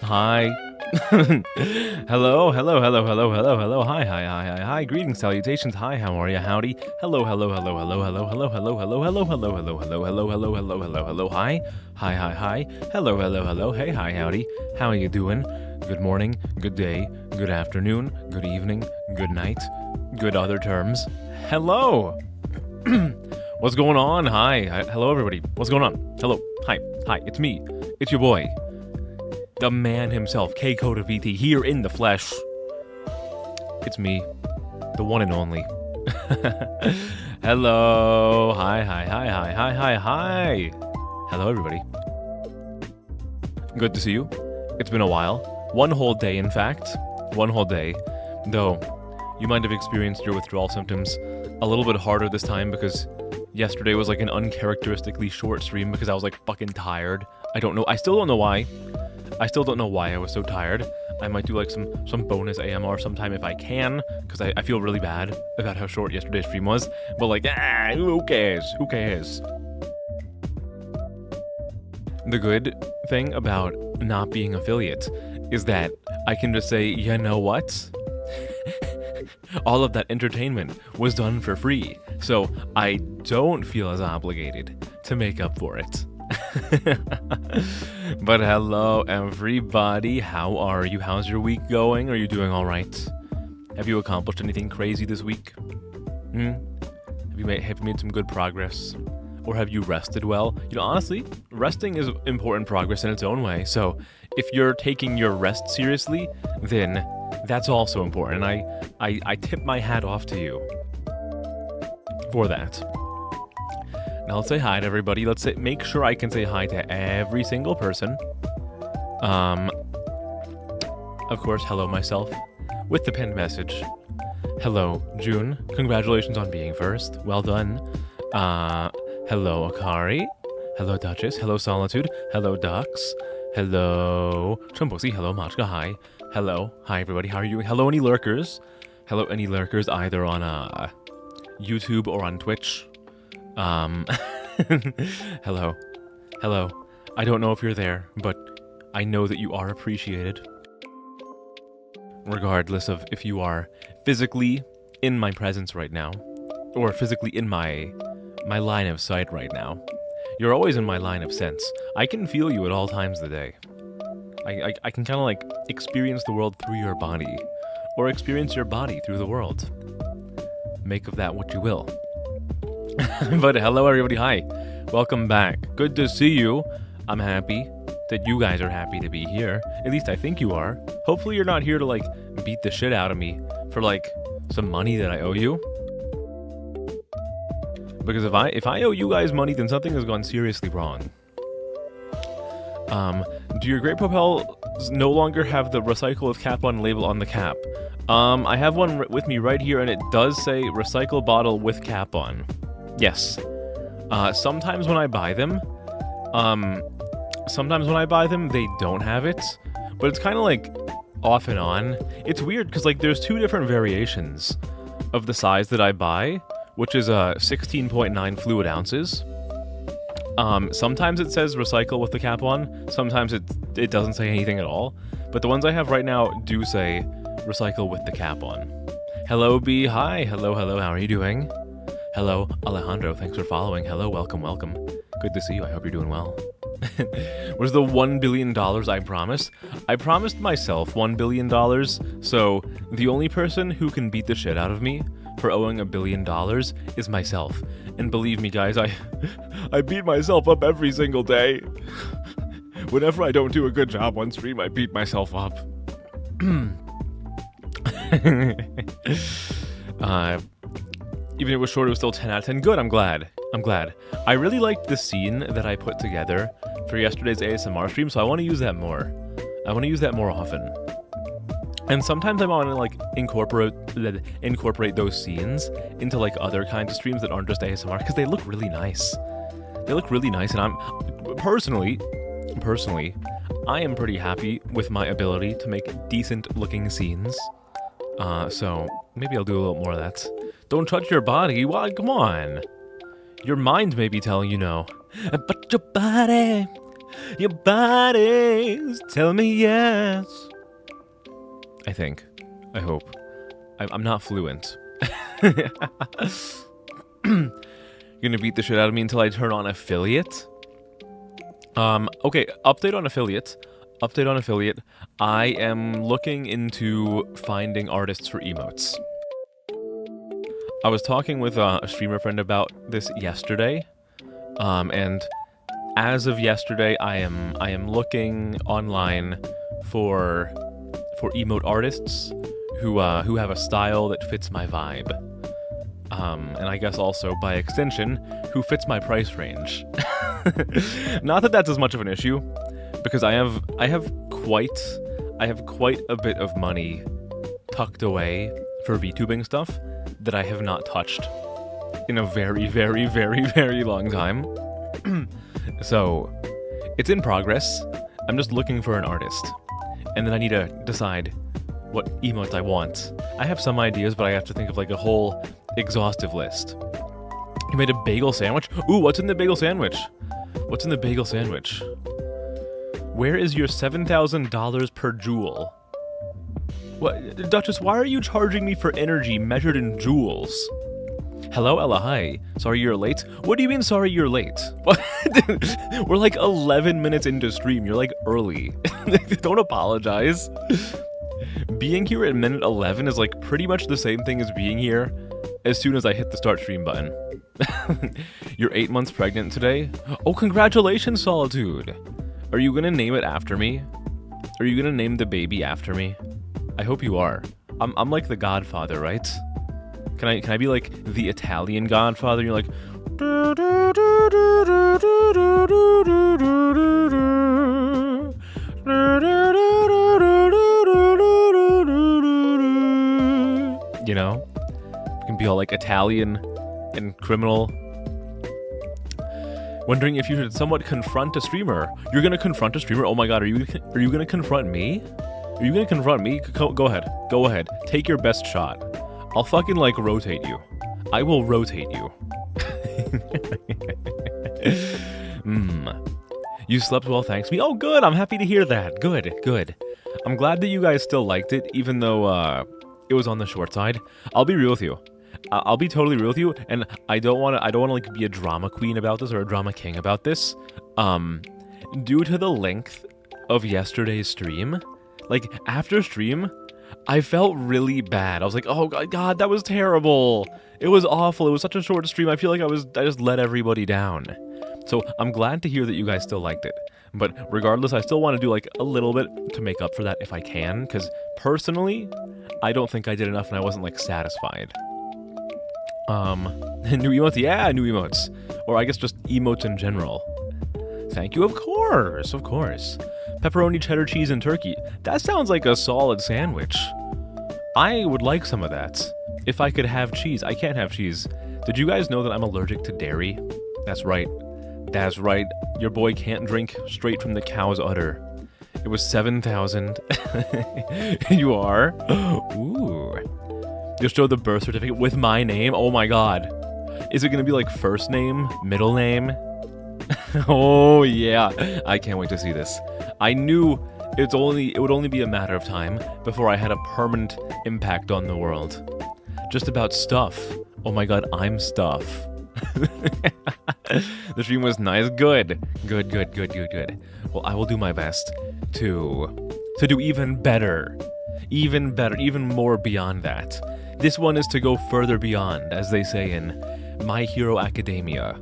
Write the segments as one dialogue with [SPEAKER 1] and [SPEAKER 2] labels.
[SPEAKER 1] Hi. Hello. Hi. Greetings, salutations. Hi, how are you? Howdy. Hello. Hi. Hi. Hello. Hey, hi, howdy. How are you doing? Good morning, good day, good afternoon, good evening, good night, good other terms. Hello. What's going on? Hi. Hello, everybody. What's going on? Hello. Hi. It's me. It's your boy. The man himself, K-Code of VT, here in the flesh. It's me, the one and only. Hello. Hi. Hello, everybody. Good to see you. It's been a while. One whole day, in fact. One whole day. Though, you might have experienced your withdrawal symptoms a little bit harder this time because yesterday was like an uncharacteristically short stream because I was like fucking tired. I don't know. I still don't know why I was so tired. I might do like some bonus AMR sometime if I can, because I feel really bad about how short yesterday's stream was. But like, who cares? Who cares? The good thing about not being affiliate is that I can just say, you know what? All of that entertainment was done for free, so I don't feel as obligated to make up for it. But hello, everybody. How are you? How's your week going? Are you doing all right? Have you accomplished anything crazy this week? Have you made some good progress? Or have you rested well? You know, honestly, resting is important progress in its own way. So if you're taking your rest seriously, then that's also important. And I tip my hat off to you for that. Now let's say hi to everybody. Make sure I can say hi to every single person. Of course, hello myself with the pinned message. Hello, June. Congratulations on being first. Well done. Hello, Akari. Hello, Duchess. Hello, Solitude. Hello, Ducks. Hello, Chumbosi. Hello, Machka. Hi. Hello. Hi, everybody. How are you doing? Hello, any lurkers? Hello, any lurkers either on YouTube or on Twitch? Hello. I don't know if you're there, but I know that you are appreciated. Regardless of if you are physically in my presence right now, or physically in my line of sight right now, you're always in my line of sense. I can feel you at all times of the day. I can kind of like experience the world through your body, or experience your body through the world. Make of that what you will. But hello, everybody. Hi. Welcome back. Good to see you. I'm happy that you guys are happy to be here. At least I think you are. Hopefully you're not here to, like, beat the shit out of me for, like, some money that I owe you. Because if I owe you guys money, then something has gone seriously wrong. Do your Great Propels no longer have the recycle with cap on label on the cap? I have one with me right here, and it does say recycle bottle with cap on. Yes. Sometimes when I buy them, they don't have it, but it's kind of like off and on. It's weird because like there's two different variations of the size that I buy, which is 16.9 fluid ounces. Sometimes it says recycle with the cap on. Sometimes it doesn't say anything at all. But the ones I have right now do say recycle with the cap on. Hello, B. Hi. Hello. How are you doing? Hello, Alejandro. Thanks for following. Hello, welcome. Good to see you. I hope you're doing well. Was the $1 billion I promised? I promised myself $1 billion, so the only person who can beat the shit out of me for owing $1 billion is myself. And believe me, guys, I beat myself up every single day. Whenever I don't do a good job on stream, I beat myself up. Even if it was short, it was still 10 out of 10. Good, I'm glad. I really liked the scene that I put together for yesterday's ASMR stream, so I want to use that more. I want to use that more often. And sometimes I want to like incorporate those scenes into like other kinds of streams that aren't just ASMR, because they look really nice. And I'm personally, I am pretty happy with my ability to make decent looking scenes. So maybe I'll do a little more of that. Don't touch your body. Why? Come on. Your mind may be telling you no, but your body Your body's telling me yes. I think. I hope. I'm not fluent. You're gonna beat the shit out of me until I turn on affiliate? Okay, update on affiliate. Update on affiliate. I am looking into finding artists for emotes. I was talking with a streamer friend about this yesterday, and as of yesterday, I am looking online for emote artists who have a style that fits my vibe, and I guess also by extension, who fits my price range. Not that that's as much of an issue, because I have quite a bit of money tucked away for VTubing stuff that I have not touched in a very, very, very, very long time. So, it's in progress. I'm just looking for an artist. And then I need to decide what emotes I want. I have some ideas, but I have to think of like a whole exhaustive list. You made a bagel sandwich? Ooh, what's in the bagel sandwich? What's in the bagel sandwich? Where is your $7,000 per joule? What, Duchess, why are you charging me for energy measured in joules? Hello, Ella, hi. Sorry you're late? What do you mean, sorry you're late? What? We're like 11 minutes into stream. You're like early. Don't apologize. Being here at minute 11 is like pretty much the same thing as being here as soon as I hit the start stream button. You're 8 months pregnant today? Oh, congratulations, Solitude. Are you gonna name it after me? Are you gonna name the baby after me? I hope you are. I'm like the Godfather, right? Can I be like the Italian Godfather? You're like, you know? You can be all like Italian and criminal. Wondering if you should somewhat confront a streamer. You're gonna confront a streamer? Oh my god, are you gonna confront me? Are you gonna confront me? Go ahead. Go ahead. Take your best shot. I'll fucking like rotate you. I will rotate you. You slept well, thanks me. Oh good, I'm happy to hear that. Good, good. I'm glad that you guys still liked it, even though it was on the short side. I'll be real with you. I'll be totally real with you, and I don't want to like be a drama queen about this or a drama king about this. Due to the length of yesterday's stream, like after stream, I felt really bad. I was like, oh god, that was terrible. It was awful. It was such a short stream. I feel like I just let everybody down. So I'm glad to hear that you guys still liked it. But regardless, I still want to do like a little bit to make up for that if I can, because personally, I don't think I did enough and I wasn't like satisfied. New emotes? Yeah, new emotes. Or I guess just emotes in general. Thank you, of course. Pepperoni, cheddar cheese, and turkey. That sounds like a solid sandwich. I would like some of that. If I could have cheese. I can't have cheese. Did you guys know that I'm allergic to dairy? That's right. That's right. Your boy can't drink straight from the cow's udder. It was 7,000. You are? Ooh. You'll show the birth certificate with my name? Oh my god. Is it gonna be like first name, middle name? Oh yeah. I can't wait to see this. I knew it would only be a matter of time before I had a permanent impact on the world. Just about stuff. Oh my god, I'm stuff. The stream was nice. Good. Well, I will do my best to do even better. Even more beyond that. This one is to go further beyond, as they say in My Hero Academia.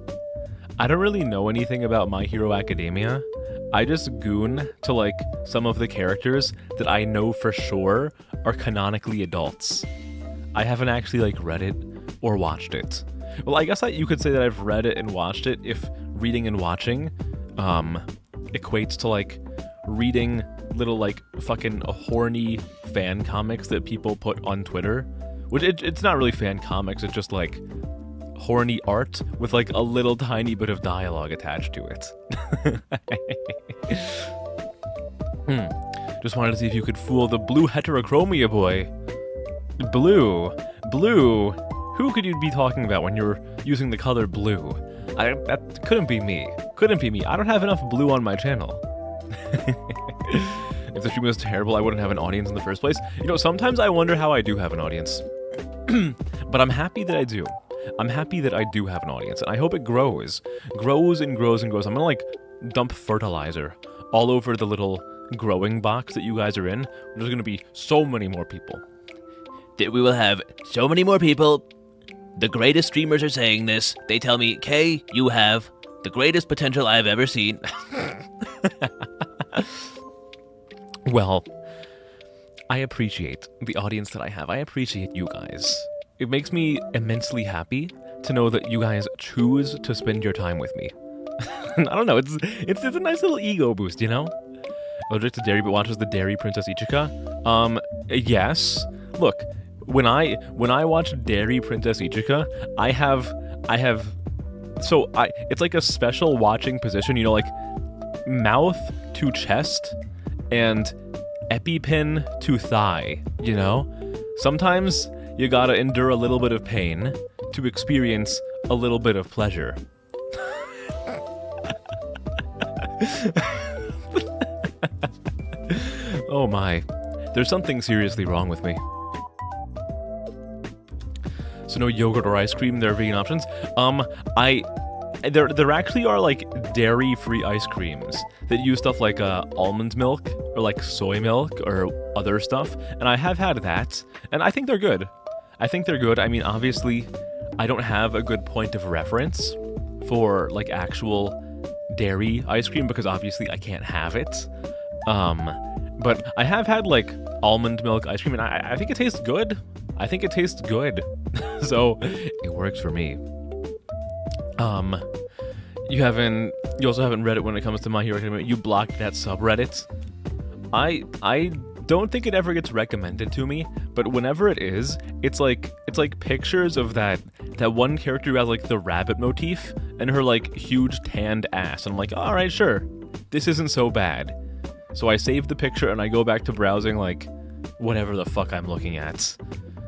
[SPEAKER 1] I don't really know anything about My Hero Academia. I just goon to like some of the characters that I know for sure are canonically adults. I haven't actually like read it or watched it. Well, I guess you could say that I've read it and watched it if reading and watching equates to like reading little like fucking horny fan comics that people put on Twitter. Which it's not really fan comics, it's just like horny art with like a little tiny bit of dialogue attached to it. Just wanted to see if you could fool the blue heterochromia boy. Blue? Who could you be talking about when you're using the color blue? That couldn't be me. Couldn't be me. I don't have enough blue on my channel. If the stream was terrible, I wouldn't have an audience in the first place. You know, sometimes I wonder how I do have an audience. But I'm happy that I do. I'm happy that I do have an audience, and I hope it grows. Grows and grows and grows. I'm gonna, like, dump fertilizer all over the little growing box that you guys are in. There's gonna be so many more people.
[SPEAKER 2] That we will have so many more people. The greatest streamers are saying this. They tell me, Kay, you have the greatest potential I have ever seen.
[SPEAKER 1] Well, I appreciate the audience that I have. I appreciate you guys. It makes me immensely happy to know that you guys choose to spend your time with me. I don't know, it's a nice little ego boost, you know? Allergic to dairy but watches the Dairy Princess Ichika? Yes. Look, when I watch Dairy Princess Ichika, it's like a special watching position, you know, like mouth to chest and EpiPen to thigh, you know? Sometimes you gotta endure a little bit of pain to experience a little bit of pleasure. Oh my. There's something seriously wrong with me. So no yogurt or ice cream, there are vegan options. There actually are, like, dairy-free ice creams that use stuff like almond milk or like soy milk or other stuff, and I have had that, and I think they're good. I mean, obviously, I don't have a good point of reference for, like, actual dairy ice cream because obviously I can't have it. But I have had, like, almond milk ice cream, and I think it tastes good. So it works for me. You also haven't read it when it comes to My Hero Academia. You blocked that subreddit. I don't think it ever gets recommended to me, but whenever it is, it's like pictures of that one character who has, like, the rabbit motif and her, like, huge tanned ass. And I'm like, all right, sure, this isn't so bad. So I save the picture and I go back to browsing, like, whatever the fuck I'm looking at.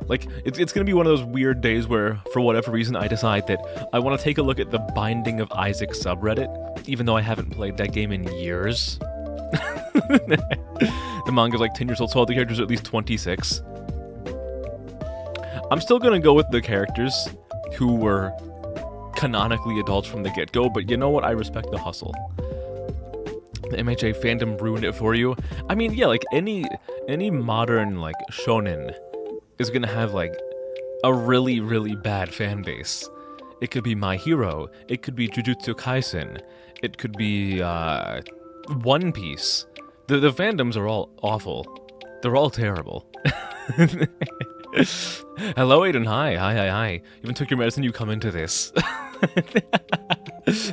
[SPEAKER 1] Like, it's gonna be one of those weird days where, for whatever reason, I decide that I want to take a look at the Binding of Isaac subreddit, even though I haven't played that game in years. The manga's like 10 years old, so all the characters are at least 26. I'm still gonna go with the characters who were canonically adults from the get-go, but you know what? I respect the hustle. The MHA fandom ruined it for you. I mean, yeah, like, any modern, like, shonen is gonna have, like, a really, really bad fan base. It could be My Hero. It could be Jujutsu Kaisen. It could be, One Piece. The fandoms are all awful. They're all terrible. Hello, Aiden. Hi. You even took your medicine, you come into this. This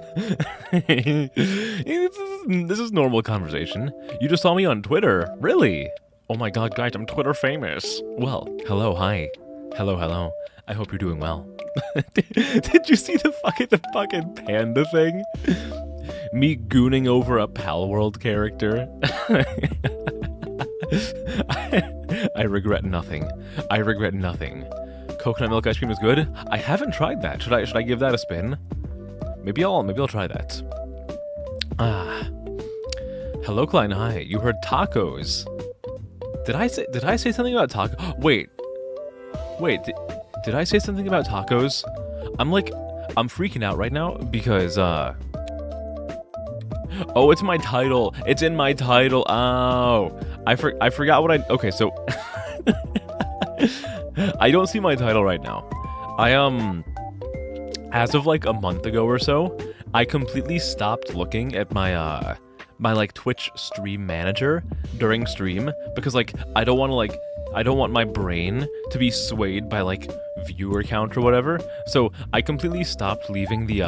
[SPEAKER 1] is normal conversation. You just saw me on Twitter. Really? Oh my god, guys, I'm Twitter famous. Well, hello, hi. Hello. I hope you're doing well. Did you see the fucking panda thing? Me gooning over a Pal World character? I regret nothing. Coconut milk ice cream is good? I haven't tried that. Should I give that a spin? Maybe I'll try that. Hello, Klein. Hi. You heard tacos. Did I say something about tacos? Wait. Did I say something about tacos? I'm freaking out right now because oh, it's my title. It's in my title. Oh, I forgot what I. Okay, so I don't see my title right now. As of like a month ago or so, I completely stopped looking at my my like Twitch stream manager during stream because like I don't want my brain to be swayed by like viewer count or whatever. So I completely stopped leaving the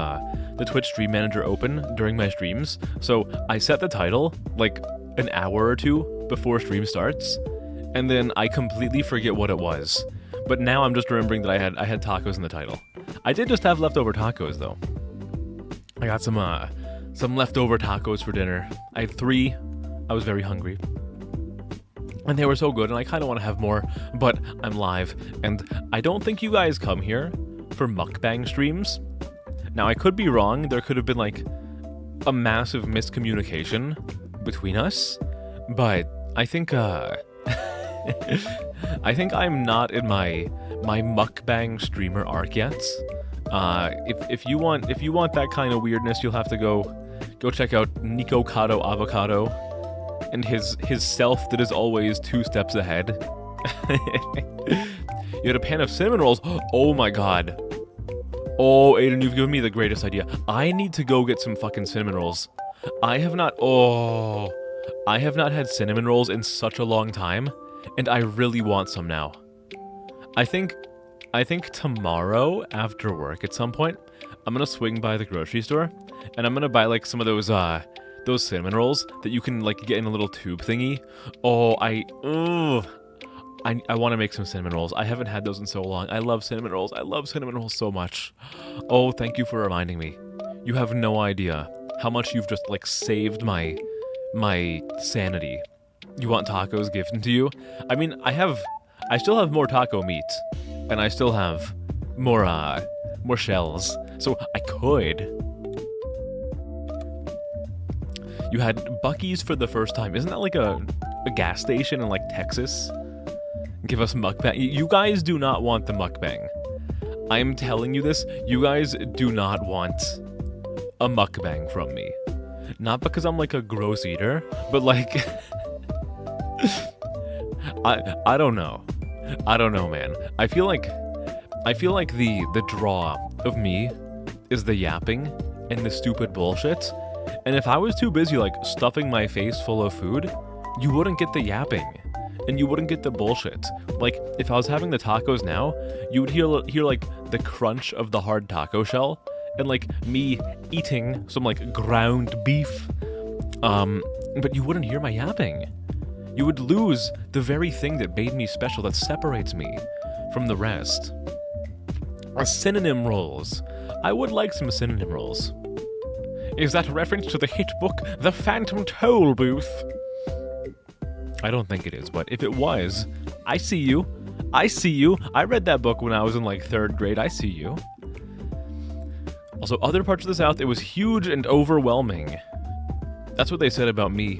[SPEAKER 1] Twitch stream manager open during my streams. So I set the title like an hour or two before stream starts, and then I completely forget what it was. But now I'm just remembering that I had tacos in the title. I did just have leftover tacos though. I got some leftover tacos for dinner. I had 3. I was very hungry. And they were so good, and I kind of want to have more, but I'm live, and I don't think you guys come here for mukbang streams. Now, I could be wrong. There could have been, like, a massive miscommunication between us, but I think, I think I'm not in my mukbang streamer arc yet. If you want that kind of weirdness, you'll have to go check out Nico Kato Avocado and his self that is always 2 steps ahead. You had a pan of cinnamon rolls. Oh my god. Oh, Aiden, you've given me the greatest idea. I need to go get some fucking cinnamon rolls. I have not had cinnamon rolls in such a long time, and I really want some now. I think tomorrow after work at some point, I'm gonna swing by the grocery store, and I'm gonna buy like some of those cinnamon rolls that you can like get in a little tube thingy. Oh, I want to make some cinnamon rolls. I haven't had those in so long. I love cinnamon rolls. I love cinnamon rolls so much. Oh, thank you for reminding me. You have no idea how much you've just like saved my sanity. You want tacos given to you? I mean, I still have more taco meat, and I still have more shells. So I could. You had Buc-ee's for the first time. Isn't that like a gas station in like Texas? Give us mukbang. You guys do not want the mukbang. I'm telling you this. You guys do not want a mukbang from me. Not because I'm like a gross eater, but like I don't know. I don't know, man. I feel like the draw of me is the yapping and the stupid bullshit. And if I was too busy like stuffing my face full of food, you wouldn't get the yapping. And you wouldn't get the bullshit. Like, if I was having the tacos now, you would hear like the crunch of the hard taco shell, and like me eating some like ground beef. But you wouldn't hear my yapping. You would lose the very thing that made me special, that separates me from the rest. Synonym rolls. I would like some synonym rolls. Is that a reference to the hit book, The Phantom Toll Booth? I don't think it is, but if it was, I see you. I see you. I read that book when I was in like 3rd grade. I see you. Also, other parts of the South, it was huge and overwhelming. That's what they said about me.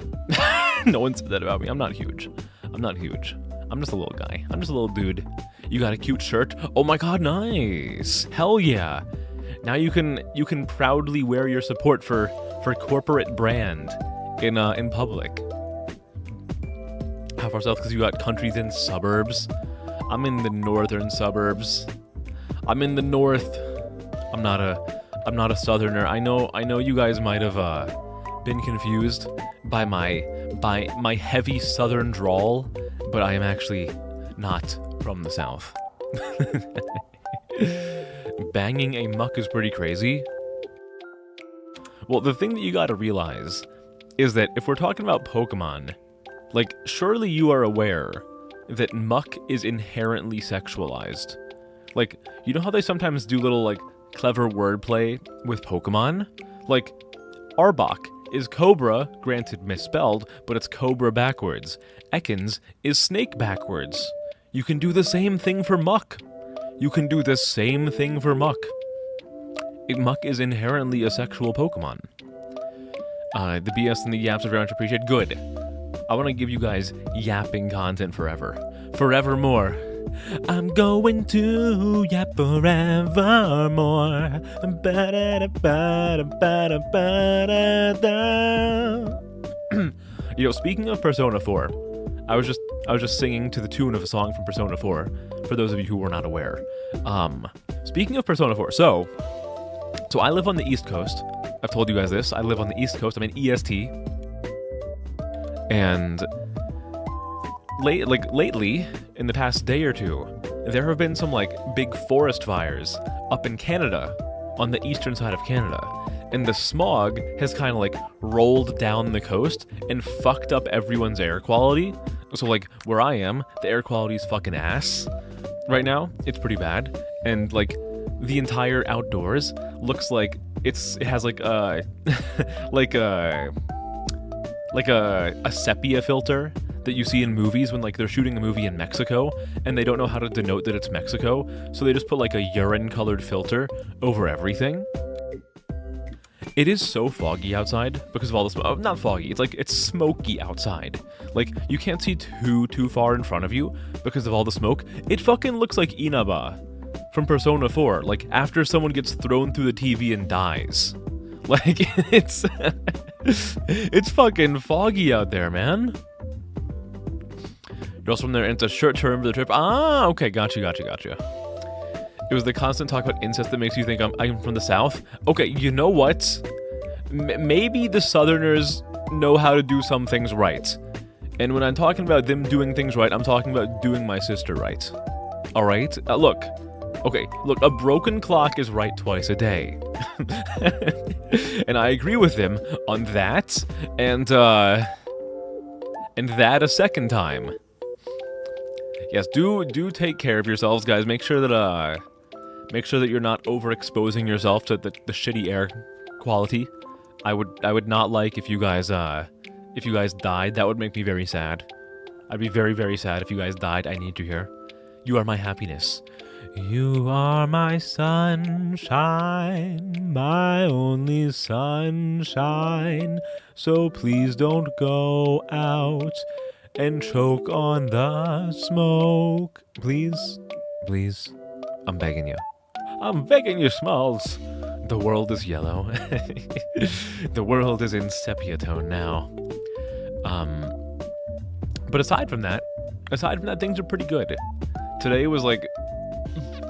[SPEAKER 1] No one said that about me. I'm not huge. I'm not huge. I'm just a little guy. I'm just a little dude. You got a cute shirt? Oh my god, nice. Hell yeah. Now you can proudly wear your support for corporate brand in public. How far south? Because you got countries and suburbs. I'm in the northern suburbs. I'm in the north. I'm not a southerner. I know you guys might have been confused by my heavy southern drawl, but I am actually not from the south. Banging a muck is pretty crazy. Well, the thing that you gotta realize is that if we're talking about Pokemon, like, surely you are aware that muck is inherently sexualized. Like, you know how they sometimes do little, like, clever wordplay with Pokemon? Like, Arbok is Cobra, granted misspelled, but it's Cobra backwards. Ekans is snake backwards. You can do the same thing for muck. You can do the same thing for muck. Muck is inherently a sexual Pokemon. The BS and the yaps are very much appreciated. Good. I want to give you guys yapping content forever. Forevermore. I'm going to yap forevermore. You know, speaking of Persona 4, I was just singing to the tune of a song from Persona 4, for those of you who were not aware. Speaking of Persona 4, so I live on the East Coast. I've told you guys this. I live on the East Coast. I'm in EST. And lately, in the past day or two, there have been some like big forest fires up in Canada, on the eastern side of Canada. And the smog has kind of like rolled down the coast and fucked up everyone's air quality. So like where I am, the air quality is fucking ass right now. It's pretty bad. And like the entire outdoors looks like it has like a like a sepia filter that you see in movies when like they're shooting a movie in Mexico and they don't know how to denote that it's Mexico, so they just put like a urine colored filter over everything. It is so foggy outside because of all the smoke. Not foggy, it's smoky outside. Like, you can't see too far in front of you because of all the smoke. It fucking looks like Inaba from Persona 4, like after someone gets thrown through the TV and dies. Like, it's it's fucking foggy out there, man. You're also from there, and it's a short term for the trip. Ah, okay, gotcha. It was the constant talk about incest that makes you think I'm from the South. Okay, you know what? Maybe the Southerners know how to do some things right. And when I'm talking about them doing things right, I'm talking about doing my sister right. Alright? Look, a broken clock is right twice a day. And I agree with them on that, and that a second time. Yes, do take care of yourselves, guys. Make sure that you're not overexposing yourself to the shitty air quality. I would not like if you guys died. That would make me very sad. I'd be very, very sad if you guys died. I need you here. You are my happiness. You are my sunshine, my only sunshine. So please don't go out and choke on the smoke. Please, I'm begging you. I'm begging you, Smalls. The world is yellow. The world is in sepia tone now. But aside from that, things are pretty good. Today was like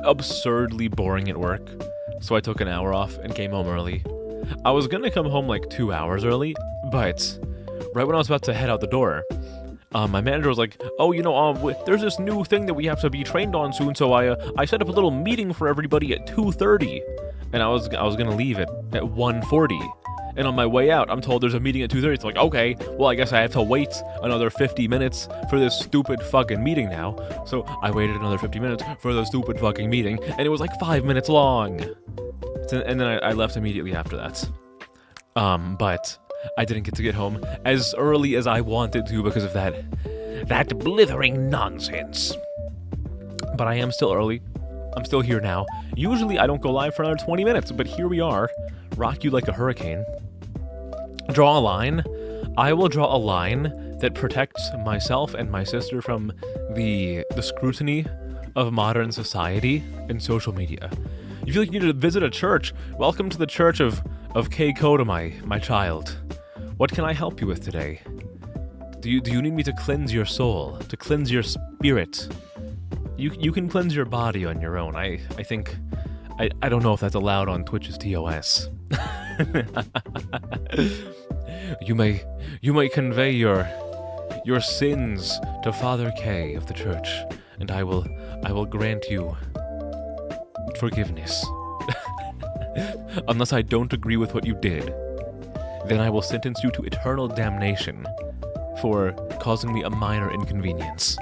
[SPEAKER 1] absurdly boring at work, so I took an hour off and came home early. I was gonna come home like 2 hours early, but right when I was about to head out the door, my manager was like, "Oh, there's this new thing that we have to be trained on soon, so I set up a little meeting for everybody at 2:30, and I was gonna leave at 1:40. And on my way out, I'm told there's a meeting at 2:30. It's like, okay, well, I guess I have to wait another 50 minutes for this stupid fucking meeting now. So I waited another 50 minutes for the stupid fucking meeting, and it was like 5 minutes long. And then I left immediately after that. But I didn't get to get home as early as I wanted to because of that blithering nonsense. But I am still early. I'm still here now. Usually I don't go live for another 20 minutes, but here we are. Rock you like a hurricane. Draw a line. I will draw a line that protects myself and my sister from the scrutiny of modern society and social media. You feel like you need to visit a church? Welcome to the church of Keiko, my child. What can I help you with today? Do you need me to cleanse your soul, to cleanse your spirit? You can cleanse your body on your own. I think I don't know if that's allowed on Twitch's TOS. You may convey your sins to Father K of the church, and I will grant you forgiveness. Unless I don't agree with what you did, then I will sentence you to eternal damnation for causing me a minor inconvenience.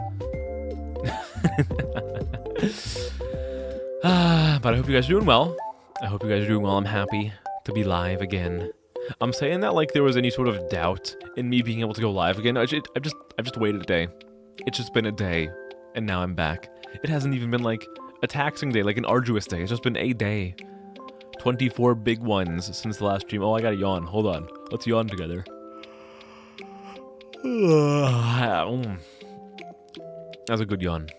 [SPEAKER 1] But I hope you guys are doing well. I'm happy to be live again. I'm saying that like there was any sort of doubt in me being able to go live again. I've just waited a day. It's just been a day, and now I'm back. It hasn't even been like a taxing day, like an arduous day. It's just been a day. 24 big ones since the last stream. Oh, I gotta yawn. Hold on. Let's yawn together. That's a good yawn.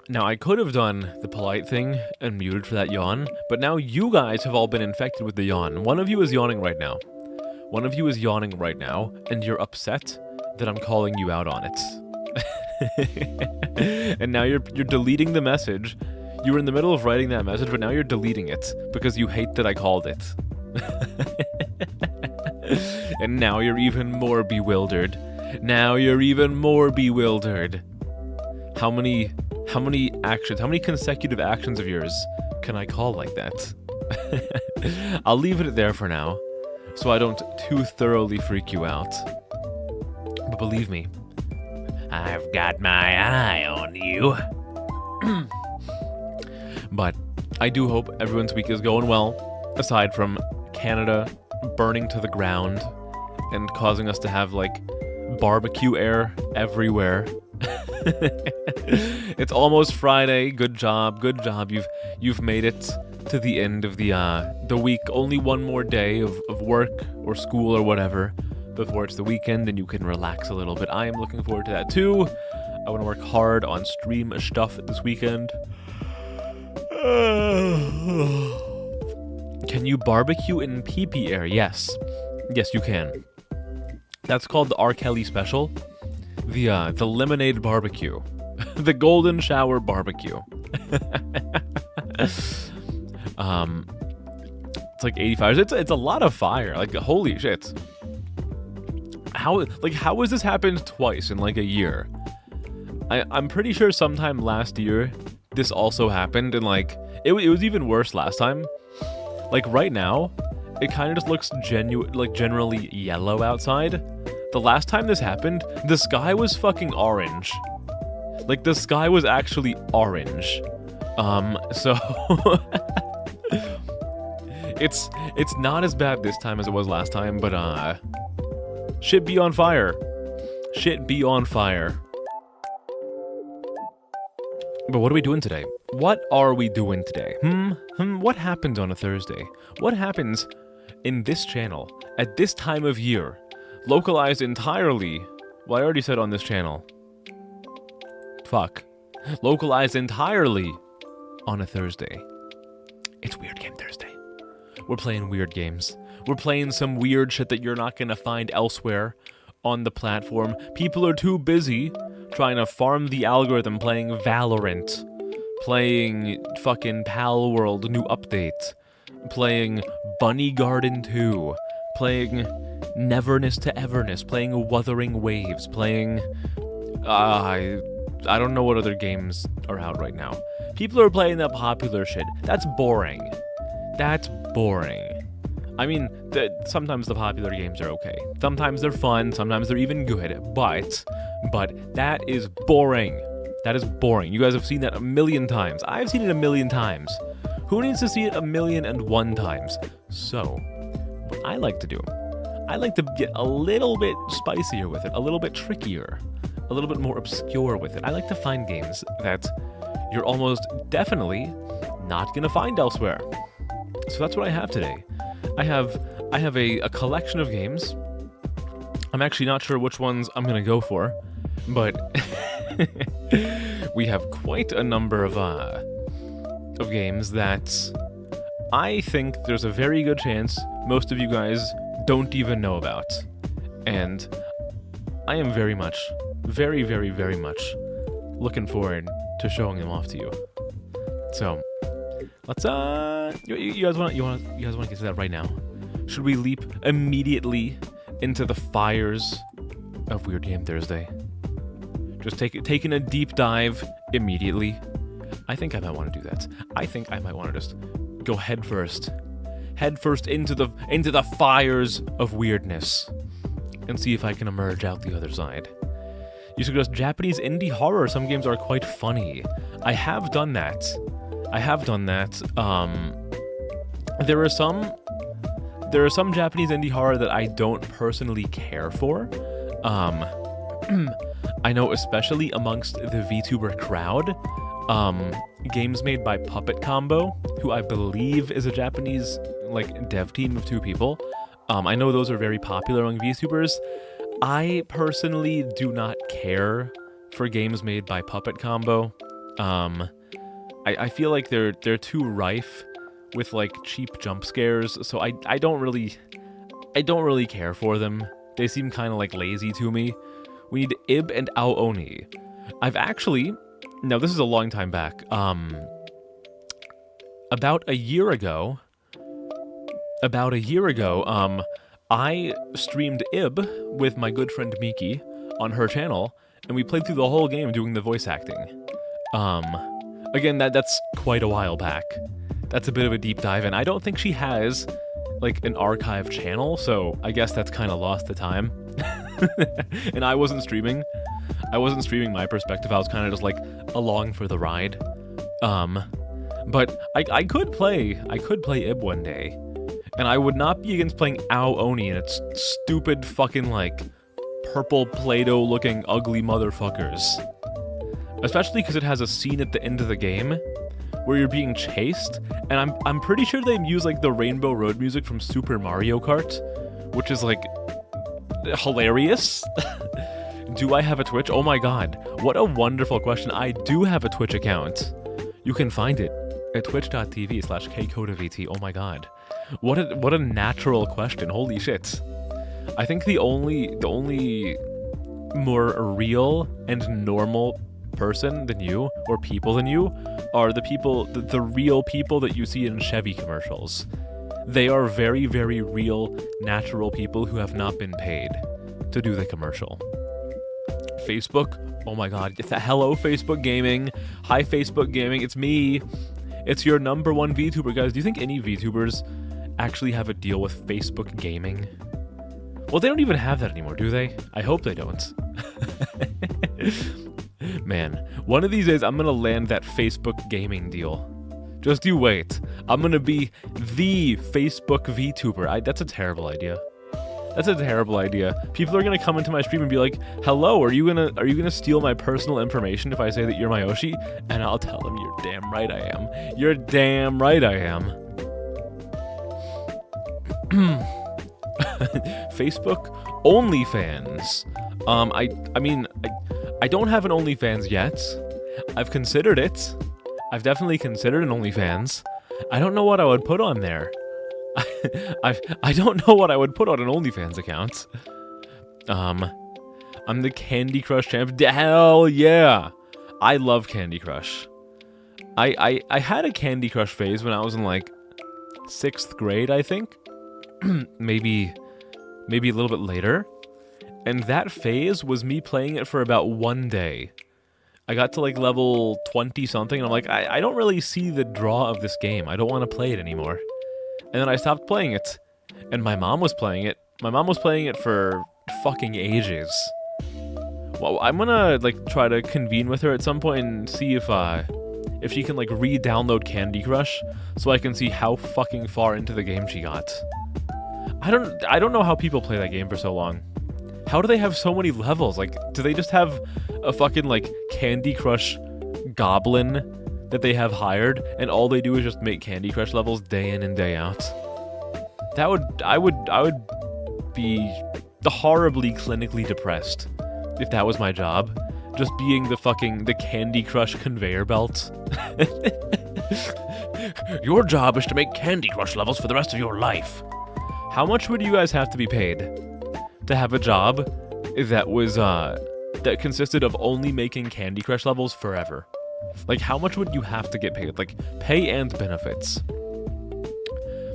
[SPEAKER 1] Now, I could have done the polite thing and muted for that yawn, but now you guys have all been infected with the yawn. One of you is yawning right now. And you're upset that I'm calling you out on it. And now you're deleting the message. You were in the middle of writing that message, but now you're deleting it because you hate that I called it. And now you're even more bewildered. How many consecutive actions of yours can I call like that? I'll leave it there for now, so I don't too thoroughly freak you out. But believe me, I've got my eye on you. But I do hope everyone's week is going well, aside from Canada burning to the ground and causing us to have, like, barbecue air everywhere. It's almost Friday. Good job. You've made it to the end of the week. Only one more day of work or school or whatever before it's the weekend and you can relax a little bit. I am looking forward to that too. I want to work hard on stream stuff this weekend. Can you barbecue in pee-pee air? Yes. Yes, you can. That's called the R. Kelly special. The lemonade barbecue. The golden shower barbecue. It's like 85. It's a lot of fire. Like, holy shit. How has this happened twice in like a year? I'm pretty sure sometime last year this also happened, and like it was even worse last time. Like right now, it kind of just looks generally yellow outside. The last time this happened, the sky was fucking orange. Like the sky was actually orange. So it's not as bad this time as it was last time, but shit be on fire. Shit be on fire. But what are we doing today? What are we doing today? What happens on a Thursday? What happens in this channel at this time of year? Localized entirely. Well, I already said on this channel. Fuck. Localized entirely on a Thursday. It's Weird Game Thursday. We're playing weird games. We're playing some weird shit that you're not gonna find elsewhere on the platform. People are too busy trying to farm the algorithm, playing Valorant, playing fucking Pal World new update, playing Bunny Garden 2, playing Neverness to Everness, playing Wuthering Waves, playing I don't know what other games are out right now. People are playing that popular shit. That's boring. That's boring. I mean, sometimes the popular games are okay. Sometimes they're fun, sometimes they're even good, but that is boring. That is boring. You guys have seen that a million times. I've seen it a million times. Who needs to see it 1,000,001 times? So, what I like to do, I like to get a little bit spicier with it, a little bit trickier, a little bit more obscure with it. I like to find games that you're almost definitely not gonna find elsewhere. So that's what I have today. I have a collection of games. I'm actually not sure which ones I'm gonna go for, but we have quite a number of games that I think there's a very good chance most of you guys don't even know about, and I am very much looking forward to showing them off to you. So let's you guys want to get to that right now? Should we leap immediately into the fires of Weird Game Thursday? Just taking a deep dive immediately. I think I might want to do that. I think I might want to just go headfirst into the fires of weirdness and see if I can emerge out the other side. You suggest Japanese indie horror. Some games are quite funny. I have done that. There are some Japanese indie horror that I don't personally care for. I know, especially amongst the VTuber crowd, games made by Puppet Combo, who I believe is a Japanese dev team of 2 people. I know those are very popular among VTubers. I personally do not care for games made by Puppet Combo. I feel like they're too rife with cheap jump scares, so I don't really care for them. They seem kind of lazy to me. We need Ib and Aoni. I've actually, now this is a long time back. About a year ago, I streamed Ib with my good friend Miki on her channel, and we played through the whole game doing the voice acting. Again, that's quite a while back. That's a bit of a deep dive, and I don't think she has an archive channel, so I guess that's kind of lost to time. And I wasn't streaming my perspective. I was kind of just along for the ride. But I could play Ib one day, and I would not be against playing Aoni and its stupid fucking purple Play-Doh looking ugly motherfuckers. Especially because it has a scene at the end of the game where you're being chased, and I'm pretty sure they use like the Rainbow Road music from Super Mario Kart, which is like hilarious. Do I have a Twitch? Oh my god, what a wonderful question. I do have a Twitch account. You can find it at twitch.tv/kcodavt. Oh my god. What a natural question. Holy shit. I think the only more real and normal person than you, or people than you, are the real people that you see in Chevy commercials. They are very, very real, natural people who have not been paid to do the commercial. Facebook, oh my god, hello Facebook Gaming. Hi Facebook Gaming, it's me. It's your number one VTuber, guys. Do you think any VTubers actually have a deal with Facebook Gaming? Well, they don't even have that anymore, do they? I hope they don't. Man, one of these days I'm gonna land that Facebook Gaming deal. Just you wait. I'm gonna be the Facebook VTuber. That's a terrible idea. That's a terrible idea. People are gonna come into my stream and be like, "Hello, are you gonna steal my personal information if I say that you're Mayoshi?" And I'll tell them, "You're damn right I am. You're damn right I am." Facebook OnlyFans. I don't have an OnlyFans yet. I've considered it. I've definitely considered an OnlyFans. I don't know what I would put on there. I don't know what I would put on an OnlyFans account. I'm the Candy Crush champ. Hell yeah! I love Candy Crush. I had a Candy Crush phase when I was in like 6th grade, I think. maybe a little bit later. And that phase was me playing it for about 1 day. I got to like level 20 something, and I'm like, I don't really see the draw of this game. I don't want to play it anymore. And then I stopped playing it. And my mom was playing it. My mom was playing it for fucking ages. Well, I'm gonna like try to convene with her at some point and see if she can like re-download Candy Crush so I can see how fucking far into the game she got. I don't know how people play that game for so long. How do they have so many levels? Like, do they just have a fucking like Candy Crush goblin that they have hired, and all they do is just make Candy Crush levels day in and day out? I would be horribly clinically depressed if that was my job. Just being the Candy Crush conveyor belt. Your job is to make Candy Crush levels for the rest of your life. How much would you guys have to be paid to have a job that was that consisted of only making Candy Crush levels forever? Like, how much would you have to get paid? Like, pay and benefits.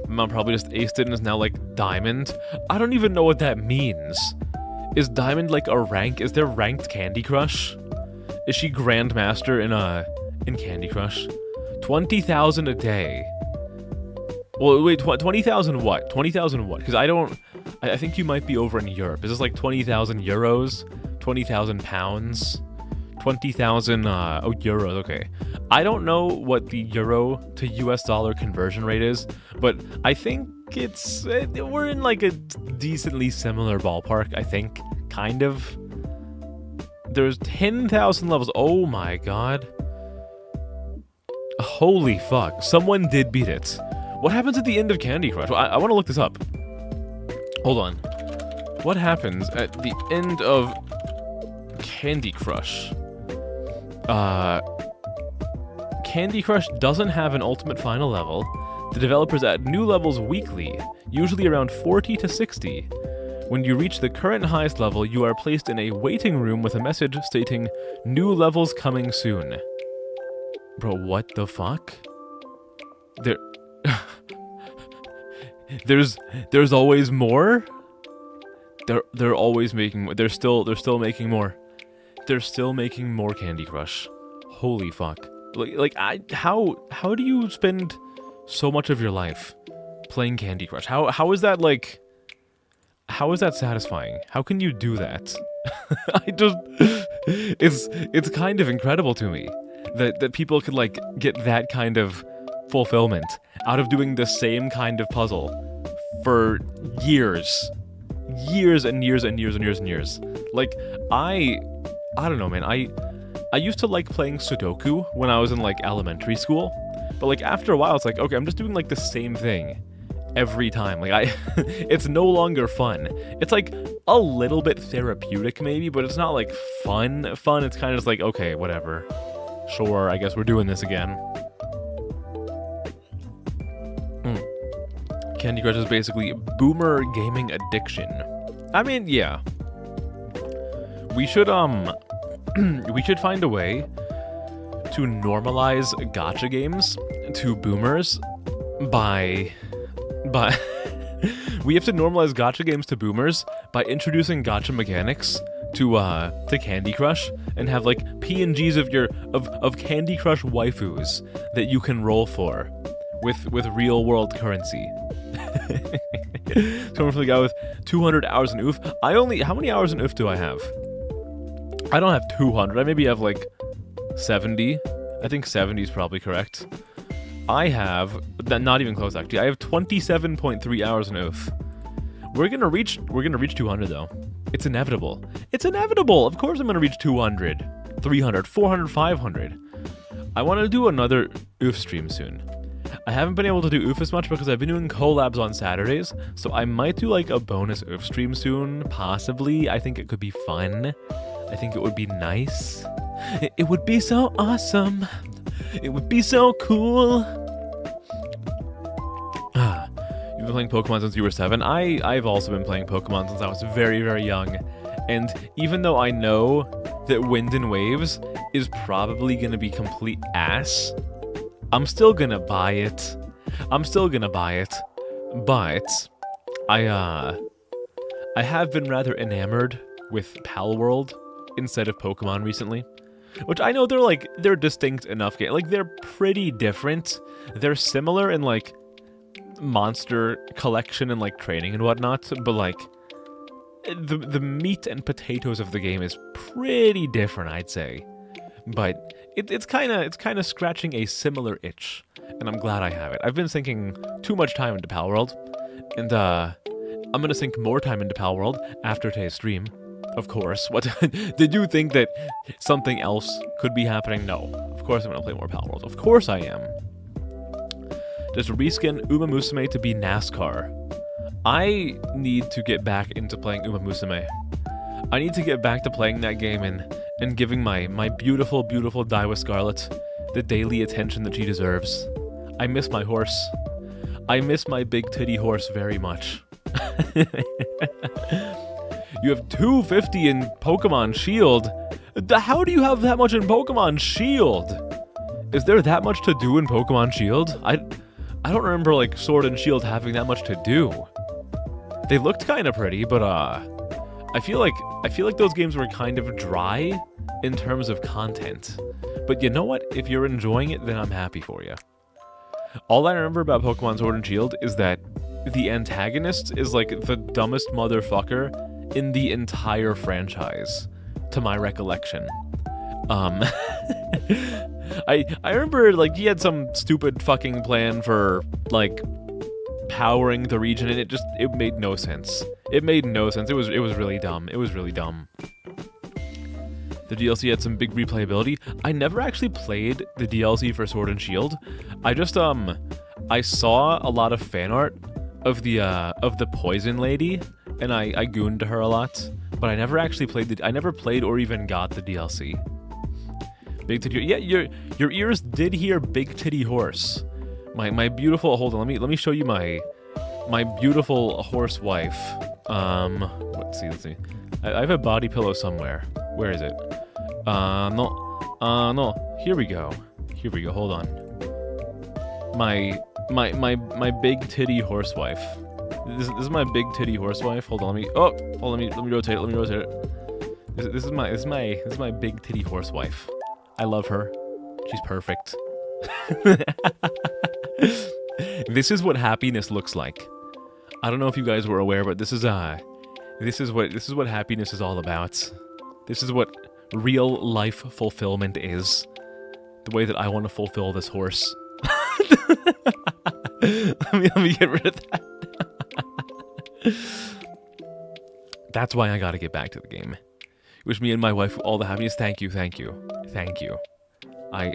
[SPEAKER 1] My mom probably just aced it and is now like Diamond. I don't even know what that means. Is Diamond like a rank? Is there ranked Candy Crush? Is she Grandmaster in Candy Crush? 20,000 a day. Well, wait, 20,000 what? 20,000 what? Because I think you might be over in Europe. Is this like 20,000 euros? 20,000 pounds? 20,000, euros, okay. I don't know what the euro to US dollar conversion rate is, but I think we're in like a decently similar ballpark, I think, kind of. There's 10,000 levels, oh my god. Holy fuck, someone did beat it. What happens at the end of Candy Crush? Well, I want to look this up. Hold on. What happens at the end of Candy Crush? Candy Crush doesn't have an ultimate final level. The developers add new levels weekly, usually around 40 to 60. When you reach the current highest level, you are placed in a waiting room with a message stating, "New levels coming soon." Bro, what the fuck? There's always more? They're always making more. They're still making more. They're still making more Candy Crush. Holy fuck. How do you spend so much of your life playing Candy Crush? How is that like, how is that satisfying? How can you do that? It's kind of incredible to me that people could like get that kind of fulfillment out of doing the same kind of puzzle for years and years and years and years and years. Like, I don't know, man. I used to like playing Sudoku when I was in like elementary school, But like after a while, it's like, okay, I'm just doing like the same thing every time. Like it's no longer fun. It's like a little bit therapeutic maybe, but it's not like fun. It's kind of just like, okay, whatever. Sure, I guess we're doing this again. Candy Crush is basically boomer gaming addiction. I mean, yeah. We should we should find a way to normalize gacha games to boomers by we have to normalize gacha games to boomers by introducing gacha mechanics to Candy Crush and have like PNGs of Candy Crush waifus that you can roll for with real world currency. Coming from the guy with 200 hours in oof. How many hours in oof do I have? I don't have 200. I maybe have like 70. I think 70 is probably correct. I have not even close actually. I have 27.3 hours in oof. We're gonna reach 200 though. It's inevitable. It's inevitable. Of course I'm gonna reach 200, 300, 400, 500. I want to do another oof stream soon. I haven't been able to do oof as much because I've been doing collabs on Saturdays, so I might do like a bonus oof stream soon, possibly. I think it could be fun. I think it would be nice. It would be so awesome. It would be so cool. You've been playing Pokemon since you were 7. I've also been playing Pokemon since I was very, very young. And even though I know that Wind and Waves is probably going to be complete ass, I'm still gonna buy it. But I have been rather enamored with Pal World instead of Pokemon recently. Which I know they're distinct enough games. Like they're pretty different. They're similar in like monster collection and like training and whatnot, but like the meat and potatoes of the game is pretty different, I'd say. But it's kind of scratching a similar itch, and I'm glad I have it. I've been sinking too much time into Pal World, and I'm gonna sink more time into Pal World after today's stream. Of course. What did you think that something else could be happening? No. Of course I'm gonna play more Pal World. Of course I am. Just reskin Uma Musume to be NASCAR. I need to get back into playing Uma Musume. I need to get back to playing that game and giving my beautiful, beautiful Daiwa Scarlet the daily attention that she deserves. I miss my horse. I miss my big titty horse very much. You have 250 in Pokemon Shield. How do you have that much in Pokemon Shield? Is there that much to do in Pokemon Shield? I don't remember like Sword and Shield having that much to do. They looked kind of pretty, but I feel like those games were kind of dry in terms of content. But you know what? If you're enjoying it, then I'm happy for you. All I remember about Pokemon Sword and Shield is that the antagonist is like the dumbest motherfucker in the entire franchise, to my recollection. I remember like he had some stupid fucking plan for like powering the region, and it made no sense. It made no sense. It was really dumb. It was really dumb. The DLC had some big replayability. I never actually played the DLC for Sword and Shield. I just I saw a lot of fan art of the Poison Lady, and I gooned to her a lot, but I never actually played I never played or even got the DLC. Big titty. Yeah, your ears did hear big titty horse. My beautiful. Hold on. Let me show you my beautiful horse wife. Let's see. I have a body pillow somewhere. Where is it? No. Here we go. Hold on. My big titty horse wife. This is my big titty horse wife. Hold on. Let me rotate it. This is my big titty horse wife. I love her. She's perfect. This is what happiness looks like. I don't know if you guys were aware, but this is what happiness is all about. This is what real life fulfillment is. The way that I want to fulfill this horse. let me get rid of that. That's why I gotta get back to the game. Wish me and my wife all the happiness. Thank you. I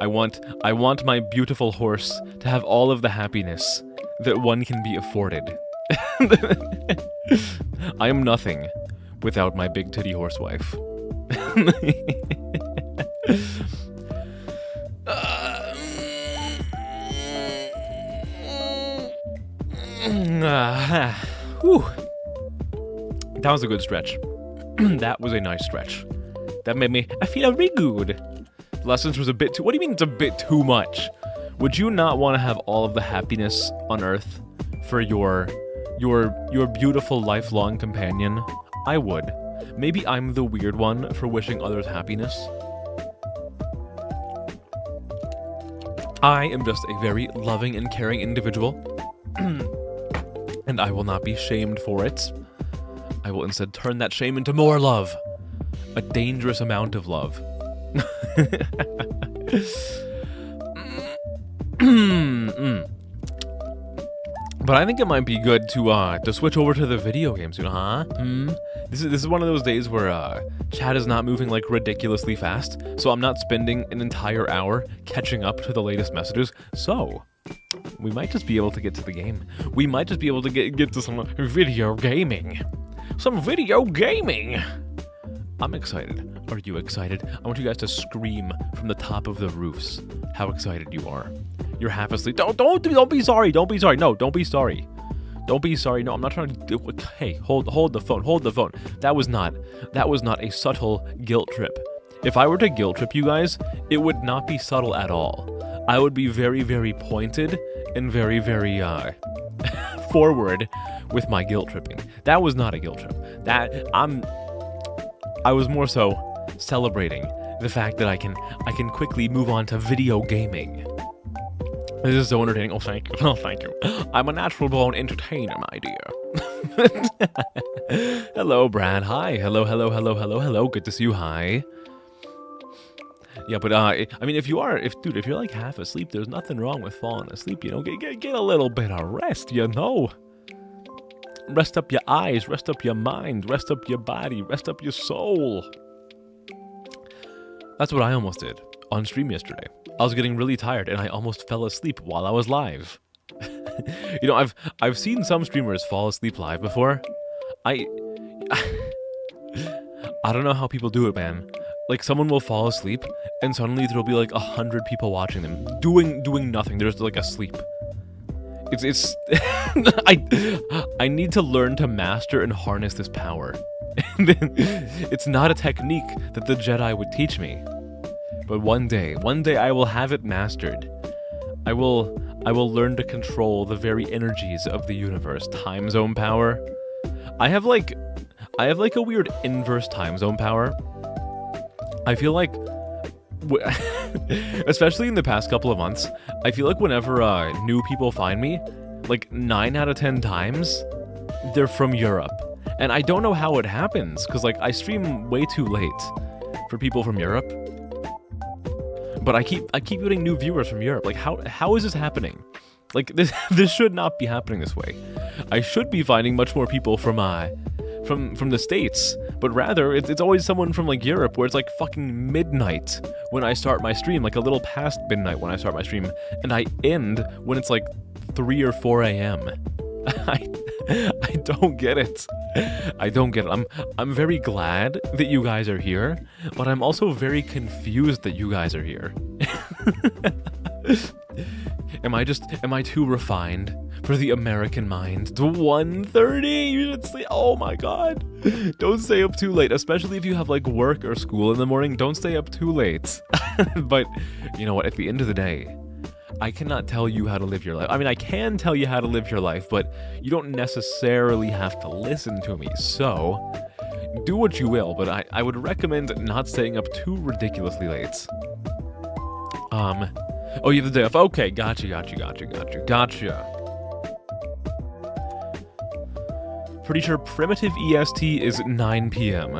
[SPEAKER 1] I want my beautiful horse to have all of the happiness that one can be afforded. I am nothing without my big titty horse wife. Whew. That was a good stretch. That was a nice stretch. That made me, I feel very good. Lessons was a bit too, what do you mean it's a bit too much? Would you not want to have all of the happiness on earth for your beautiful lifelong companion? I would. Maybe I'm the weird one for wishing others happiness. I am just a very loving and caring individual. And I will not be shamed for it. I will instead turn that shame into more love. A dangerous amount of love. But I think it might be good to switch over to the video games, huh? This is one of those days where chat is not moving like ridiculously fast, so I'm not spending an entire hour catching up to the latest messages. So we might just be able to get to the game. We might just be able to get to some video gaming. Some video gaming. I'm excited. Are you excited? I want you guys to scream from the top of the roofs how excited you are. You're half asleep. Don't be sorry. Don't be sorry. No, don't be sorry. Don't be sorry. No, I'm not trying to do. Hey, hold the phone. Hold the phone. That was not a subtle guilt trip. If I were to guilt trip you guys, it would not be subtle at all. I would be very, very pointed and very, very forward with my guilt tripping. That was not a guilt trip. I was more so celebrating the fact that I can quickly move on to video gaming. This is so entertaining. Oh, thank you. Oh, thank you. I'm a natural-born entertainer, my dear. Hello, Brad. Hi. Hello. Good to see you. Hi. Yeah, but I mean, if you're like half asleep, there's nothing wrong with falling asleep. You know, get a little bit of rest. You know. Rest up your eyes, rest up your mind, rest up your body, rest up your soul. That's what I almost did on stream yesterday. I was getting really tired and I almost fell asleep while I was live. You know, I've seen some streamers fall asleep live before. I don't know how people do it, man. Like, someone will fall asleep and suddenly there'll be like 100 people watching them doing nothing. They're just like asleep. It's I need to learn to master and harness this power. It's not a technique that the Jedi would teach me. But one day I will have it mastered. I will learn to control the very energies of the universe. Time zone power. I have like a weird inverse time zone power. I feel like especially in the past couple of months, I feel like whenever new people find me, like 9 out of 10 times, they're from Europe. And I don't know how it happens, because like I stream way too late for people from Europe. But I keep getting new viewers from Europe. Like how is this happening? Like this should not be happening this way. I should be finding much more people from the States, but rather it's always someone from like Europe, where it's like fucking midnight when I start my stream, like a little past midnight when I start my stream, and I end when it's like 3 or 4 a.m. I don't get it. I don't get it. I'm very glad that you guys are here, but I'm also very confused that you guys are here. Am I too refined for the American mind? It's 1:30. You should say, oh my god. Don't stay up too late, especially if you have like work or school in the morning. Don't stay up too late. But you know what? At the end of the day, I cannot tell you how to live your life. I mean, I can tell you how to live your life, but you don't necessarily have to listen to me. So do what you will, but I would recommend not staying up too ridiculously late. Oh, you have the day off. Okay, gotcha. Pretty sure primitive EST is 9 p.m.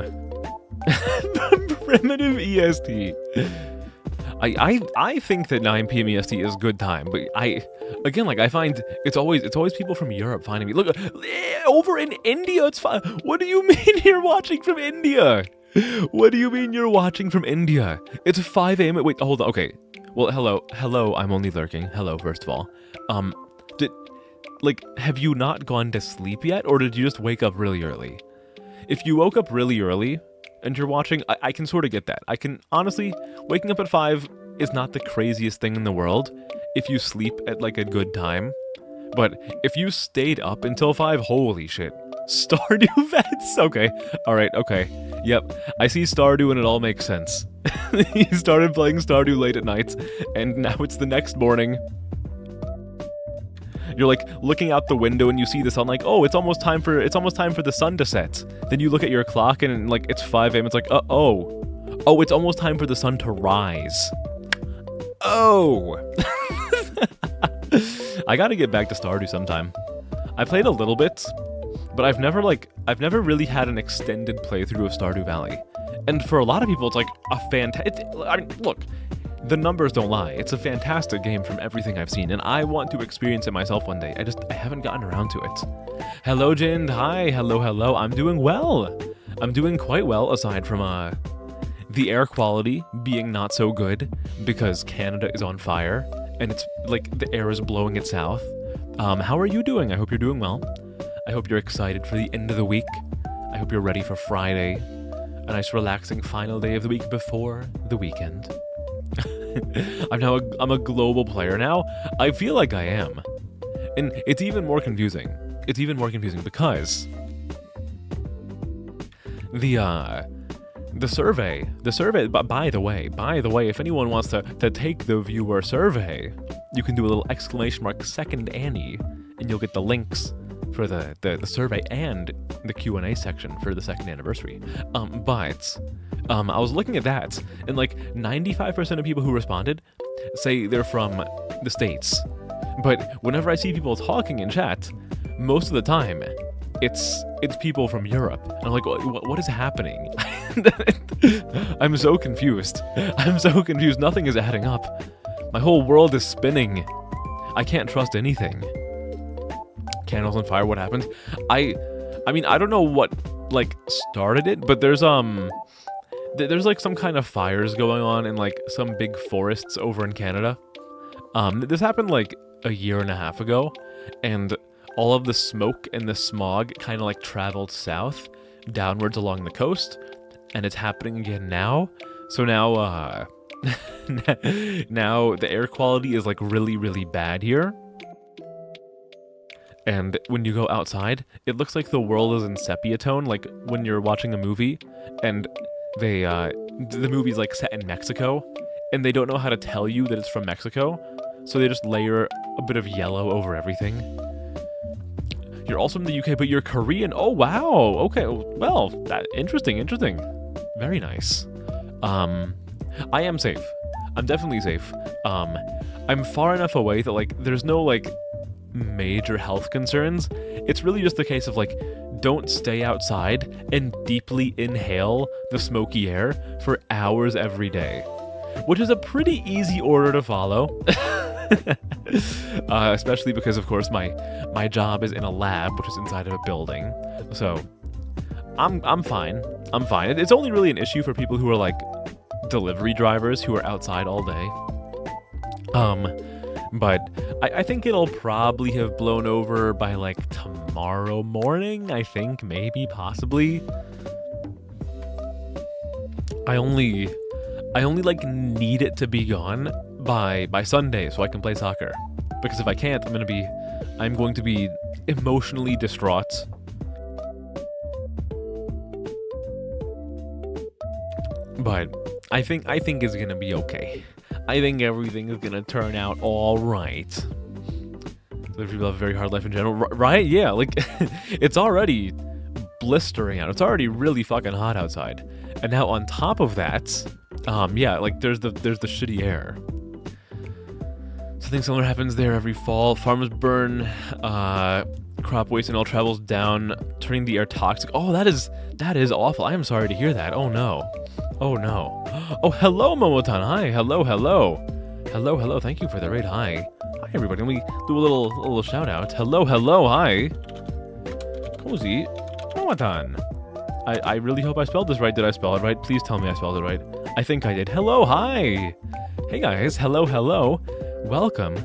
[SPEAKER 1] Primitive EST. I think that 9 p.m. EST is good time, but I find it's always people from Europe finding me. Look, over in India, it's fine. What do you mean you're watching from India? What do you mean you're watching from India? It's 5 a.m. Wait, hold on. Okay. Well, hello. I'm only lurking. Hello, first of all. Have you not gone to sleep yet, or did you just wake up really early? If you woke up really early and you're watching, I can sort of get that. I can honestly, waking up at 5 is not the craziest thing in the world if you sleep at like a good time. But if you stayed up until 5, holy shit. Stardew Vets? Okay. Alright, okay. Yep. I see Stardew and it all makes sense. He started playing Stardew late at night, and now it's the next morning. You're like looking out the window and you see the sun, like, oh, it's almost time for the sun to set. Then you look at your clock and like it's 5 a.m. It's like, oh, it's almost time for the sun to rise. Oh. I gotta get back to Stardew sometime. I played a little bit, but I've never really had an extended playthrough of Stardew Valley. And for a lot of people, it's like a fantastic. I mean, look, the numbers don't lie. It's a fantastic game from everything I've seen, and I want to experience it myself one day. I haven't gotten around to it. Hello, Jind. Hi. Hello. I'm doing well. I'm doing quite well, aside from the air quality being not so good because Canada is on fire and it's like the air is blowing it south. How are you doing? I hope you're doing well. I hope you're excited for the end of the week. I hope you're ready for Friday, a nice relaxing final day of the week before the weekend. I'm a global player now. I feel like I am. And it's even more confusing. Because the survey, by the way, if anyone wants to take the viewer survey, you can do a little !2 Annie, and you'll get the links for the survey and the Q&A section for the 2nd anniversary. I was looking at that, and like 95% of people who responded say they're from the States. But whenever I see people talking in chat, most of the time, it's people from Europe. And I'm like, what is happening? I'm so confused. Nothing is adding up. My whole world is spinning. I can't trust anything. Candles on fire, what happened? I mean, I don't know what like started it, but there's like some kind of fires going on in like some big forests over in Canada. This happened like a year and a half ago, and all of the smoke and the smog kind of like traveled south, downwards along the coast, and it's happening again now. So now, now the air quality is like really, really bad here. And when you go outside, it looks like the world is in sepia tone, like when you're watching a movie, and the movie's like set in Mexico, and they don't know how to tell you that it's from Mexico, so they just layer a bit of yellow over everything. You're also from the UK, but you're Korean. Oh, wow. Okay, well, interesting. Very nice. I am safe. I'm definitely safe. I'm far enough away that, like, there's no, like, major health concerns. It's really just the case of, like, don't stay outside and deeply inhale the smoky air for hours every day, which is a pretty easy order to follow. Especially because, of course, my job is in a lab, which is inside of a building. So I'm fine. It's only really an issue for people who are like delivery drivers who are outside all day. But I think it'll probably have blown over by like tomorrow morning. I think, maybe, possibly. I only like need it to be gone by Sunday so I can play soccer. Because if I can't, I'm going to be emotionally distraught. But I think it's gonna be okay. I think everything is gonna turn out all right. So people have a very hard life in general, right? Yeah, like it's already blistering out. It's already really fucking hot outside, and now on top of that, yeah, like there's the shitty air. Something similar happens there every fall. Farmers burn crop waste and all travels down, turning the air toxic. Oh, that is awful. I am sorry to hear that. Oh no. Oh hello, Momotan. Hi. Hello. Thank you for the raid. Hi everybody. Let me do a little shout out. Hello. Hi. Cozy. Momotan. I really hope I spelled this right. Did I spell it right? Please tell me I spelled it right. I think I did. Hello, hi! Hey guys, hello, hello. Welcome.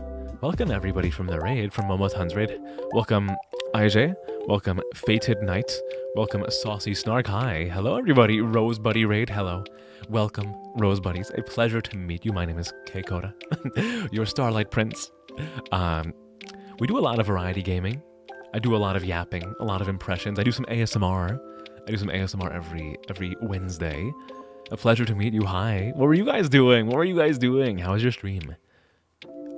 [SPEAKER 1] Welcome everybody from the raid, from Momotan's raid. Welcome, IJ. Welcome, Fated Knight. Welcome, Saucy Snark. Hi. Hello everybody. Rose Buddy raid. Hello. Welcome, Rose Buddies. A pleasure to meet you. My name is Keikoda. Your Starlight Prince. We do a lot of variety gaming. I do a lot of yapping, a lot of impressions. I do some ASMR. I do some ASMR every Wednesday. A pleasure to meet you. Hi. What were you guys doing? What were you guys doing? How was your stream?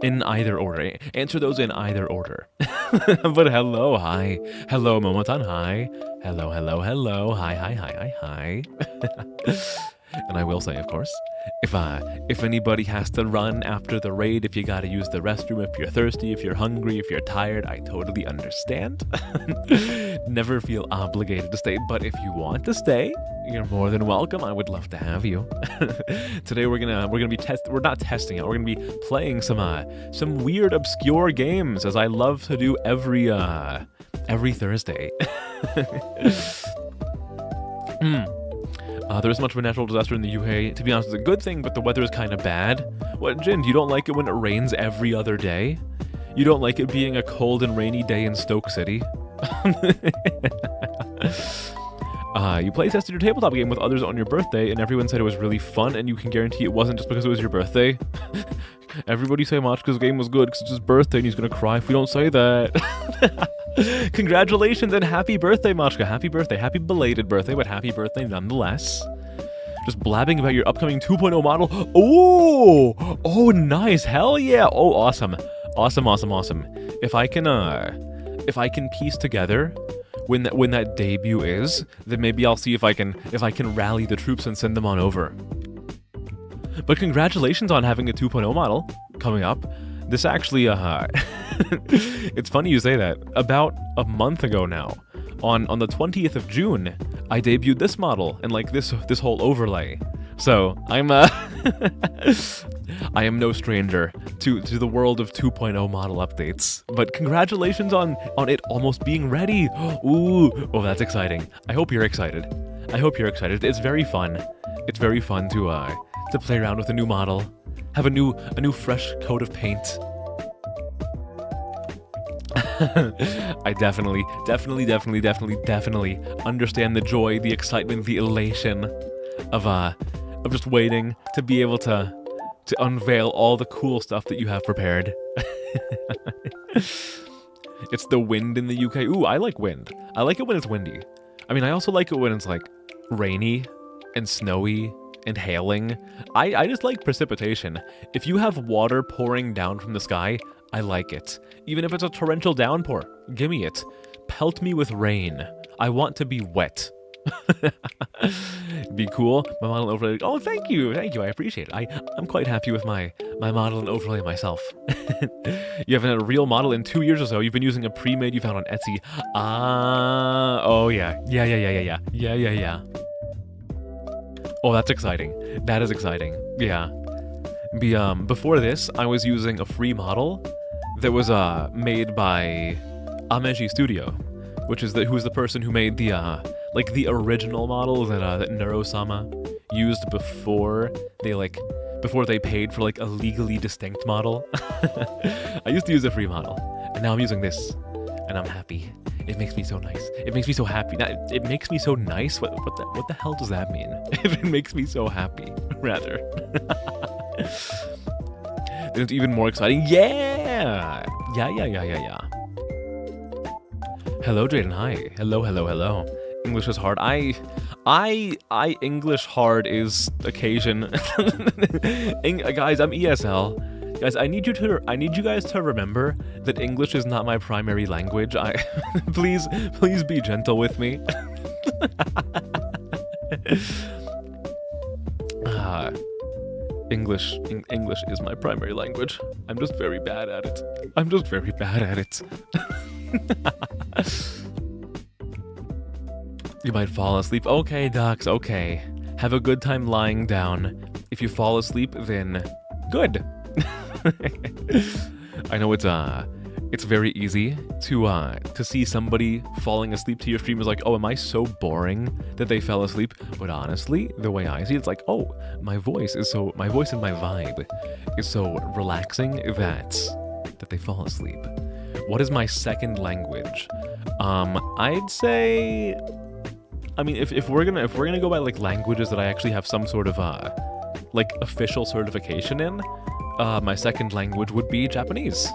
[SPEAKER 1] In either order. Answer those in either order. But hello, hi. Hello, Momotan, hi. Hello, hello, hello. Hi, hi, hi, hi, hi. And I will say, of course, if anybody has to run after the raid, if you gotta use the restroom, if you're thirsty, if you're hungry, if you're tired, I totally understand. Never feel obligated to stay, but if you want to stay, you're more than welcome. I would love to have you. Today we're gonna be we're not testing it. We're gonna be playing some weird, obscure games, as I love to do every Thursday. There is much of a natural disaster in the UK. To be honest, it's a good thing, but the weather is kind of bad. What, Jin, you don't like it when it rains every other day? You don't like it being a cold and rainy day in Stoke City? You play tested your tabletop game with others on your birthday, and everyone said it was really fun, and you can guarantee it wasn't just because it was your birthday? Everybody say Machka's game was good because it's his birthday and he's gonna cry if we don't say that. Congratulations and happy birthday, Machka. Happy birthday. Happy belated birthday, but happy birthday nonetheless. Just blabbing about your upcoming 2.0 model. Oh, nice. Hell yeah. Oh, awesome. Awesome. If I can piece together when that debut is, then maybe I'll see if I can rally the troops and send them on over. But congratulations on having a 2.0 model coming up. This actually, it's funny you say that. About a month ago now, on the 20th of June, I debuted this model and like this whole overlay. So I'm I am no stranger to the world of 2.0 model updates. But congratulations on it almost being ready. Ooh, oh, that's exciting. I hope you're excited. It's very fun. It's very fun to play around with a new model. Have a new fresh coat of paint. I definitely understand the joy, the excitement, the elation of just waiting to be able to unveil all the cool stuff that you have prepared. It's the wind in the UK. Ooh, I like wind. I like it when it's windy. I mean, I also like it when it's like rainy and snowy and hailing. I just like precipitation. If you have water pouring down from the sky, I like it. Even if it's a torrential downpour, gimme it. Pelt me with rain. I want to be wet. Be cool. My model and overlay. Oh, thank you. I appreciate it. I'm quite happy with my model and overlay myself. You haven't had a real model in 2 years or so. You've been using a pre-made you found on Etsy. Oh yeah. Oh, that's exciting. That is exciting. Yeah. Before this, I was using a free model that was made by Ameji Studio, who's the person who made the original model that Neuro-sama used before they paid for like a legally distinct model. I used to use a free model, and now I'm using this, and I'm happy. It makes me so nice. It makes me so happy. It makes me so nice. What the hell does that mean? It makes me so happy, rather. Then it's even more exciting. Yeah. Hello, Jaden. Hi. Hello. English is hard. I English hard is occasion. Guys, I'm ESL. Guys, I need you guys to remember that English is not my primary language. Please be gentle with me. English is my primary language. I'm just very bad at it. You might fall asleep. Okay, Docs, okay. Have a good time lying down. If you fall asleep, then good. I know it's very easy to see somebody falling asleep to your stream is like, oh, am I so boring that they fell asleep? But honestly, the way I see it, it's like, oh, my voice and my vibe is so relaxing that they fall asleep. What is my second language? I'd say, I mean, if we're gonna go by like languages that I actually have some sort of like official certification in, my second language would be Japanese.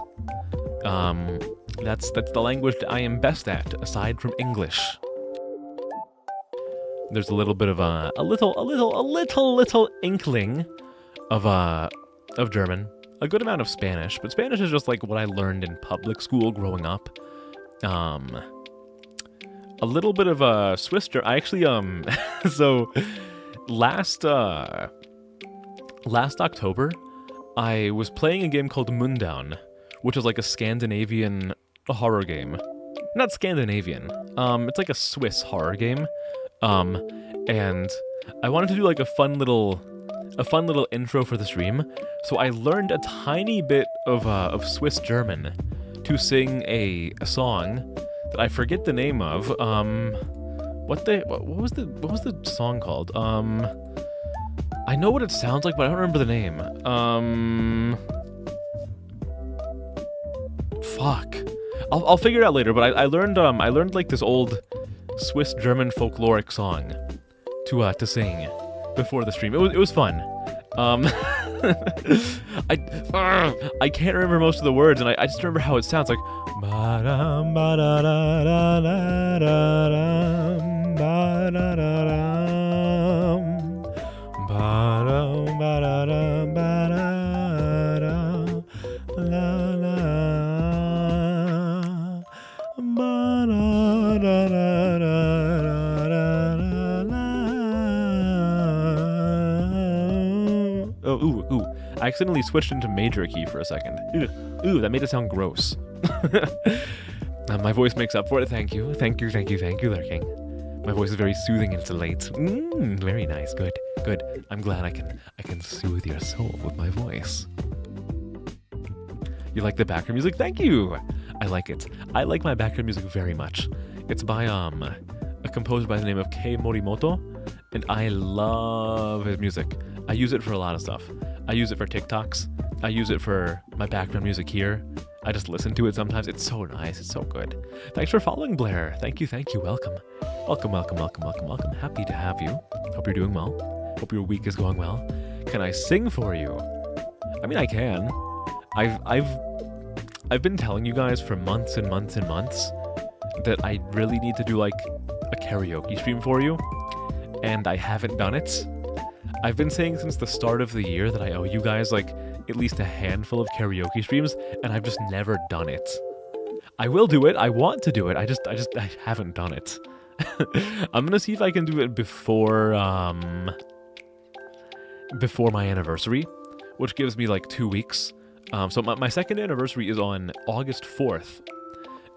[SPEAKER 1] That's the language that I am best at, aside from English. There's a little bit of a little inkling of German, a good amount of Spanish, but Spanish is just like what I learned in public school growing up. A little bit of Swiss German. I actually so last October, I was playing a game called Moondown, which is like a Scandinavian horror game. Not Scandinavian. It's like a Swiss horror game. And I wanted to do like a fun little intro for the stream, so I learned a tiny bit of Swiss German to sing a song that I forget the name of. What was the song called? I know what it sounds like, but I don't remember the name. Fuck. I'll figure it out later. But I learned like this old Swiss German folkloric song to sing before the stream. It was fun. I can't remember most of the words, and I just remember how it sounds like. Ooh. I accidentally switched into major key for a second. Ooh, that made it sound gross. My voice makes up for it. Thank you, Lurking. My voice is very soothing and late. Very nice. Good. I'm glad I can soothe your soul with my voice. You like the background music? Thank you. I like it. I like my background music very much. It's by a composer by the name of Kei Morimoto, and I love his music. I use it for a lot of stuff. I use it for TikToks. I use it for my background music here. I just listen to it sometimes. It's so nice. It's so good. Thanks for following, Blair. Thank you. Welcome. Happy to have you. Hope you're doing well. Hope your week is going well. Can I sing for you? I mean, I can. I've been telling you guys for months and months and months that I really need to do like a karaoke stream for you, and I haven't done it. I've been saying since the start of the year that I owe you guys like at least a handful of karaoke streams, and I've just never done it. I will do it. I want to do it. I haven't done it. I'm gonna see if I can do it before my anniversary, which gives me like 2 weeks. So my second anniversary is on August 4th,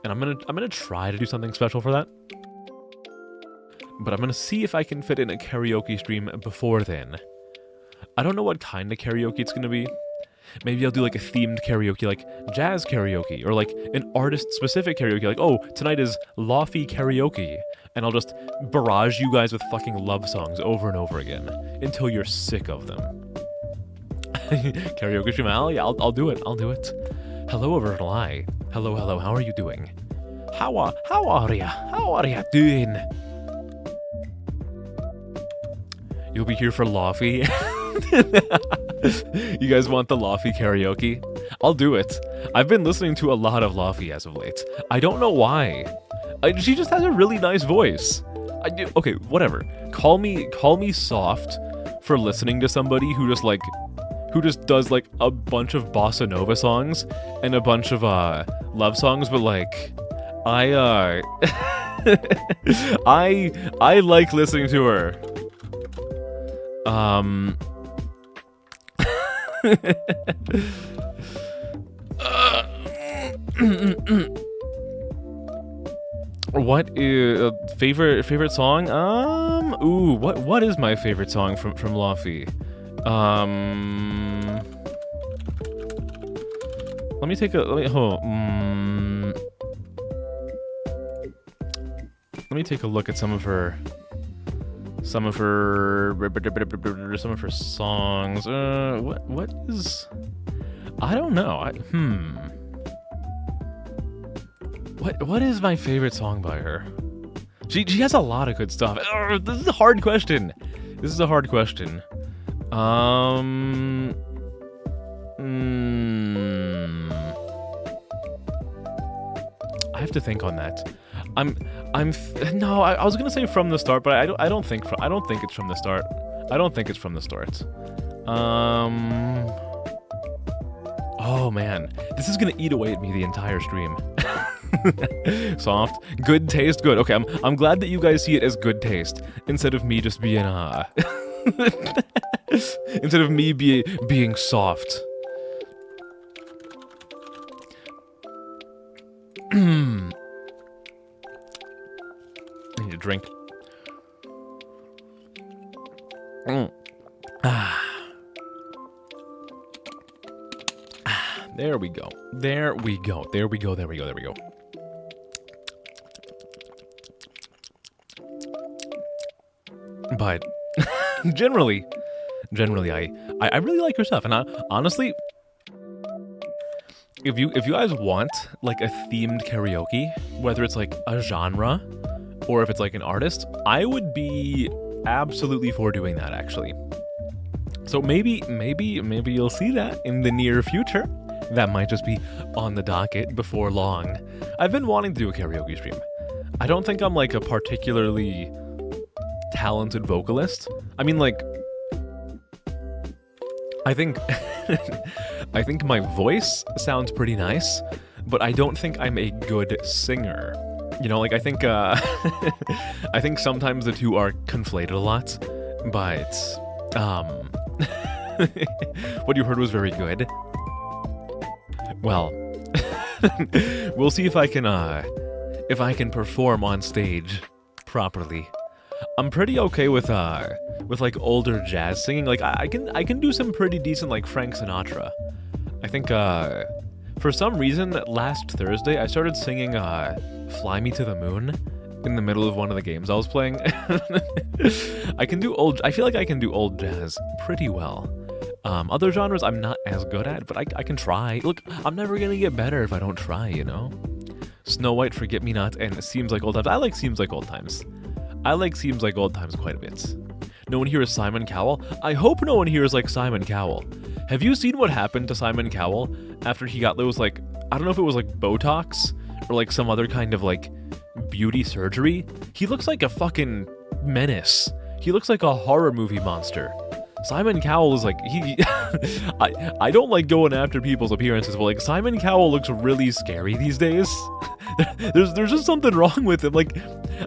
[SPEAKER 1] and I'm gonna try to do something special for that. But I'm gonna see if I can fit in a karaoke stream before then. I don't know what kind of karaoke it's gonna be. Maybe I'll do like a themed karaoke, like jazz karaoke, or like an artist-specific karaoke, like, oh, tonight is Lofi karaoke, and I'll just barrage you guys with fucking love songs over and over again until you're sick of them. Karaoke stream, I'll do it. Hello, Original Eye. Hello. How are you doing? How are ya doing? You'll be here for Lofi. You guys want the Lofi karaoke? I'll do it. I've been listening to a lot of Lofi as of late. I don't know why. She just has a really nice voice. Okay, whatever. Call me soft for listening to somebody who just does like a bunch of bossa nova songs and a bunch of love songs, but like I I like listening to her. What is favorite song? What is my favorite song from Lofi? Let me Let me take a look at some of her songs. What is? I don't know. What is my favorite song by her? She has a lot of good stuff. This is a hard question. I have to think on that. No, I was gonna say From the Start, but I don't think it's From the Start. Oh man, this is gonna eat away at me the entire stream. Soft, good taste, good. Okay, I'm glad that you guys see it as good taste instead of me just being instead of me being soft. I need a drink. There we go. But generally, I really like her stuff, and honestly, if you guys want like a themed karaoke, whether it's like a genre or if it's like an artist, I would be absolutely for doing that actually. So maybe you'll see that in the near future. That might just be on the docket before long. I've been wanting to do a karaoke stream. I don't think I'm like a particularly talented vocalist. I mean, like, I think I think my voice sounds pretty nice, but I don't think I'm a good singer. You know, like I think I think sometimes the two are conflated a lot, but what you heard was very good. Well, we'll see if I can perform on stage properly. I'm pretty okay with like older jazz singing. Like I can do some pretty decent like Frank Sinatra. I think for some reason last Thursday I started singing Fly Me to the Moon in the middle of one of the games I was playing. I feel like I can do old jazz pretty well. Other genres I'm not as good at, but I can try. Look, I'm never gonna get better if I don't try, you know? Snow White, Forget Me Not, and Seems Like Old Times. I like Seems Like Old Times. I like Seems Like Old Times quite a bit. No one here is Simon Cowell? I hope no one here is like Simon Cowell. Have you seen what happened to Simon Cowell after he got those like, I don't know if it was like Botox or like some other kind of like beauty surgery? He looks like a fucking menace. He looks like a horror movie monster. Simon Cowell is like, I don't like going after people's appearances, but like Simon Cowell looks really scary these days. There's just something wrong with him. Like,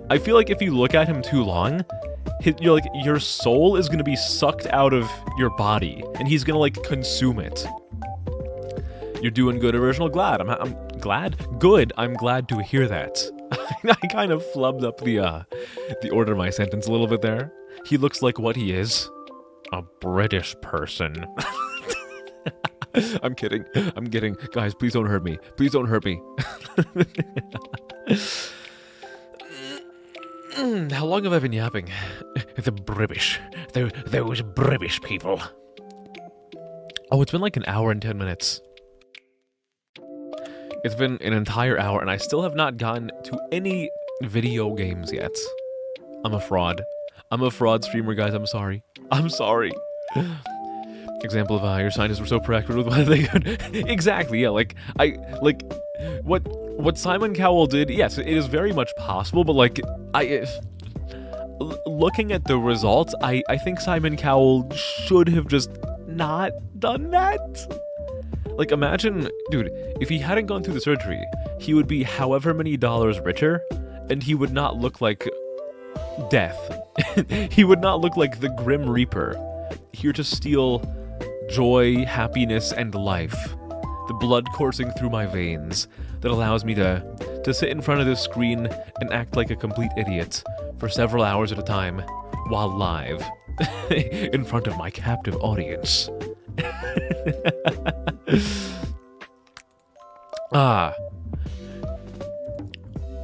[SPEAKER 1] I feel like if you look at him too long, your soul is gonna be sucked out of your body, and he's gonna like consume it. You're doing good, original. Glad. I'm glad. Good. I'm glad to hear that. I kind of flubbed up the order of my sentence a little bit there. He looks like what he is. A British person. I'm kidding. Guys, please don't hurt me. Please don't hurt me. How long have I been yapping? The British. Those British people. Oh, it's been like an hour and 10 minutes. It's been an entire hour, and I still have not gotten to any video games yet. I'm a fraud. I'm a fraud streamer, guys. I'm sorry. Example of your scientists were so proactive with what they could. Exactly, yeah. What Simon Cowell did. Yes, it is very much possible, but like looking at the results, I think Simon Cowell should have just not done that. Like, imagine, dude, if he hadn't gone through the surgery, he would be however many dollars richer, and he would not look like death. He would not look like the Grim Reaper, here to steal joy, happiness, and life. The blood coursing through my veins that allows me to sit in front of this screen and act like a complete idiot for several hours at a time while live in front of my captive audience.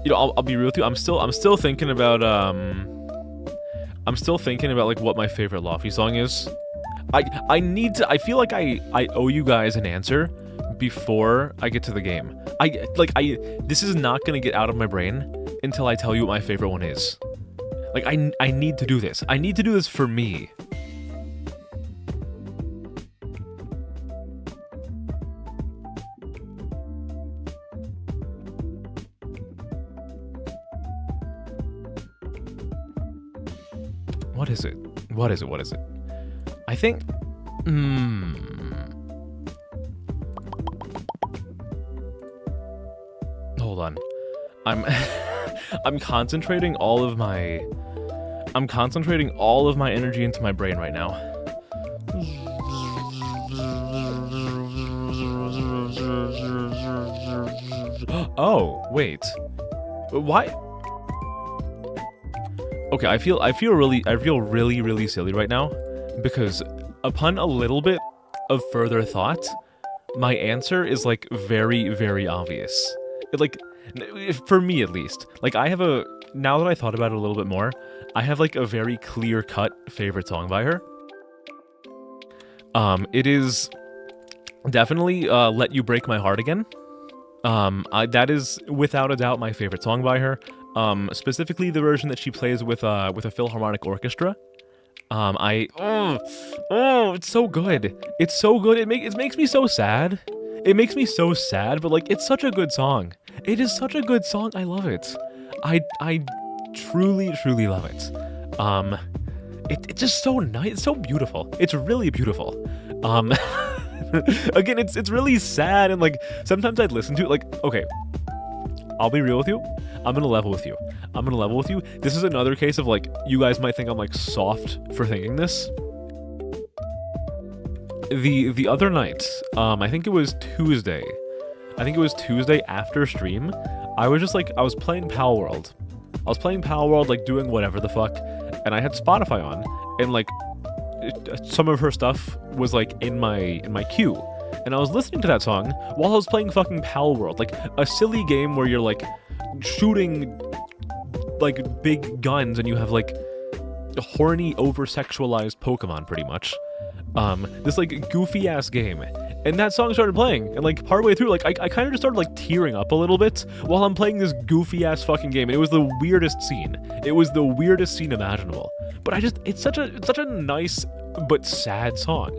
[SPEAKER 1] you know, I'll be real with you. I'm still thinking about like what my favorite Lofty song is. I need to. I feel like I owe you guys an answer before I get to the game. This is not gonna get out of my brain until I tell you what my favorite one is. Like I need to do this. I need to do this for me. What is it? What is it? What is it? I think... Hold on. I'm concentrating all of my... I'm concentrating all of my energy into my brain right now. Oh, wait. Why? Okay, I feel really silly right now because upon a little bit of further thought, my answer is like very obvious. For me at least. Like now that I thought about it a little bit more, I have like a very clear-cut favorite song by her. It is definitely Let You Break My Heart Again. That is without a doubt my favorite song by her. Specifically the version that she plays with a Philharmonic Orchestra. It's so good. It's so good. It makes me so sad. It makes me so sad, but like it's such a good song. It is such a good song. I love it. I truly love it. It's just so nice. It's so beautiful. It's really beautiful. Again, it's really sad, and like sometimes I'd listen to it. Like, okay, I'll be real with you. I'm gonna level with you. This is another case of like you guys might think I'm like soft for thinking this. The other night, I think it was Tuesday. After stream, I was playing Pal World. Like doing whatever the fuck, and I had Spotify on, and like some of her stuff was like in my queue, and I was listening to that song while I was playing fucking Pal World, like a silly game where you're like shooting like big guns and you have like horny over-sexualized Pokemon pretty much. This like goofy ass game, and that song started playing, and like partway through, like I kind of just started like tearing up a little bit while I'm playing this goofy ass fucking game, and it was the weirdest scene. It was the weirdest scene imaginable. But it's such a nice but sad song,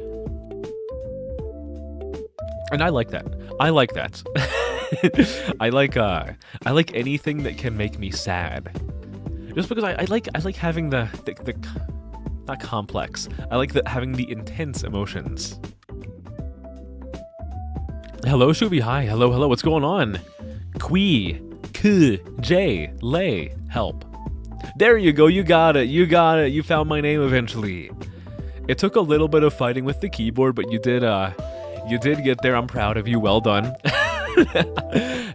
[SPEAKER 1] and I like that. I like I like anything that can make me sad, just because I like having the not complex. I like having the intense emotions. Hello, Shubi. Hi. Hello. What's going on? Kui, K, J, Lay, help. There you go. You got it. You found my name eventually. It took a little bit of fighting with the keyboard, but you did get there. I'm proud of you. Well done.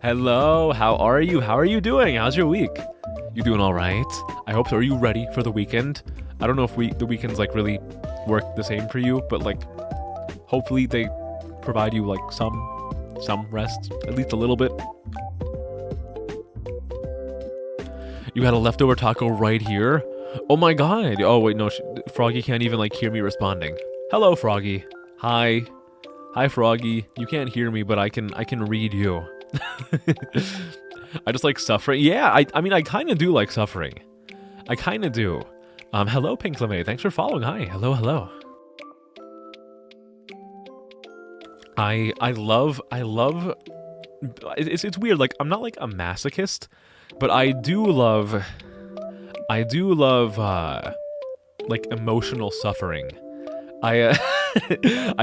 [SPEAKER 1] Hello. How are you? How are you doing? How's your week? You doing all right? I hope so. Are you ready for the weekend? I don't know if the weekends like really work the same for you, but like hopefully they provide you like some rest, at least a little bit. You had a leftover taco right here? Oh my god. Oh wait, no, Froggy can't even like hear me responding. Hello, Froggy. Hi, Froggy. You can't hear me, but I can read you. I just like suffering. Yeah, I mean I kind of do like suffering. I kind of do. Hello, Pink Lame. Thanks for following. Hi. Hello. I love it's weird, like I'm not like a masochist, but I do love like emotional suffering. I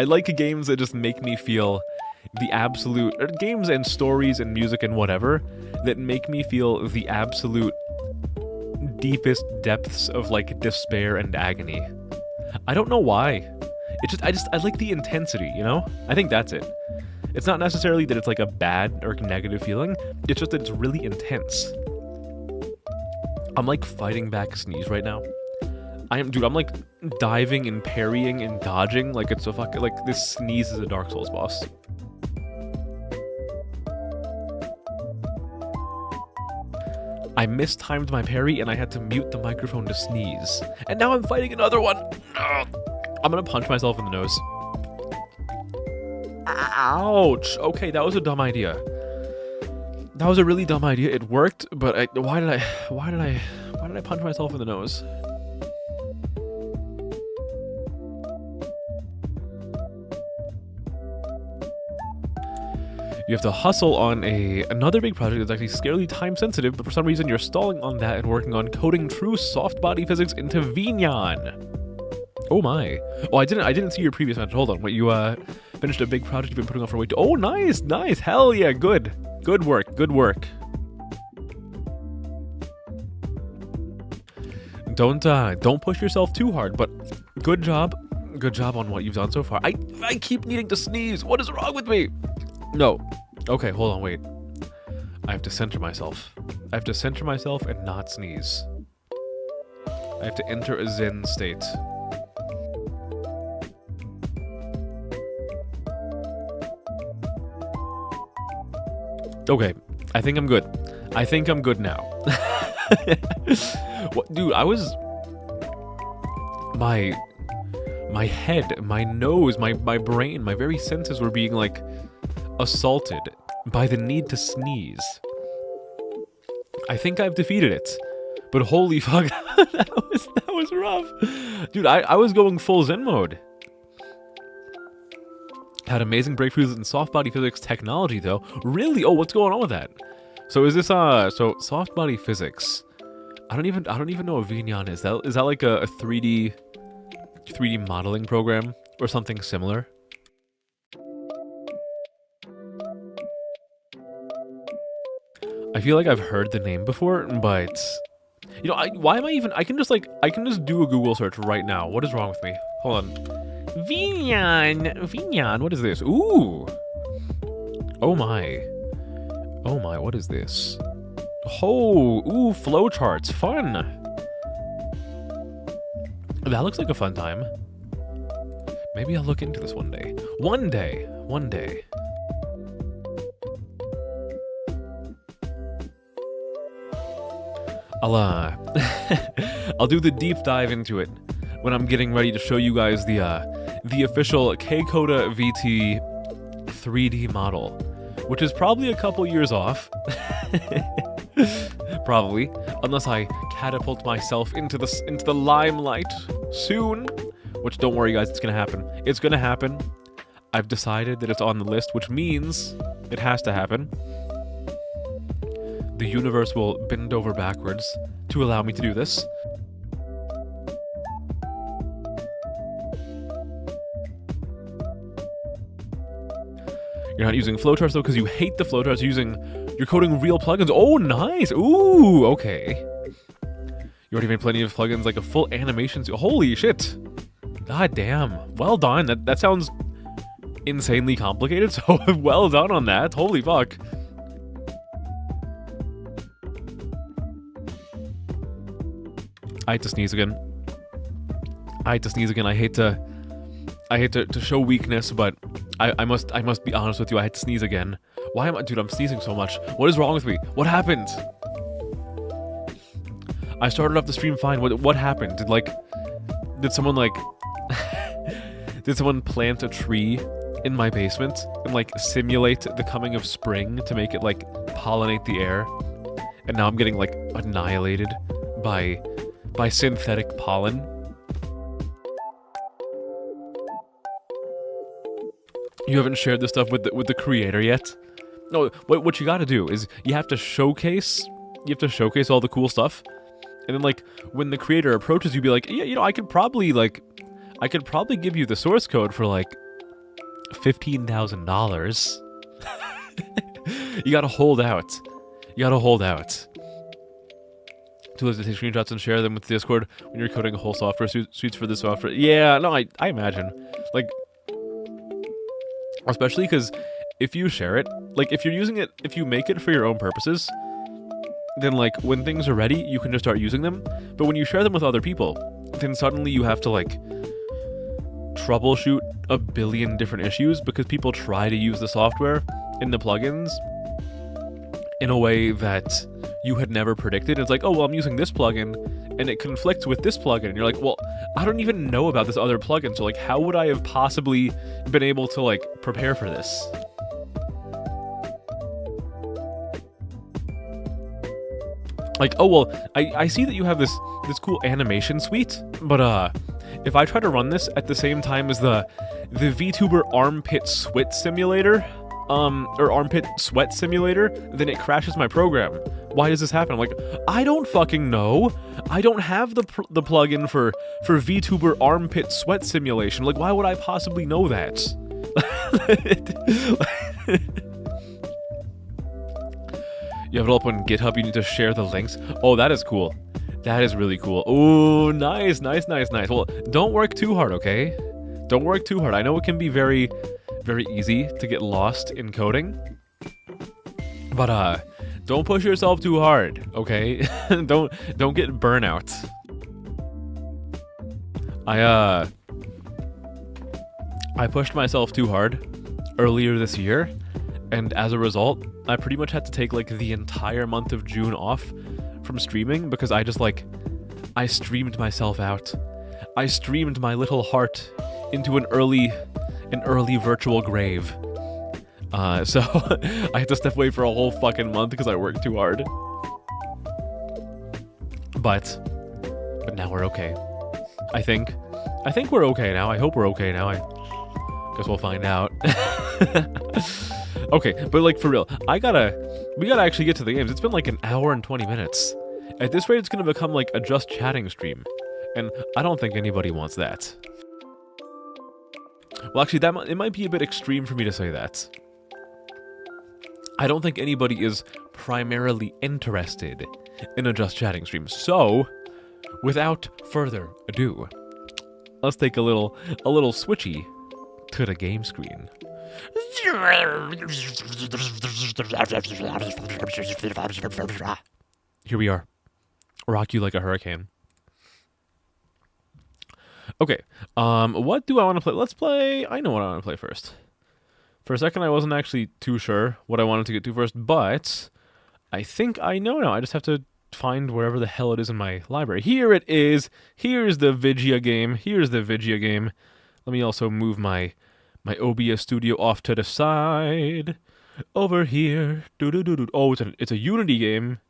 [SPEAKER 1] like games that just make me feel the absolute games and stories and music and whatever that make me feel the absolute deepest depths of like despair and agony. I don't know why. I like the intensity, you know? I think that's it. It's not necessarily that it's like a bad or negative feeling, it's just that it's really intense. I'm like fighting back a sneeze right now. I'm like diving and parrying and dodging like it's a fucking, like this sneeze is a Dark Souls boss. I mistimed my parry and I had to mute the microphone to sneeze. And now I'm fighting another one. Ugh. I'm gonna punch myself in the nose. Ouch. Okay, that was a dumb idea. That was a really dumb idea. It worked, but why did I punch myself in the nose? You have to hustle on another big project that's actually scarily time sensitive, but for some reason you're stalling on that and working on coding true soft body physics into vNyan. Oh my. Oh, I didn't see your previous message. Hold on. Wait, you finished a big project you've been putting on for way too. Oh, nice. Hell yeah, good. Good work. Don't push yourself too hard, but good job. Good job on what you've done so far. I keep needing to sneeze. What is wrong with me? No. Okay, hold on, wait. I have to center myself. I have to center myself and not sneeze. I have to enter a Zen state. Okay, I think I'm good. I think I'm good now. What, dude, I was... My head, my nose, my brain, my very senses were being, like, assaulted by the need to sneeze. I think I've defeated it. But holy fuck, that was rough. Dude, I was going full Zen mode. Had amazing breakthroughs in soft body physics technology, though. Really? Oh, what's going on with that? So is this so soft body physics? I don't even know what vNyan is. Is that like a 3D modeling program or something similar? I feel like I've heard the name before, but you know, why am I even? I can just do a Google search right now. What is wrong with me? Hold on. vNyan, what is this? Ooh. Oh my, what is this? Oh, ooh, flowcharts, fun. That looks like a fun time. Maybe I'll look into this one day. One day. I'll do the deep dive into it when I'm getting ready to show you guys the official K-Coda VT 3D model, which is probably a couple years off. Probably, unless I catapult myself into the limelight soon. Which, don't worry guys, it's gonna happen. It's gonna happen. I've decided that it's on the list, which means it has to happen. The universe will bend over backwards to allow me to do this. You're not using flowcharts though, because you hate the flowcharts. You're coding real plugins. Oh, nice. Ooh, okay. You already made plenty of plugins, like a full animation. Holy shit. God damn. Well done. That sounds insanely complicated, so well done on that. Holy fuck. I hate to sneeze again. I hate to show weakness, but I must be honest with you. I had to sneeze again. Why am I, dude? I'm sneezing so much. What is wrong with me? What happened? I started off the stream fine. What happened? Did someone did someone plant a tree in my basement and simulate the coming of spring to make it pollinate the air? And now I'm getting annihilated by synthetic pollen. You haven't shared this stuff with the creator yet? No, what you gotta do is you have to showcase all the cool stuff. And then when the creator approaches you, be like, yeah, I could probably give you the source code for $15,000. You gotta hold out. To those that take screenshots and share them with Discord when you're coding a whole software suites for this software. Yeah, no, I imagine. Especially because if you share it, if you're using it, if you make it for your own purposes, then when things are ready, you can just start using them. But when you share them with other people, then suddenly you have to troubleshoot a billion different issues because people try to use the software in the plugins in a way that you had never predicted. It's like, oh, well, I'm using this plugin, and it conflicts with this plugin. And you're like, well, I don't even know about this other plugin, so, like, how would I have possibly been able to, like, prepare for this? Like, oh, well, I see that you have this cool animation suite, but, if I try to run this at the same time as the vtuber armpit sweat simulator, or armpit sweat simulator, then it crashes my program. Why does this happen? I'm like, I don't fucking know. I don't have the plugin for vtuber armpit sweat simulation. Like, why would I possibly know that? You have it up on GitHub, you need to share the links. Oh, that is cool. That is really cool. Oh, nice, nice, nice, nice. Well, don't work too hard, okay? Don't work too hard. I know it can be very, very easy to get lost in coding. But, don't push yourself too hard, okay? Don't get burnout. I pushed myself too hard earlier this year, and as a result, I pretty much had to take, like, the entire month of June off from streaming because I just, like, I streamed myself out. I streamed my little heart into an early virtual grave. So I had to step away for a whole fucking month because I worked too hard. But now we're okay. I think we're okay now. I hope we're okay now. I guess we'll find out. Okay, but, like, for real, we gotta actually get to the games. It's been like an hour and 20 minutes. At this rate, it's gonna become like a just chatting stream, and I don't think anybody wants that. Well, actually, it might be a bit extreme for me to say that. I don't think anybody is primarily interested in a just chatting stream. So, without further ado, let's take a little switchy to the game screen. Here we are. Rock you like a hurricane. Okay, what do I want to play? Let's play... I know what I want to play first. For a second, I wasn't actually too sure what I wanted to get to first, but I think I know now. I just have to find wherever the hell it is in my library. Here it is. Here's the Vigia game. Here's the Vigia game. Let me also move my OBS studio off to the side. Over here. Oh, it's a Unity game.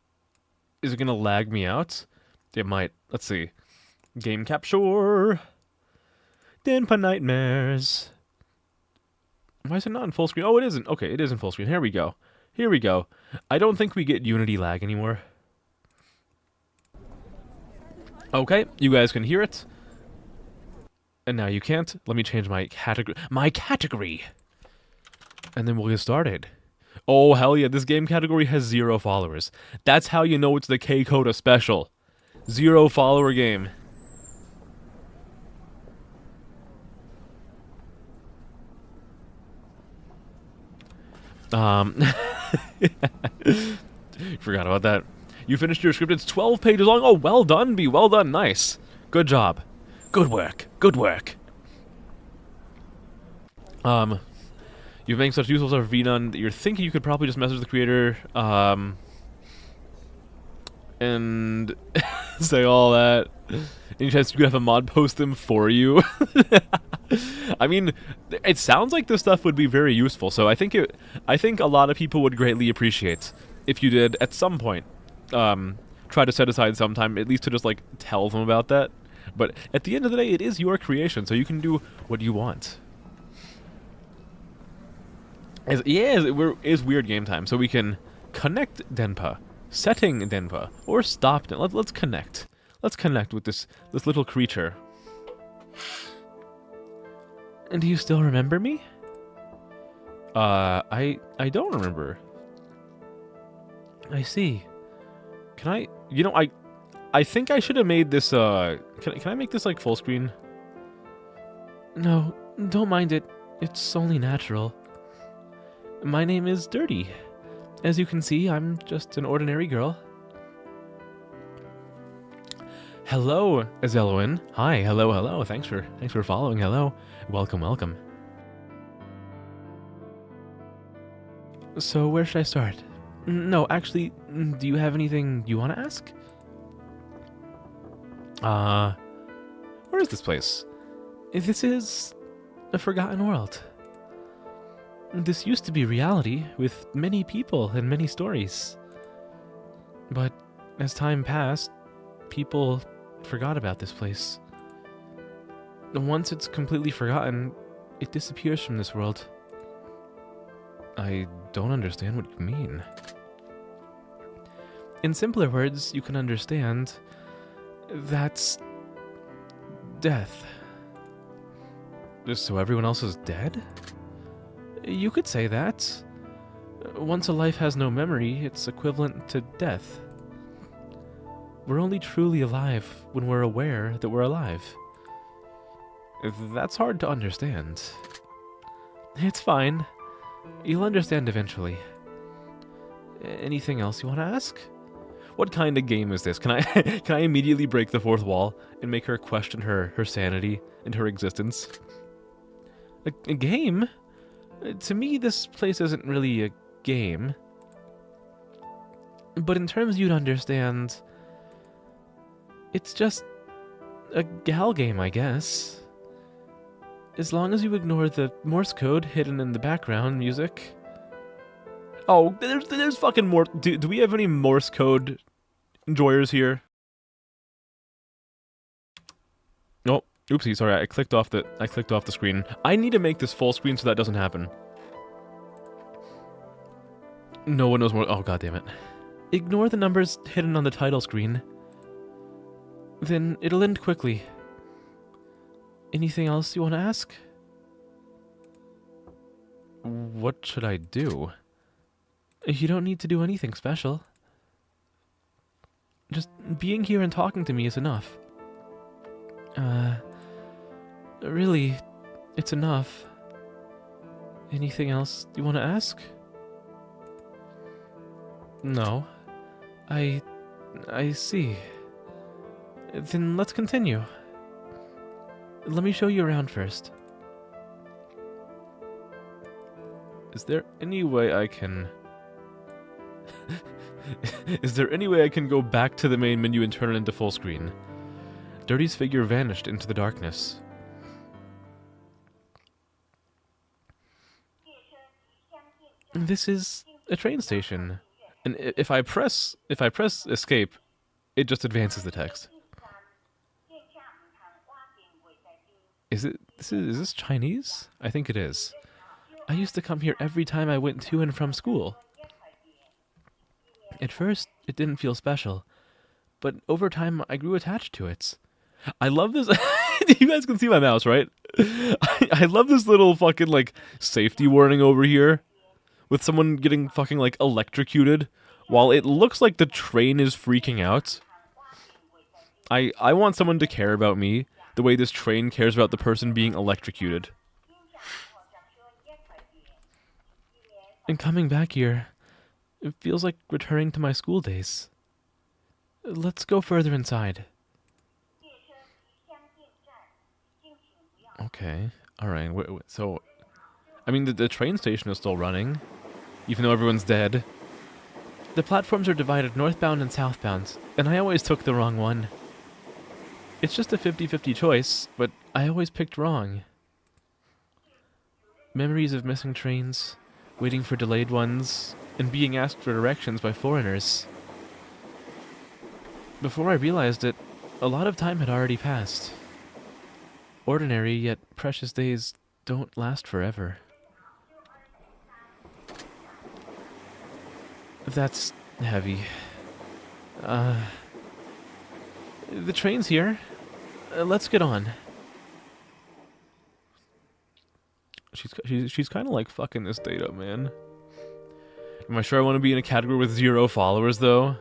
[SPEAKER 1] Is it gonna lag me out? It might. Let's see. Game capture. Denpa Nightmares. Why is it not in full screen? Oh, it isn't. Okay, it is in full screen. Here we go. Here we go. I don't think we get Unity lag anymore. Okay, you guys can hear it. And now you can't. Let me change my category. My category! And then we'll get started. Oh, hell yeah, this game category has 0 followers. That's how you know it's the K-Coda special. 0 follower game. Forgot about that. You finished your script. It's 12 pages long. Oh, well done, B. Well done. Nice. Good job. Good work. Good work. You've made such useful stuff for VNone that you're thinking you could probably just message the creator, and say all that. Any chance you could have a mod post them for you? I mean, it sounds like this stuff would be very useful, so I think a lot of people would greatly appreciate if you did, at some point, try to set aside some time, at least to just, like, tell them about that. But at the end of the day, it is your creation, so you can do what you want. It's weird game time, so we can connect Denpa, setting Denpa, or stop Denpa. Let's connect. Let's connect with this little creature. And do you still remember me? I don't remember. I see. Can I... You know, I think I should have made this, Can I make this, like, full screen? No, don't mind it. It's only natural. My name is Dirty. As you can see, I'm just an ordinary girl. Hello, Azeloin. Hi, hello, hello. Thanks for following. Hello. Welcome, welcome. So, where should I start? No, actually, do you have anything you want to ask? Where is this place? This is a forgotten world. This used to be reality, with many people and many stories. But as time passed, people forgot about this place. And once it's completely forgotten, it disappears from this world. I don't understand what you mean. In simpler words, you can understand that's death. So everyone else is dead? You could say that. Once a life has no memory, it's equivalent to death. We're only truly alive when we're aware that we're alive. That's hard to understand. It's fine. You'll understand eventually. Anything else you want to ask? What kind of game is this? Can I can I immediately break the fourth wall and make her question her sanity and her existence? A game? To me, this place isn't really a game. But in terms you'd understand, it's just a gal game, I guess. As long as you ignore the Morse code hidden in the background music. Oh, there's fucking more. Do we have any Morse code enjoyers here? Oh, oopsie, sorry, I clicked off the screen. I need to make this full screen so that doesn't happen. No one knows more. Oh, god damn it. Ignore the numbers hidden on the title screen. Then it'll end quickly. Anything else you want to ask? What should I do? You don't need to do anything special. Just being here and talking to me is enough. Really, it's enough. Anything else you want to ask? No. I see. Then let's continue. Let me show you around first. Is there any way I can... Is there any way I can go back to the main menu and turn it into full screen? Dirty's figure vanished into the darkness. This is a train station. And if I press escape, it just advances the text. Is this Chinese? I think it is. I used to come here every time I went to and from school. At first, it didn't feel special, but over time, I grew attached to it. I love this. You guys can see my mouse, right? I love this little fucking, like, safety warning over here with someone getting fucking, like, electrocuted while it looks like the train is freaking out. I want someone to care about me the way this train cares about the person being electrocuted. And coming back here, it feels like returning to my school days. Let's go further inside. Okay, alright, so... I mean, the train station is still running, even though everyone's dead. The platforms are divided northbound and southbound, and I always took the wrong one. It's just a 50-50 choice, but I always picked wrong. Memories of missing trains, waiting for delayed ones, and being asked for directions by foreigners. Before I realized it, a lot of time had already passed. Ordinary yet precious days don't last forever. That's heavy. The train's here. Let's get on. She's kind of like fucking this date up, man. Am I sure I want to be in a category with 0 followers, though?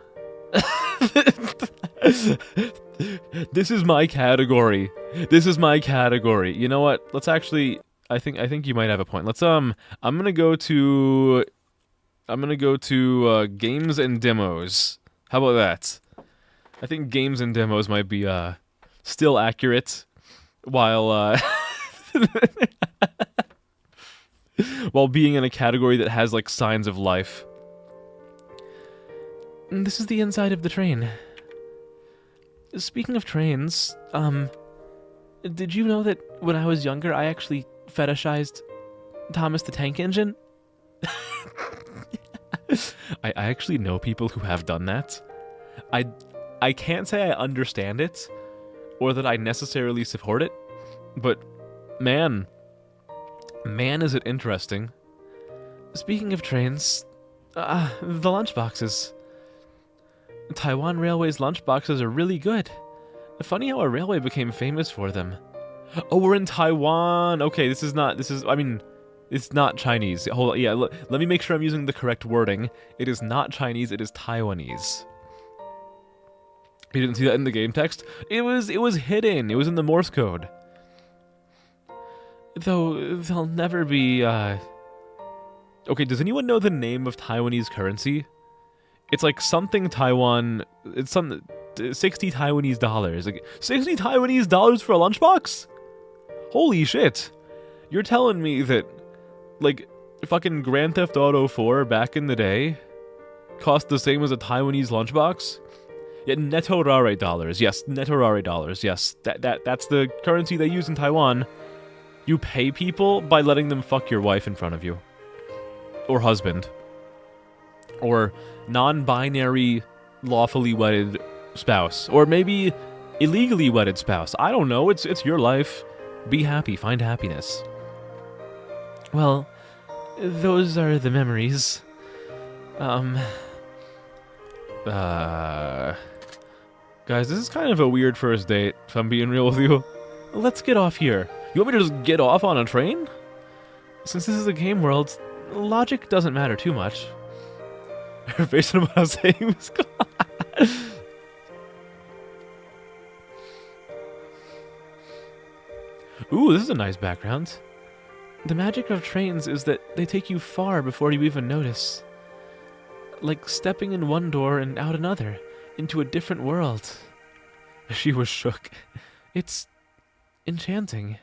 [SPEAKER 1] This is my category. This is my category. You know what? Let's actually... I think you might have a point. Let's, I'm gonna go to games and demos. How about that? I think games and demos might be, still accurate, while, while being in a category that has, like, signs of life. This is the inside of the train. Speaking of trains, did you know that when I was younger, I actually fetishized Thomas the Tank Engine? I actually know people who have done that. I can't say I understand it, or that I necessarily support it, but man is it interesting. Speaking of trains, the lunchboxes. Taiwan Railway's lunchboxes are really good. Funny how a railway became famous for them. Oh, we're in Taiwan. Okay, it's not Chinese. Hold on, yeah, let me make sure I'm using the correct wording. It is not Chinese, it is Taiwanese. You didn't see that in the game text? It was hidden. It was in the Morse code. Though there'll never be Okay, does anyone know the name of Taiwanese currency? It's like something Taiwan, it's some 60 Taiwanese dollars. Like 60 Taiwanese dollars for a lunchbox? Holy shit. You're telling me that like fucking Grand Theft Auto 4 back in the day cost the same as a Taiwanese lunchbox? Yeah, netorare dollars. Yes, netorare dollars. Yes, that's the currency they use in Taiwan. You pay people by letting them fuck your wife in front of you. Or husband. Or non-binary lawfully wedded spouse. Or maybe illegally wedded spouse. I don't know, it's your life. Be happy, find happiness. Well, those are the memories. Guys, this is kind of a weird first date, if I'm being real with you. Let's get off here. You want me to just get off on a train? Since this is a game world, logic doesn't matter too much. Based on what I was saying. Ooh, this is a nice background. The magic of trains is that they take you far before you even notice. Like stepping in one door and out another, into a different world. She was shook. It's enchanting.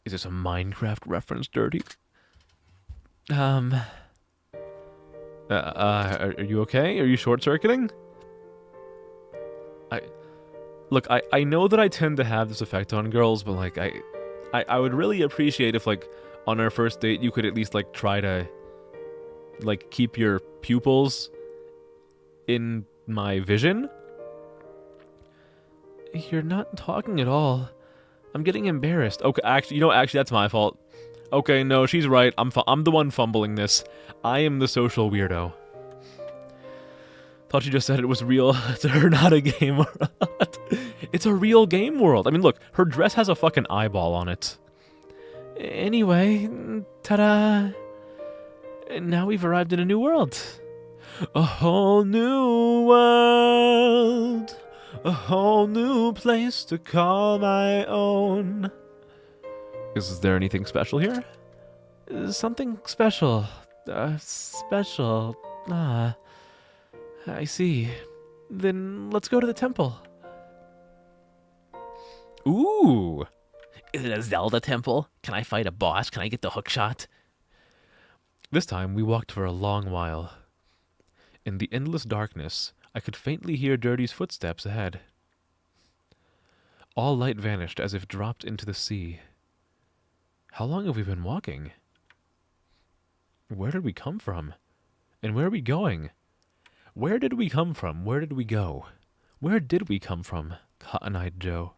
[SPEAKER 1] Is this a Minecraft reference, Dirty? Are you okay? Are you short-circuiting? Look, I know that I tend to have this effect on girls, but like, I would really appreciate if, like, on our first date, you could at least, like, try to, like, keep your pupils in my vision. You're not talking at all. I'm getting embarrassed. Okay, actually, that's my fault. Okay, no, she's right. I'm the one fumbling this. I am the social weirdo. Thought you just said it was real to her, not a game world. It's a real game world. I mean, look, her dress has a fucking eyeball on it. Anyway, ta-da. Now we've arrived in a new world. A whole new world. A whole new place to call my own. Is there anything special here? Something special. Special. I see. Then let's go to the temple. Ooh.
[SPEAKER 2] Is it a Zelda temple? Can I fight a boss? Can I get the hook shot?
[SPEAKER 1] This time we walked for a long while. In the endless darkness, I could faintly hear Dirty's footsteps ahead. All light vanished as if dropped into the sea. How long have we been walking? Where did we come from? And where are we going? Where did we come from? Where did we go? Where did we come from? Cotton-eyed Joe.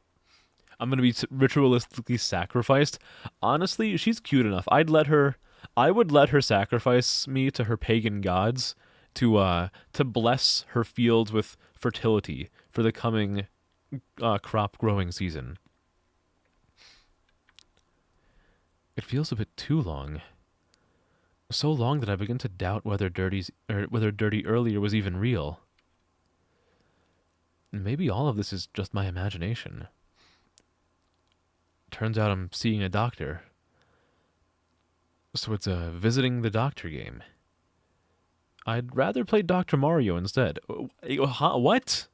[SPEAKER 1] I'm gonna be ritualistically sacrificed. Honestly, she's cute enough. I would let her sacrifice me to her pagan gods to bless her fields with fertility for the coming crop growing season. It feels a bit too long. So long that I begin to doubt whether Dirty earlier was even real. Maybe all of this is just my imagination. Turns out I'm seeing a doctor. So it's a visiting the doctor game. I'd rather play Dr. Mario instead. Huh? What?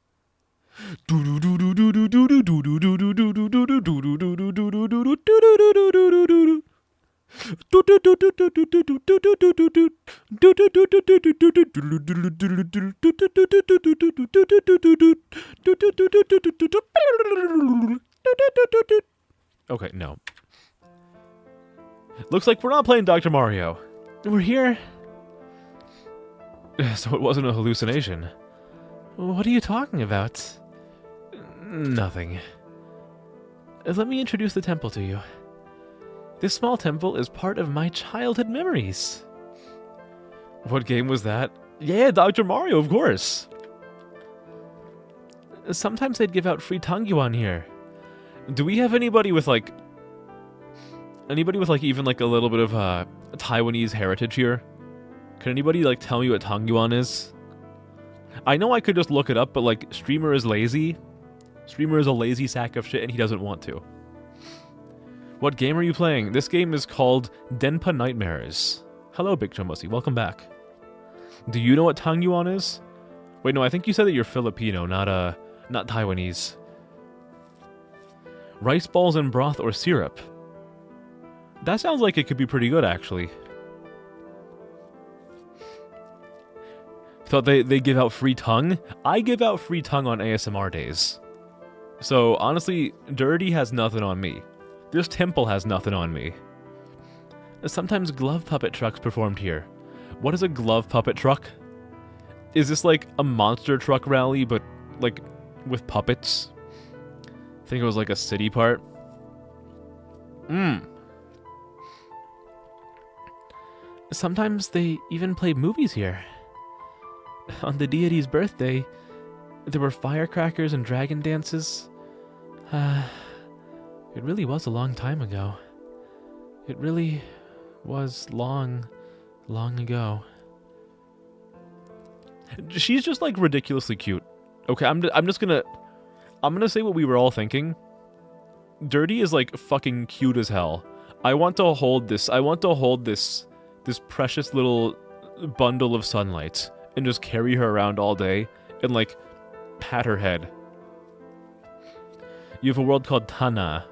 [SPEAKER 1] Okay, no. Looks like we're not playing Dr. Mario. We're here. So it wasn't a hallucination. What are you talking about? Nothing. Let me introduce the temple to you. This small temple is part of my childhood memories. What game was that? Yeah, Dr. Mario, of course. Sometimes they'd give out free tangyuan here. Do we have anybody with like even like a little bit of Taiwanese heritage here? Can anybody like tell me what tangyuan is? I know I could just look it up, but like Streamer is lazy. Streamer is a lazy sack of shit and he doesn't want to. What game are you playing? This game is called Denpa Nightmares. Hello, Big Chumbussy. Welcome back. Do you know what tangyuan is? Wait, no, I think you said that you're Filipino, not Taiwanese. Rice balls and broth or syrup. That sounds like it could be pretty good, actually. Thought they give out free tongue? I give out free tongue on ASMR days. So, honestly, Dirty has nothing on me. This temple has nothing on me. Sometimes glove puppet trucks performed here. What is a glove puppet truck? Is this like a monster truck rally, but like with puppets? I think it was like a city part. Sometimes they even play movies here. On the deity's birthday, there were firecrackers and dragon dances. It really was a long time ago. It really was long, long ago. She's just like ridiculously cute. Okay, I'm gonna say what we were all thinking. Dirty is like fucking cute as hell. I want to hold this precious little bundle of sunlight and just carry her around all day and like pat her head. You have a word called Tana.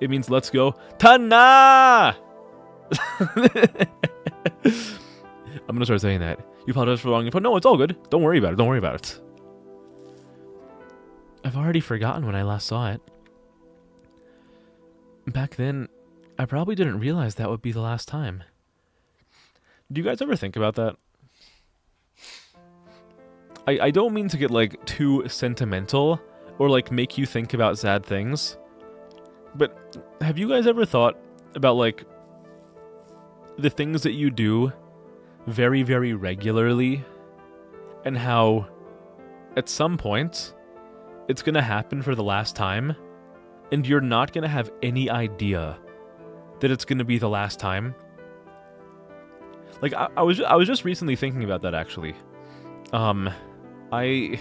[SPEAKER 1] It means let's go. Tana! I'm gonna start saying that. You apologize for the wrong info. No, it's all good. Don't worry about it. Don't worry about it. I've already forgotten when I last saw it. Back then, I probably didn't realize that would be the last time. Do you guys ever think about that? I don't mean to get like too sentimental or like make you think about sad things, but have you guys ever thought about like the things that you do very, very regularly and how at some point it's gonna happen for the last time and you're not gonna have any idea that it's gonna be the last time? Like I was just recently thinking about that actually. I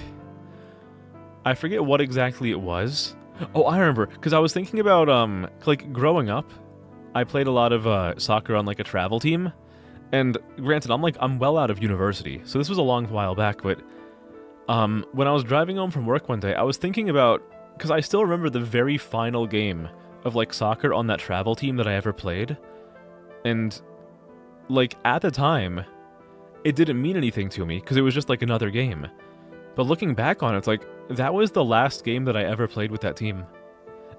[SPEAKER 1] forget what exactly it was. Oh, I remember, because I was thinking about, like, growing up, I played a lot of, soccer on, like, a travel team, and granted, I'm well out of university, so this was a long while back, but, when I was driving home from work one day, I was thinking about, because I still remember the very final game of, like, soccer on that travel team that I ever played, and, like, at the time, it didn't mean anything to me, because it was just, like, another game. But looking back on it, it's like, that was the last game that I ever played with that team.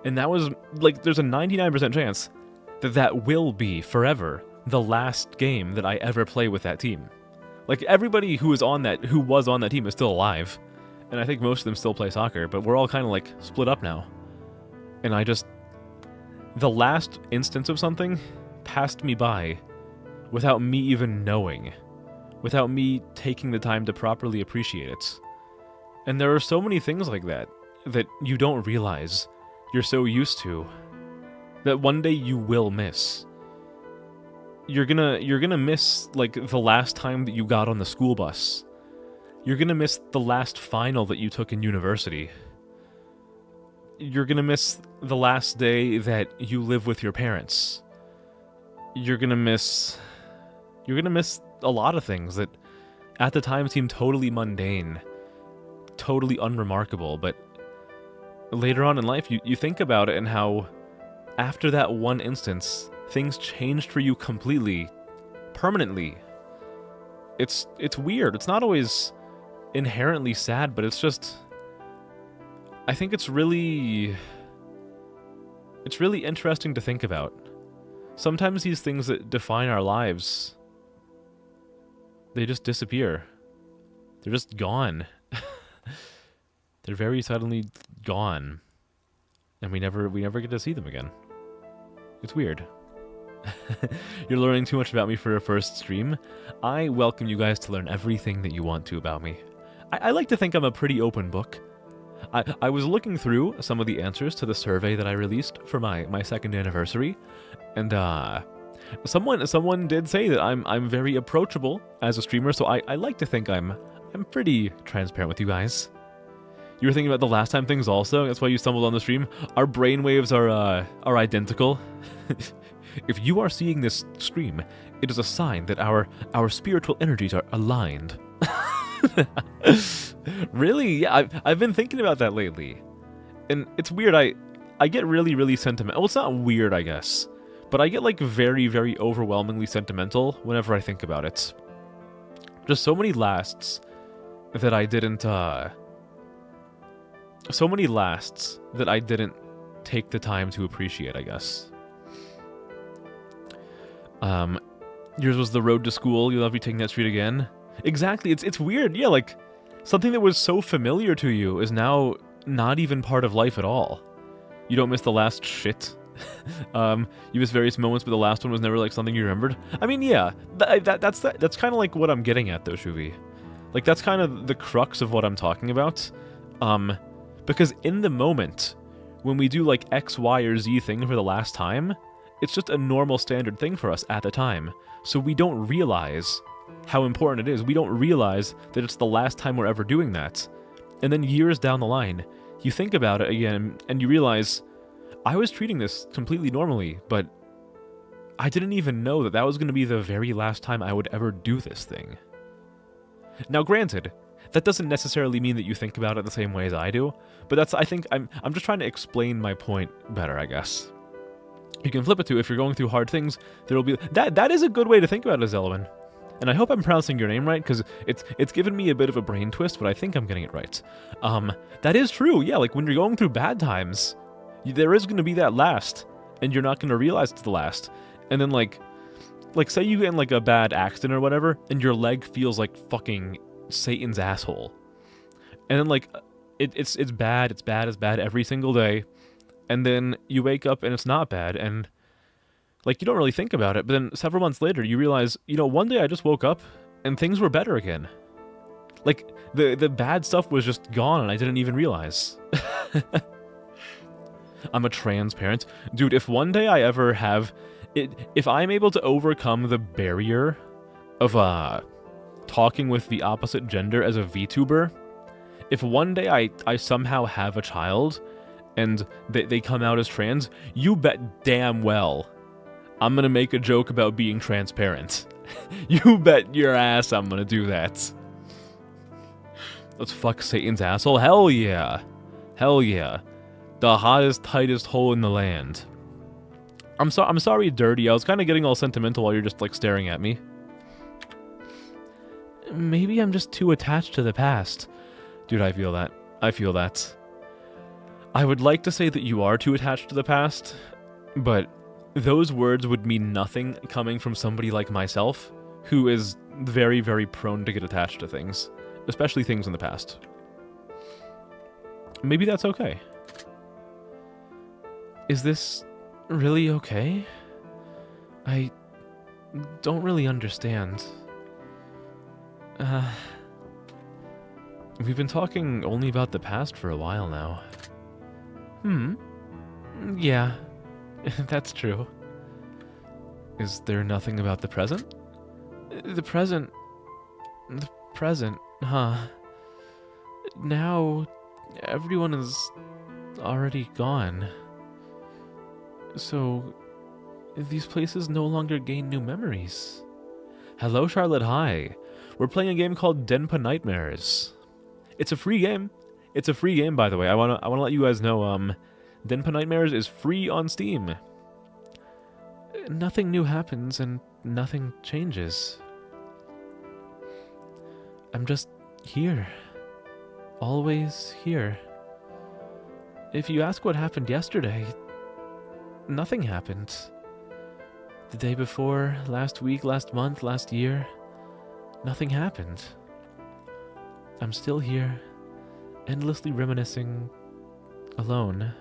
[SPEAKER 1] And that was, like, there's a 99% chance that that will be, forever, the last game that I ever play with that team. Like, everybody who was on that team is still alive. And I think most of them still play soccer, but we're all kind of, like, split up now. And the last instance of something passed me by without me even knowing. Without me taking the time to properly appreciate it. And there are so many things like that you don't realize you're so used to that one day you will miss. You're gonna miss like the last time that you got on the school bus. You're gonna miss the last final that you took in university. You're gonna miss the last day that you live with your parents. You're gonna miss a lot of things that at the time seemed totally mundane, totally unremarkable, but later on in life you think about it and how after that one instance things changed for you completely, permanently. It's weird. It's not always inherently sad, but it's just, I think it's really interesting to think about. Sometimes these things that define our lives, they just disappear. They're just gone. They're very suddenly gone. And we never get to see them again. It's weird. You're learning too much about me for a first stream. I welcome you guys to learn everything that you want to about me. I like to think I'm a pretty open book. I was looking through some of the answers to the survey that I released for my second anniversary, and someone did say that I'm very approachable as a streamer, so I like to think I'm pretty transparent with you guys. You were thinking about the last time things also? That's why you stumbled on the stream? Our brainwaves are identical. If you are seeing this stream, it is a sign that our spiritual energies are aligned. Really? Yeah, I've been thinking about that lately. And it's weird, I get really sentimental. Well, it's not weird, I guess. But I get like very overwhelmingly sentimental whenever I think about it. Just so many lasts that I didn't take the time to appreciate, I guess. Yours was the road to school. You'll be taking that street again. Exactly. It's weird. Yeah, like something that was so familiar to you is now not even part of life at all. You don't miss the last shit. You miss various moments, but the last one was never like something you remembered. I mean, yeah, that's kind of like what I'm getting at, though, Shuvi. Like that's kind of the crux of what I'm talking about. Because in the moment, when we do like X, Y, or Z thing for the last time, it's just a normal standard thing for us at the time. So we don't realize how important it is. We don't realize that it's the last time we're ever doing that. And then years down the line, you think about it again, and you realize, I was treating this completely normally, but I didn't even know that that was going to be the very last time I would ever do this thing. Now granted, that doesn't necessarily mean that you think about it the same way as I do, but that's, I think, I'm just trying to explain my point better, I guess. You can flip it to, if you're going through hard things, there'll be, that is a good way to think about it, Zelwyn. And I hope I'm pronouncing your name right, because it's given me a bit of a brain twist, but I think I'm getting it right. That is true, yeah, like when you're going through bad times, there is going to be that last, and you're not going to realize it's the last. And then like say you get in like a bad accident or whatever, and your leg feels like fucking Satan's asshole. And then like, it's bad every single day, and then you wake up and it's not bad, and like, you don't really think about it, but then several months later, you realize, you know, one day I just woke up, and things were better again. Like, the bad stuff was just gone, and I didn't even realize. I'm a trans parent. Dude, if one day I ever have... if I'm able to overcome the barrier of, talking with the opposite gender as a VTuber, if one day I somehow have a child, and they come out as trans, you bet damn well I'm gonna make a joke about being transparent. You bet your ass I'm gonna do that. Let's fuck Satan's asshole? Hell yeah. Hell yeah. The hottest, tightest hole in the land. I'm sorry, Dirty. I was kind of getting all sentimental while you're just, like, staring at me. Maybe I'm just too attached to the past. Dude, I feel that. I feel that. I would like to say that you are too attached to the past, but those words would mean nothing coming from somebody like myself, who is very, very prone to get attached to things, especially things in the past. Maybe that's okay. Is this really okay? I don't really understand. We've been talking only about the past for a while now. Yeah. That's true. Is there nothing about the present? The present, huh? Now, everyone is already gone. So, these places no longer gain new memories. Hello, Charlotte, hi. We're playing a game called Denpa Nightmares. It's a free game. It's a free game, by the way. I wanna let you guys know, Denpa Nightmares is free on Steam. nothing new happens and nothing changes. I'm just here. Always here. If you ask what happened yesterday, nothing happened. The day before, last week, last month, last year, nothing happened. I'm still here, endlessly reminiscing, alone.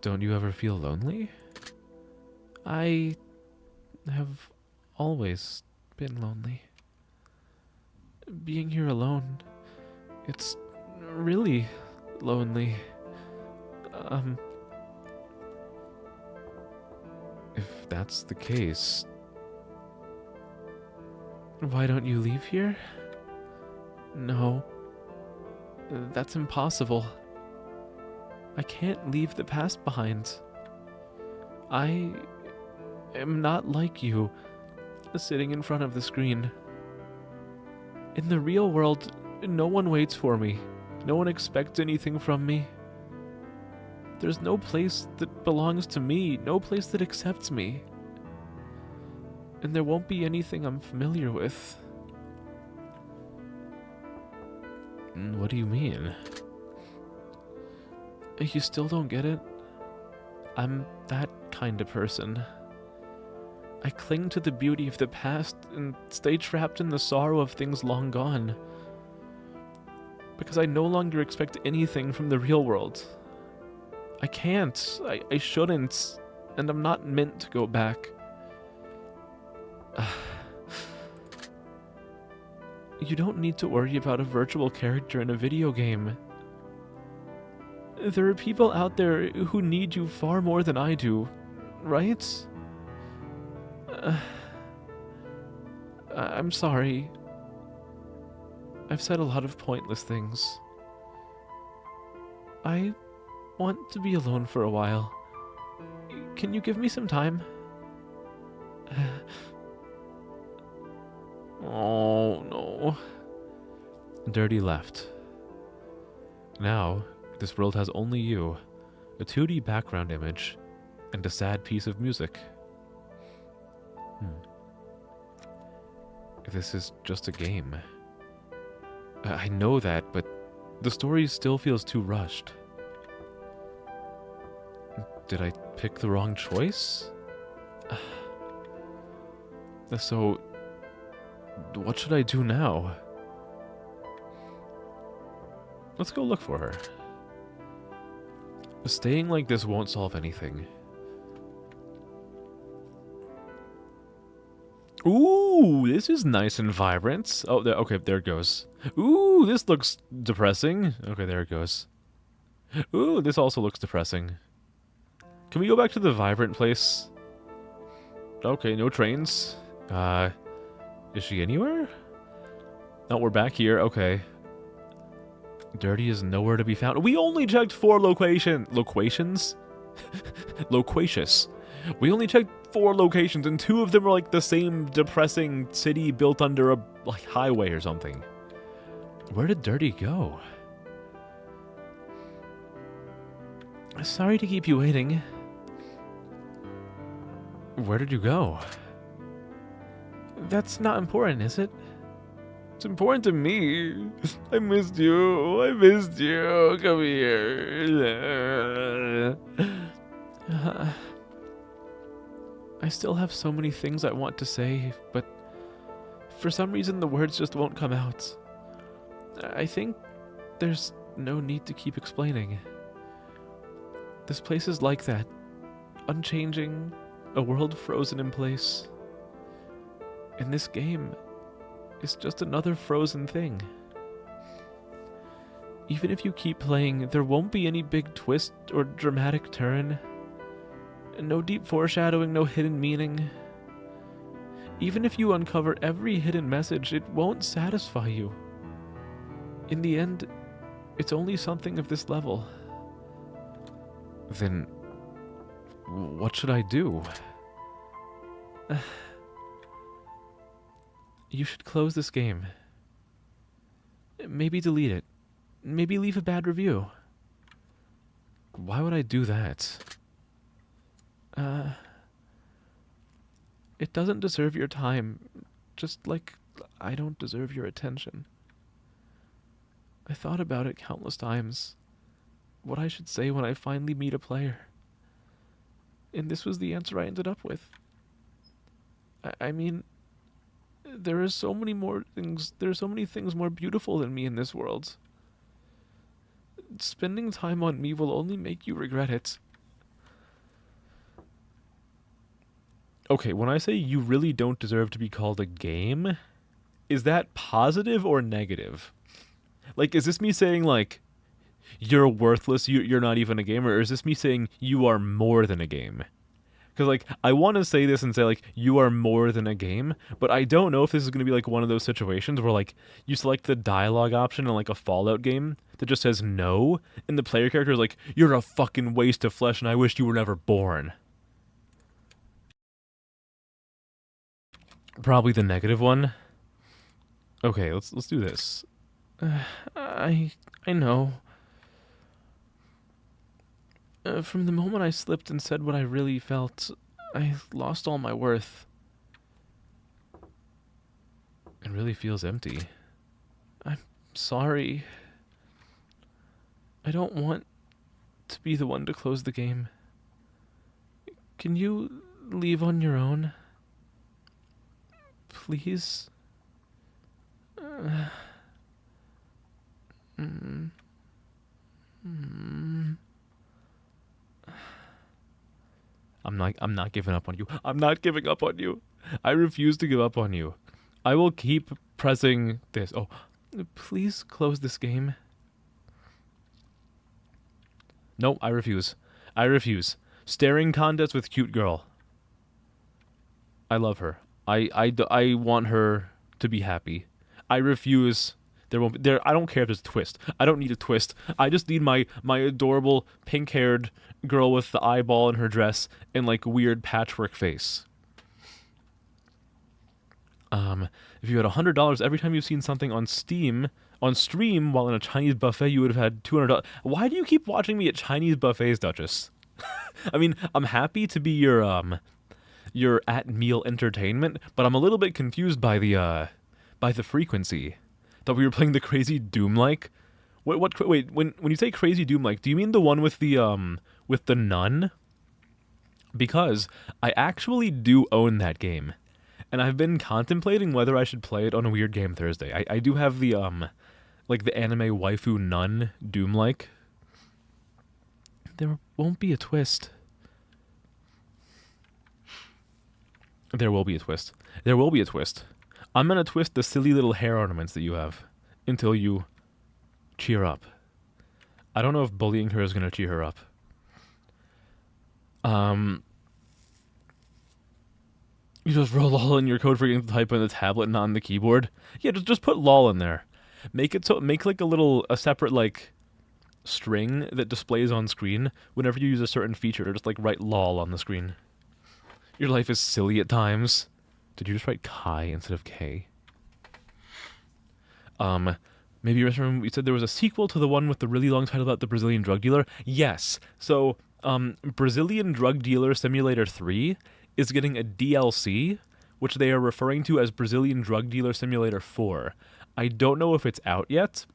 [SPEAKER 1] Don't you ever feel lonely? I have always been lonely. Being here alone, it's really lonely. If that's the case, why don't you leave here? No, that's impossible. I can't leave the past behind. I am not like you, sitting in front of the screen. In the real world, no one waits for me. No one expects anything from me. There's no place that belongs to me, no place that accepts me. And there won't be anything I'm familiar with. What do you mean? You still don't get it? I'm that kind of person. I cling to the beauty of the past and stay trapped in the sorrow of things long gone. Because I no longer expect anything from the real world. I can't. I shouldn't. And I'm not meant to go back. You don't need to worry about a virtual character in a video game. There are people out there who need you far more than I do, right? I'm sorry. I've said a lot of pointless things. I want to be alone for a while. Can you give me some time? Oh, no. Dirty left. Now, this world has only you, a 2D background image, and a sad piece of music. This is just a game. I know that, but the story still feels too rushed. Did I pick the wrong choice? So, what should I do now? Let's go look for her. Staying like this won't solve anything. Ooh, this is nice and vibrant. Oh, okay, there it goes. Ooh, this looks depressing. Okay, there it goes. Ooh, this also looks depressing. Can we go back to the vibrant place? Okay, no trains. Is she anywhere? No, we're back here. Okay. Dirty is nowhere to be found. We only checked 4 locations? Loquacious. We only checked 4 locations, and 2 of them were like the same depressing city built under a highway or something. Where did Dirty go? Sorry to keep you waiting. Where did you go? That's not important, is it? It's important to me. I missed you. I missed you. Come here. I still have so many things I want to say, but for some reason the words just won't come out. I think there's no need to keep explaining. This place is like that. Unchanging, a world frozen in place. And this game is just another frozen thing. Even if you keep playing, there won't be any big twist or dramatic turn. No deep foreshadowing, no hidden meaning. Even if you uncover every hidden message, it won't satisfy you. In the end, it's only something of this level. Then, what should I do? You should close this game. Maybe delete it. Maybe leave a bad review. Why would I do that? It doesn't deserve your time. Just like I don't deserve your attention. I thought about it countless times. What I should say when I finally meet a player. And this was the answer I ended up with. I mean, there are so many more things. There are so many things more beautiful than me in this world. Spending time on me will only make you regret it. Okay, when I say you really don't deserve to be called a game, is that positive or negative? Like, is this me saying, like, you're worthless, you're not even a gamer, or is this me saying you are more than a game? Because, like, I want to say this and say, like, you are more than a game, but I don't know if this is going to be, like, one of those situations where, like, you select the dialogue option in, like, a Fallout game that just says no, and the player character is like, you're a fucking waste of flesh and I wish you were never born. Probably the negative one. Okay, let's do this. I know. From the moment I slipped and said what I really felt, I lost all my worth. It really feels empty. I'm sorry. I don't want to be the one to close the game. Can you leave on your own? Please? I'm not giving up on you. I'm not giving up on you. I refuse to give up on you. I will keep pressing this. Oh, please close this game. No, I refuse. I refuse. Staring contest with cute girl. I love her. I want her to be happy. I refuse. I don't care if there's a twist. I don't need a twist. I just need my adorable pink-haired girl with the eyeball in her dress and like weird patchwork face. If you had $100 every time you've seen something on stream while in a Chinese buffet, you would have had $200. Why do you keep watching me at Chinese buffets, Duchess? I mean, I'm happy to be your at meal entertainment, but I'm a little bit confused by the frequency. Thought we were playing the Crazy Doom-like. Wait, when you say Crazy Doom-like, do you mean the one with the nun? Because I actually do own that game. And I've been contemplating whether I should play it on a Weird Game Thursday. I do have the like the anime waifu nun Doom-like. There won't be a twist. There will be a twist. There will be a twist. I'm gonna twist the silly little hair ornaments that you have until you cheer up. I don't know if bullying her is gonna cheer her up. You just wrote lol in your code for getting to type on the tablet, not on the keyboard. Yeah, just put lol in there. Make like a separate like string that displays on screen whenever you use a certain feature. Just like write lol on the screen. Your life is silly at times. Did you just write Kai instead of K? Maybe you remember we said there was a sequel to the one with the really long title about the Brazilian drug dealer? Yes. So, Brazilian Drug Dealer Simulator 3 is getting a DLC, which they are referring to as Brazilian Drug Dealer Simulator 4. I don't know if it's out yet,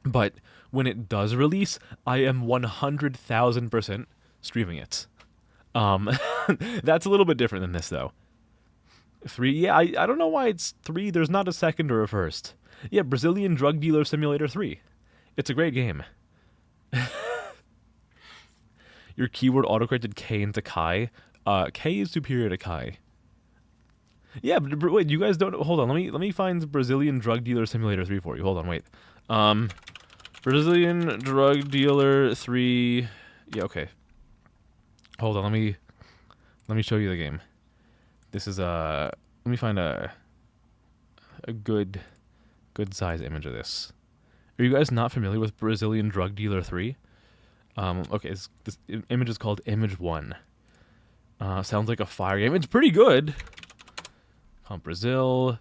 [SPEAKER 1] but when it does release, I am 100,000% streaming it. That's a little bit different than this, though. 3, yeah, I don't know why it's 3. There's not a second or a first. Yeah, Brazilian Drug Dealer Simulator 3. It's a great game. Your keyword autocorrected K into Kai. K is superior to Kai. Yeah, but wait, you guys don't... Hold on, let me find Brazilian Drug Dealer Simulator 3 for you. Hold on, wait. Brazilian Drug Dealer 3... Yeah, okay. Hold on, let me show you the game. This is let me find a good size image of this. Are you guys not familiar with Brazilian Drug Dealer 3? Okay, this image is called Image 1. Sounds like a fire game. It's pretty good. Brazil.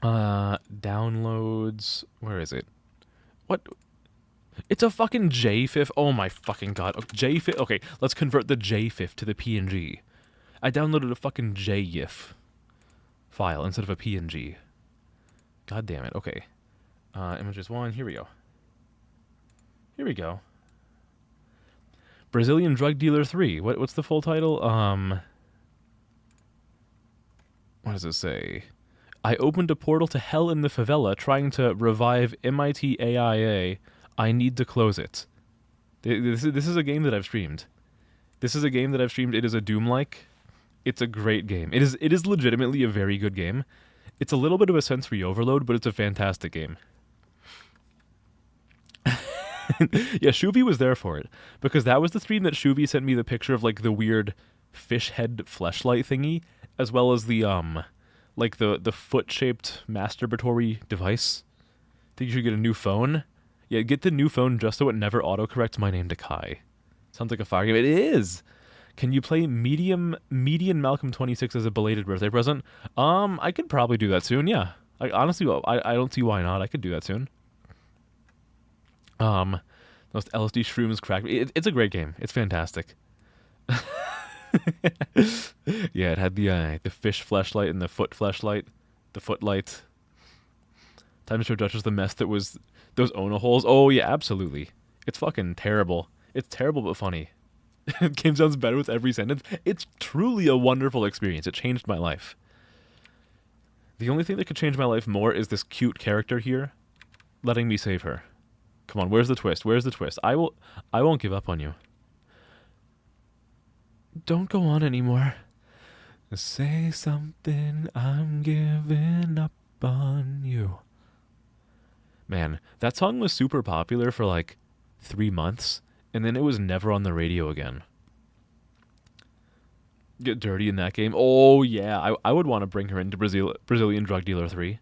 [SPEAKER 1] Downloads. Where is it? What? It's a fucking JFIF. Oh my fucking god. JFIF. Okay, let's convert the JFIF to the PNG. I downloaded a fucking JIF file instead of a PNG. God damn it. Okay. Images 1. Here we go. Here we go. Brazilian Drug Dealer 3. What's the full title? What does it say? I opened a portal to hell in the favela trying to revive MIT AIA. I need to close it. This is a game that I've streamed. This is a game that I've streamed. It is a Doom-like. It's a great game. It is legitimately a very good game. It's a little bit of a sensory overload, but it's a fantastic game. Yeah, Shuvi was there for it. Because that was the stream that Shuvi sent me the picture of, like, the weird fish head fleshlight thingy, as well as the, like, the foot-shaped masturbatory device. Think you should get a new phone? Yeah, get the new phone just so it never autocorrects my name to Kai. Sounds like a fire game. It is! Can you play Median Malcolm 26 as a belated birthday present? I could probably do that soon, yeah. Honestly, I don't see why not. I could do that soon. Those LSD shrooms crack. It's a great game. It's fantastic. Yeah, it had the fish fleshlight and the foot fleshlight, the footlight. Time to show Duchess the mess that was those Ona holes. Oh yeah, absolutely. It's fucking terrible. It's terrible but funny. The game sounds better with every sentence. It's truly a wonderful experience. It changed my life. The only thing that could change my life more is this cute character here, letting me save her. Come on, where's the twist? Where's the twist? I won't give up on you. Don't go on anymore. Say something, I'm giving up on you. Man, that song was super popular for like 3 months, and then it was never on the radio again. Get dirty in that game. Oh yeah, I would want to bring her into Brazilian Drug Dealer 3.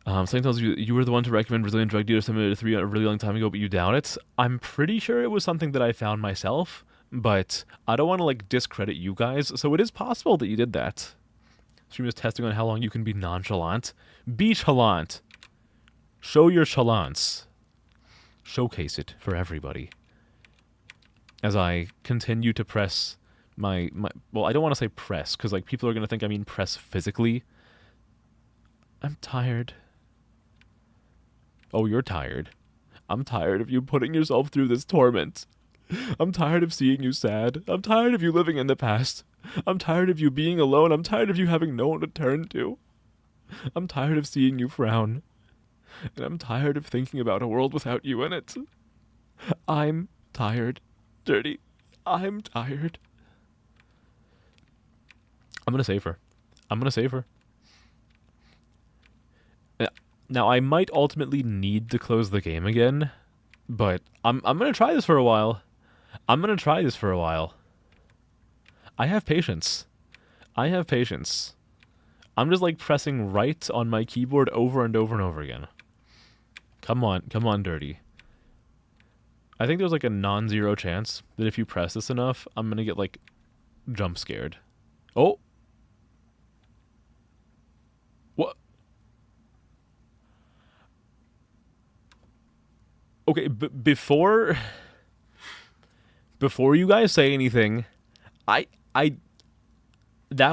[SPEAKER 1] Something tells you were the one to recommend Brazilian Drug Dealer Simulator 3 a really long time ago, but you doubt it. I'm pretty sure it was something that I found myself, but I don't want to like discredit you guys, so it is possible that you did that. Stream is testing on how long you can be nonchalant. Be chalant. Show your chalance. Showcase it for everybody. As I continue to press my well, I don't want to say press, because like people are going to think I mean press physically. I'm tired. Oh, you're tired. I'm tired of you putting yourself through this torment. I'm tired of seeing you sad. I'm tired of you living in the past. I'm tired of you being alone. I'm tired of you having no one to turn to. I'm tired of seeing you frown. And I'm tired of thinking about a world without you in it. I'm tired, Dirty. I'm tired. I'm gonna save her. I'm gonna save her. Now, I might ultimately need to close the game again, but I'm gonna try this for a while. I'm gonna try this for a while. I have patience. I have patience. I'm just like pressing right on my keyboard over and over and over again. Come on, Dirty. I think there's like a non-zero chance that if you press this enough, I'm gonna get like jump scared. Oh! What? Okay, before you guys say anything, that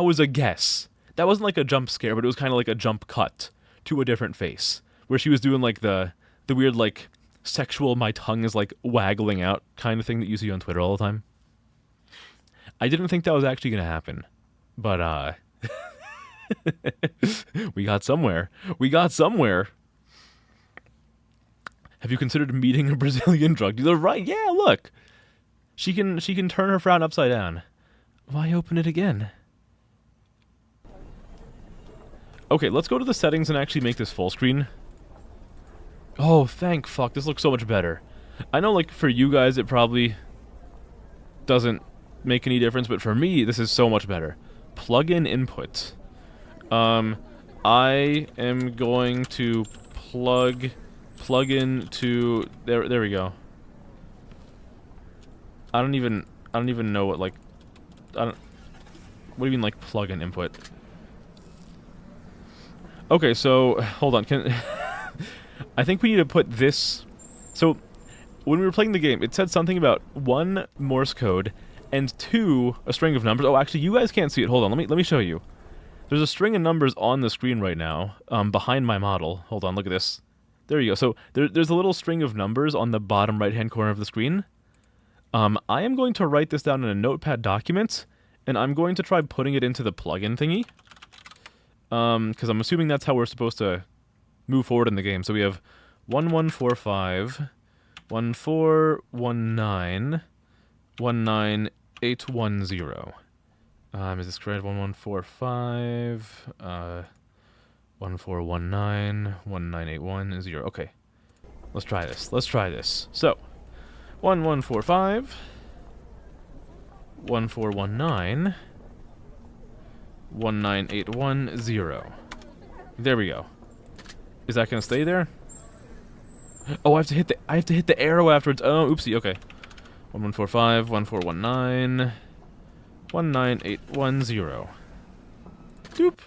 [SPEAKER 1] was a guess. That wasn't like a jump scare, but it was kind of like a jump cut to a different face, where she was doing like the weird like sexual my tongue is like waggling out kind of thing that you see on Twitter all the time. I didn't think that was actually going to happen, but we got somewhere. We got somewhere. Have you considered meeting a Brazilian drug dealer? Right, yeah, look. She can turn her frown upside down. Why open it again? Okay, let's go to the settings and actually make this full screen. Oh, thank fuck, this looks so much better. I know, like, for you guys it probably doesn't make any difference, but for me, this is so much better. Plug-in input. I am going to plug into there we go. I don't even know what like what do you mean like plug-in input? Okay, so hold on. I think we need to put this So, when we were playing the game, it said something about 1 Morse code and 2 a string of numbers. Oh, actually, you guys can't see it. Hold on, let me show you. There's a string of numbers on the screen right now, behind my model. Hold on, look at this. There you go. So there's a little string of numbers on the bottom right-hand corner of the screen. I am going to write this down in a notepad document, and I'm going to try putting it into the plugin thingy. Because I'm assuming that's how we're supposed to move forward in the game. So we have 1145, 1419, 19810. Is this correct? 1145, 1419, 19810. Okay. Let's try this. So, 1145, 1419, 19810. There we go. Is that gonna stay there? Oh, I have to hit the arrow afterwards. Oh, oopsie. Okay. 1145, 1419, 19810. Doop.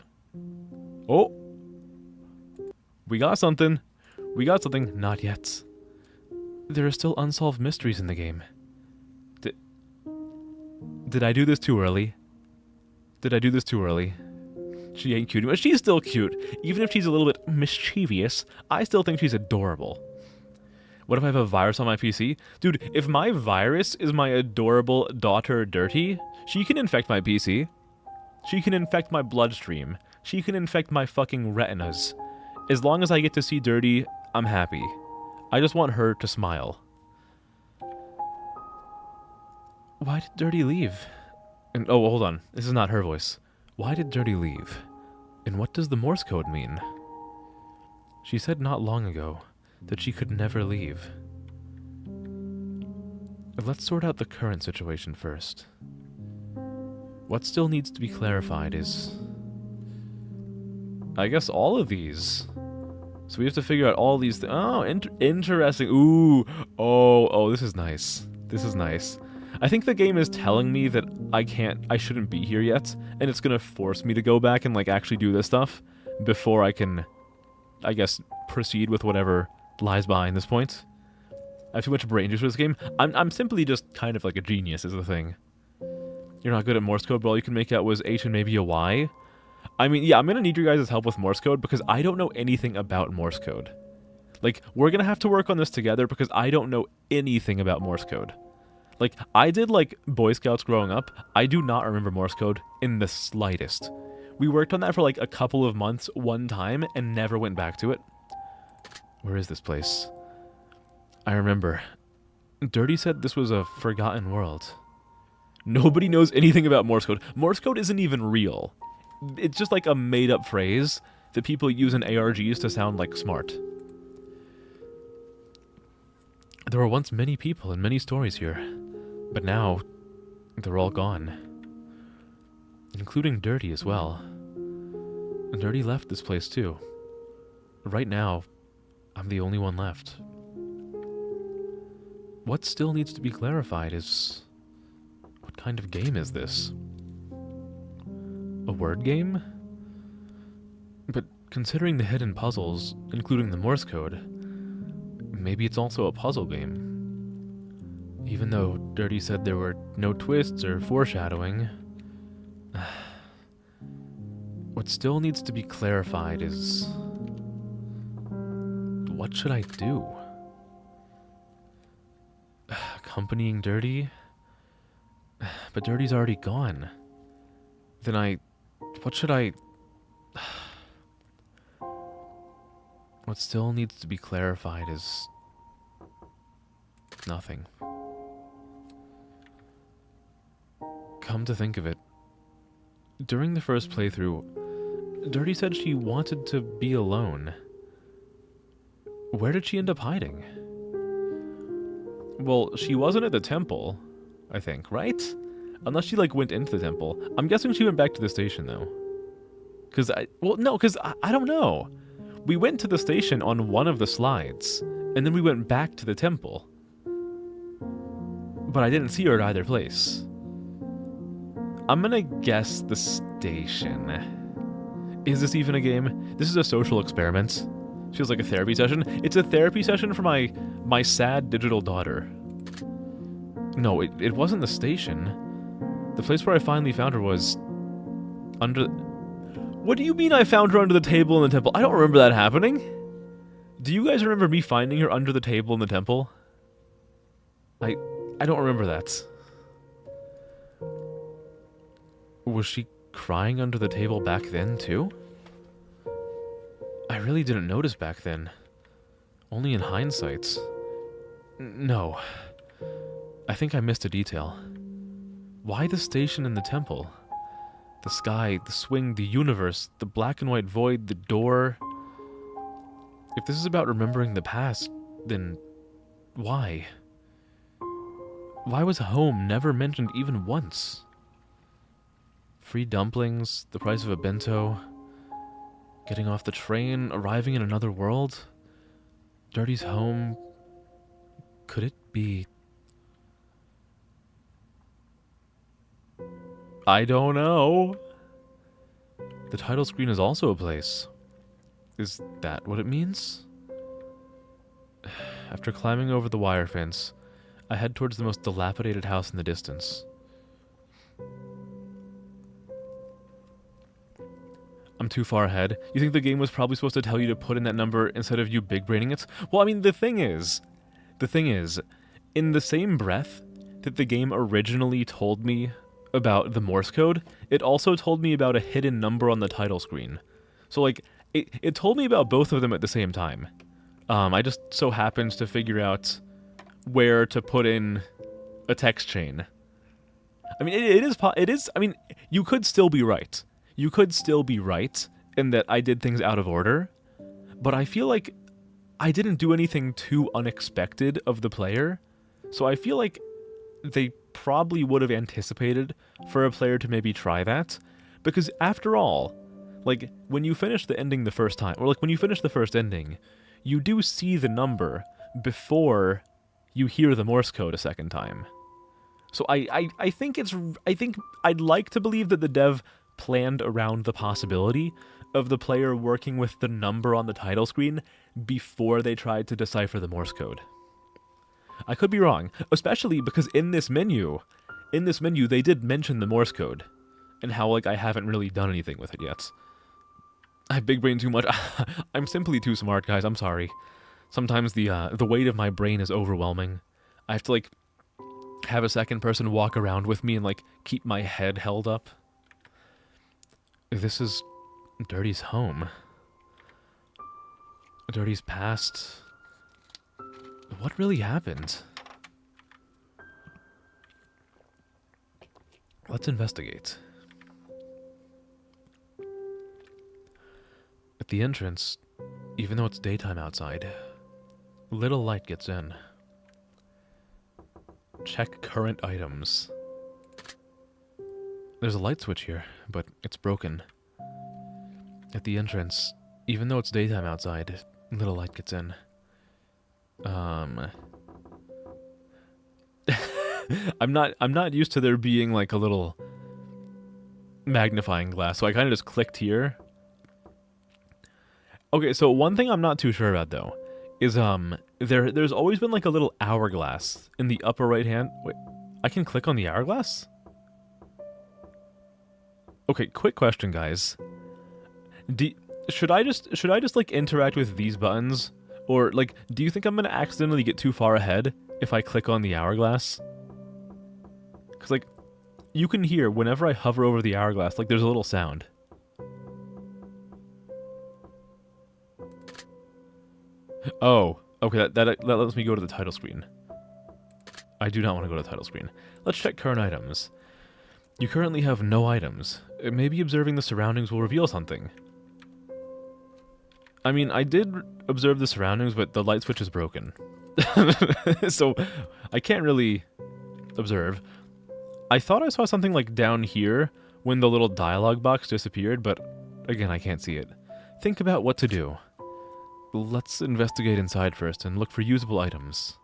[SPEAKER 1] Oh. We got something. Not yet. There are still unsolved mysteries in the game. Did I do this too early? She ain't cute, but she's still cute. Even if she's a little bit mischievous, I still think she's adorable. What if I have a virus on my PC? Dude, if my virus is my adorable daughter Dirty, she can infect my PC. She can infect my bloodstream. She can infect my fucking retinas. As long as I get to see Dirty, I'm happy. I just want her to smile. Why did Dirty leave? And oh, hold on. This is not her voice. Why did Dirty leave? And what does the Morse code mean? She said not long ago that she could never leave. Let's sort out the current situation first. What still needs to be clarified is, I guess, all of these. So we have to figure out all these oh, interesting. Ooh. Oh, this is nice. I think the game is telling me that I shouldn't be here yet, and it's gonna force me to go back and, like, actually do this stuff before I can, I guess, proceed with whatever lies behind this point. I have too much brain juice for this game. I'm simply just kind of like a genius, is the thing. You're not good at Morse code, but all you can make out was H and maybe a Y. I mean, yeah, I'm gonna need your guys' help with Morse code because I don't know anything about Morse code. Like, we're gonna have to work on this together because I don't know anything about Morse code. Like, I did, like, Boy Scouts growing up. I do not remember Morse code in the slightest. We worked on that for, like, a couple of months one time and never went back to it. Where is this place? I remember. Dirty said this was a forgotten world. Nobody knows anything about Morse code. Morse code isn't even real. It's just like a made-up phrase that people use in ARGs to sound, like, smart. There were once many people and many stories here, but now they're all gone. Including Dirty as well. Dirty left this place too. Right now, I'm the only one left. What still needs to be clarified is, what kind of game is this? A word game? But considering the hidden puzzles, including the Morse code, maybe it's also a puzzle game. Even though Dirty said there were no twists or foreshadowing, what still needs to be clarified is, what should I do? Accompanying Dirty? But Dirty's already gone. Then what should I... What still needs to be clarified is nothing. Come to think of it, during the first playthrough, Dirty said she wanted to be alone. Where did she end up hiding? Well, she wasn't at the temple, I think, right? Unless she, like, went into the temple. I'm guessing she went back to the station, though. I don't know. We went to the station on one of the slides, and then we went back to the temple. But I didn't see her at either place. I'm gonna guess the station. Is this even a game? This is a social experiment. Feels like a therapy session. It's a therapy session for my sad digital daughter. No, it wasn't the station. The place where I finally found her was under... What do you mean I found her under the table in the temple? I don't remember that happening. Do you guys remember me finding her under the table in the temple? I don't remember that. Was she crying under the table back then, too? I really didn't notice back then. Only in hindsight. No. I think I missed a detail. Why the station in the temple? The sky, the swing, the universe, the black and white void, the door. If this is about remembering the past, then why? Why was home never mentioned even once? Free dumplings, the price of a bento, getting off the train, arriving in another world. Dirty's home. Could it be... I don't know. The title screen is also a place. Is that what it means? After climbing over the wire fence, I head towards the most dilapidated house in the distance. I'm too far ahead. You think the game was probably supposed to tell you to put in that number instead of you big braining it? Well, I mean, the thing is, in the same breath that the game originally told me about the Morse code, it also told me about a hidden number on the title screen. So, like, it told me about both of them at the same time. I just so happened to figure out where to put in a text chain. I mean, it is, I mean, you could still be right. You could still be right in that I did things out of order, but I feel like I didn't do anything too unexpected of the player, so I feel like they probably would have anticipated for a player to maybe try that, because after all, like, when you finish the ending the first time, or like when you finish the first ending, you do see the number before you hear the Morse code a second time. So I think I'd like to believe that the dev planned around the possibility of the player working with the number on the title screen before they tried to decipher the Morse code. I could be wrong, especially because in this menu they did mention the Morse code, and how, like, I haven't really done anything with it yet. I big brain too much. I'm simply too smart, guys, I'm sorry. Sometimes the weight of my brain is overwhelming. I have to, like, have a second person walk around with me and, like, keep my head held up. This is Dirty's home. Dirty's past. What really happened? Let's investigate. At the entrance, even though it's daytime outside, little light gets in. Check current items. There's a light switch here, but it's broken. At the entrance, even though it's daytime outside, little light gets in. I'm not used to there being, like, a little magnifying glass, so I kind of just clicked here. Okay, so one thing I'm not too sure about, though, is there's always been, like, a little hourglass in the upper right hand. Wait, I can click on the hourglass? Okay, quick question, guys. Should I just like interact with these buttons, or, like, do you think I'm gonna accidentally get too far ahead if I click on the hourglass? Cause, like, you can hear whenever I hover over the hourglass, like, there's a little sound. Oh, okay, that lets me go to the title screen. I do not want to go to the title screen. Let's check current items. You currently have no items. Maybe observing the surroundings will reveal something. I mean, I did observe the surroundings, but the light switch is broken. So, I can't really observe. I thought I saw something, like, down here when the little dialogue box disappeared, but again, I can't see it. Think about what to do. Let's investigate inside first and look for usable items.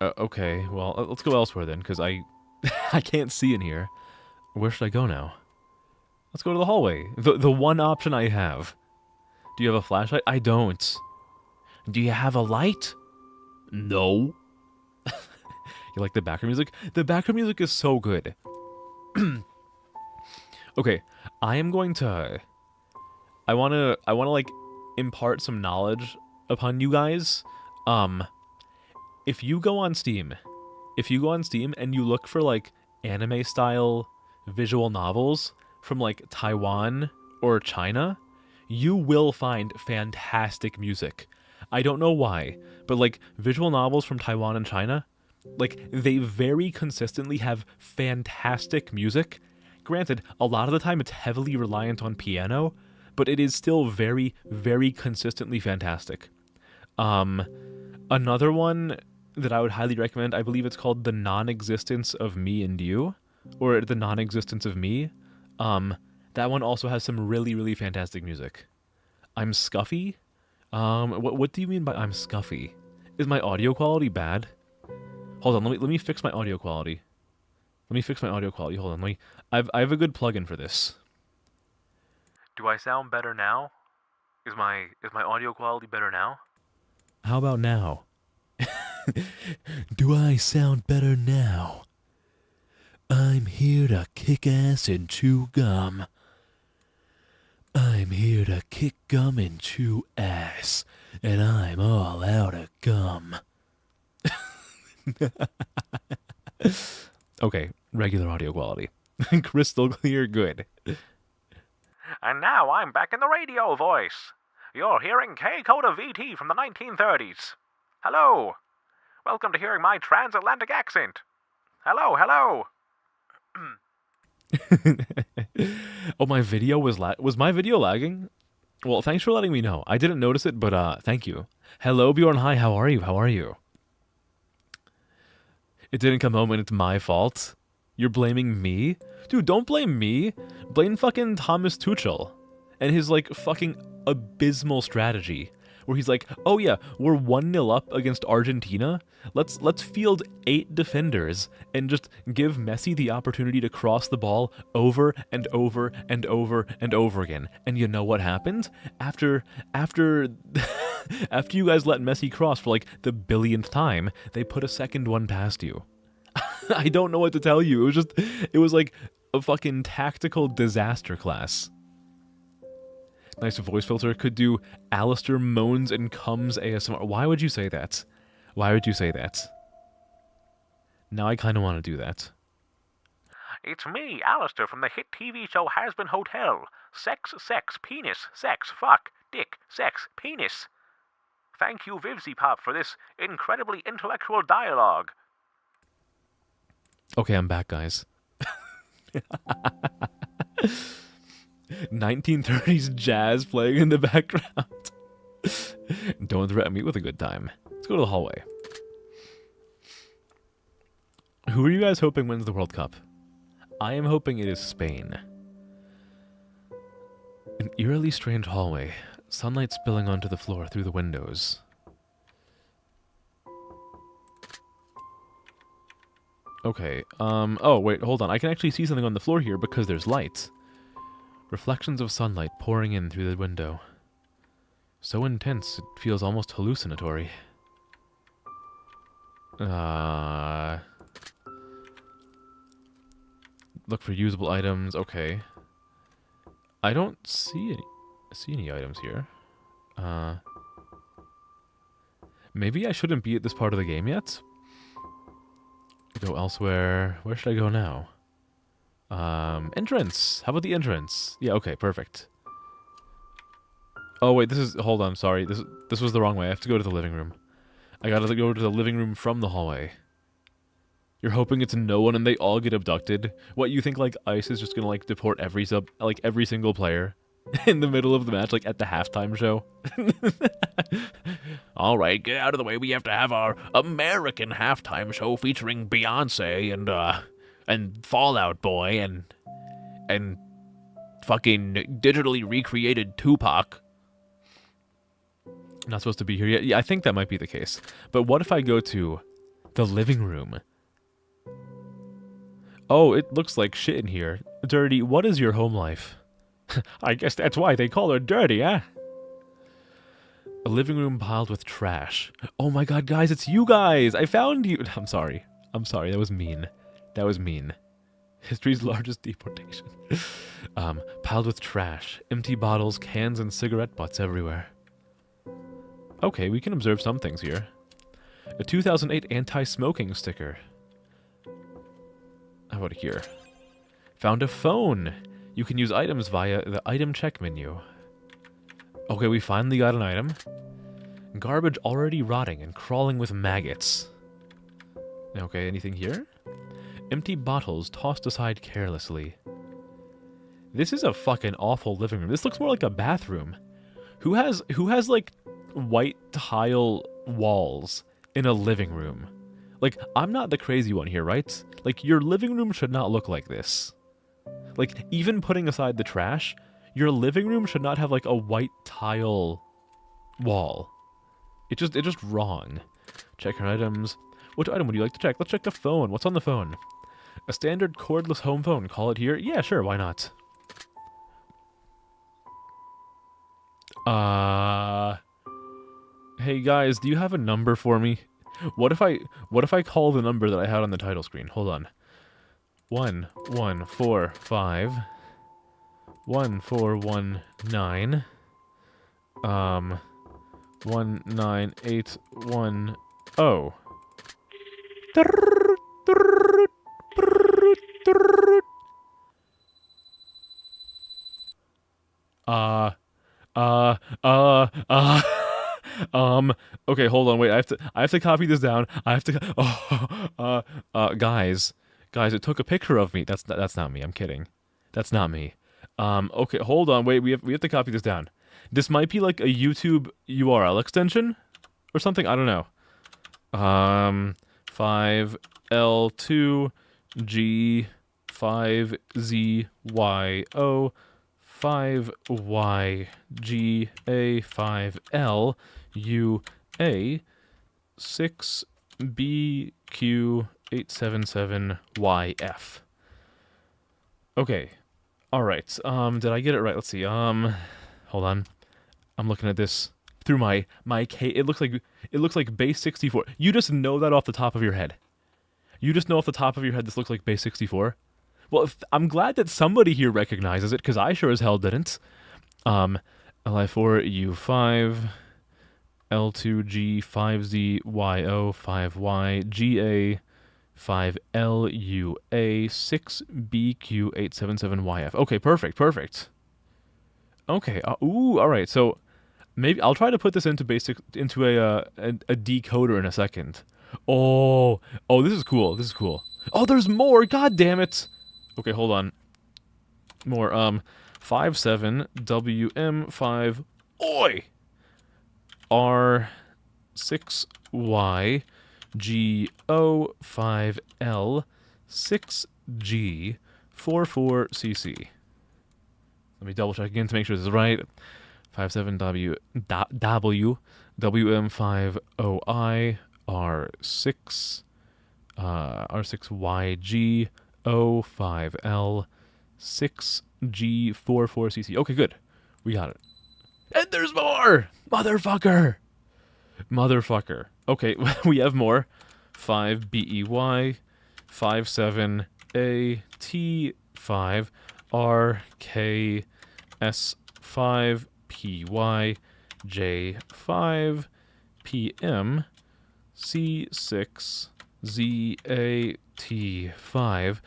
[SPEAKER 1] Okay, well, let's go elsewhere then, because I can't see in here. Where should I go now? Let's go to the hallway. The one option I have. Do you have a flashlight? I don't. Do you have a light?
[SPEAKER 2] No.
[SPEAKER 1] You like the background music? The background music is so good. Okay, I am going to... I wanna like impart some knowledge upon you guys. If you go on Steam and you look for like anime style visual novels from like Taiwan or China, you will find fantastic music. I don't know why, but like visual novels from Taiwan and China, like they very consistently have fantastic music. Granted, a lot of the time it's heavily reliant on piano, but it is still very, very consistently fantastic. Another one that I would highly recommend, I believe it's called The Non-Existence of Me and You, or The Non-Existence of Me. That one also has some really, really fantastic music. I'm scuffy? What do you mean by I'm scuffy? Is my audio quality bad? Hold on, let me fix my audio quality. Hold on, I have a good plugin for this. Do I sound better now? Is my audio quality better now? How about now? Do I sound better now? I'm here to kick ass and chew gum. I'm here to kick gum and chew ass, and I'm all out of gum. Okay, regular audio quality. Crystal clear, good.
[SPEAKER 3] And now I'm back in the radio voice. You're hearing K-Coda VT from the 1930s. Hello. Welcome to hearing my transatlantic accent. Hello, hello.
[SPEAKER 1] Oh, my video was my video lagging? Well, thanks for letting me know. I didn't notice it, but thank you. Hello, Bjorn. Hi, how are you? It didn't come home and it's my fault. You're blaming me? Dude, don't blame me. Blame fucking Thomas Tuchel and his, like, fucking abysmal strategy. Where he's like, oh yeah, we're 1-0 up against Argentina. Let's field 8 defenders and just give Messi the opportunity to cross the ball over and over and over and over again. And you know what happened? After after you guys let Messi cross for like the billionth time, they put a second one past you. I don't know what to tell you. It was like a fucking tactical disaster class. Nice voice filter. Could do Alistair moans and comes ASMR. Why would you say that? Why would you say that? Now I kind of want to do that.
[SPEAKER 3] It's me, Alistair, from the hit TV show Has-Been Hotel. Sex, sex, penis, sex, fuck, dick, sex, penis. Thank you, VivzyPop, for this incredibly intellectual dialogue.
[SPEAKER 1] Okay, I'm back, guys. 1930s jazz playing in the background. Don't threaten me with a good time. Let's go to the hallway. Who are you guys hoping wins the World Cup? I am hoping it is Spain. An eerily strange hallway. Sunlight spilling onto the floor through the windows. Okay, oh wait, hold on. I can actually see something on the floor here because there's light. Reflections of sunlight pouring in through the window. So intense, it feels almost hallucinatory. Look for usable items. Okay. I don't see any items here. Maybe I shouldn't be at this part of the game yet. Go elsewhere. Where should I go now? Entrance. How about the entrance? Yeah, okay, perfect. Oh wait, hold on, sorry. This was the wrong way. I have to go to the living room. I gotta go to the living room from the hallway. You're hoping it's no one and they all get abducted? What, you think like ICE is just gonna like deport every single player in the middle of the match, like at the halftime show?
[SPEAKER 2] All right, get out of the way. We have to have our American halftime show featuring Beyonce and Fall Out Boy and fucking digitally recreated Tupac.
[SPEAKER 1] Not supposed to be here yet? Yeah, I think that might be the case. But what if I go to the living room? Oh, it looks like shit in here. Dirty, what is your home life? I guess that's why they call her Dirty, huh? A living room piled with trash. Oh my god, guys, it's you guys! I found you! I'm sorry. That was mean. History's largest deportation. Piled with trash. Empty bottles, cans, and cigarette butts everywhere. Okay, we can observe some things here. A 2008 anti-smoking sticker. How about here? Found a phone! You can use items via the item check menu. Okay, we finally got an item. Garbage already rotting and crawling with maggots. Okay, anything here? Empty bottles tossed aside carelessly. This is a fucking awful living room. This looks more like a bathroom. Who has like white tile walls in a living room? Like, I'm not the crazy one here, right? Like, your living room should not look like this. Like, even putting aside the trash, your living room should not have like a white tile wall. It's just wrong. Check your items. Which item would you like to check? Let's check the phone. What's on the phone? A standard cordless home phone. Call it here? Yeah, sure, why not? Hey guys, do you have a number for me? What if I call the number that I had on the title screen? Hold on. 1145 1419 19810. Okay, hold on, wait, I have to copy this down. Guys, it took a picture of me. That's not me, I'm kidding. That's not me. Okay, hold on, wait, we have to copy this down. This might be like a YouTube URL extension or something, I don't know. 5L2G5ZYO 5YGA5LUA 6BQ877YF. Okay. Alright. Did I get it right? Let's see. Hold on. I'm looking at this through my it looks like base 64. You just know that off the top of your head. You just know off the top of your head this looks like base 64. Well, I'm glad that somebody here recognizes it, because I sure as hell didn't. Li4U5, L2G5ZYO 5YGA 5LUA 6BQ877YF. Okay, perfect. Okay, alright, so maybe I'll try to put this into a decoder in a second. Oh, this is cool. Oh, there's more. God damn it. Okay, hold on. More. 57WM5 Oi R6YGO5L 6G44CC. Let me double check again to make sure this is right. 57WM5OI R6YGO5L 6G44CC. Okay, good. We got it. And there's more! Motherfucker! Okay, we have more. 5BEY 57AT5 RKS5PY J5PM C6ZAT5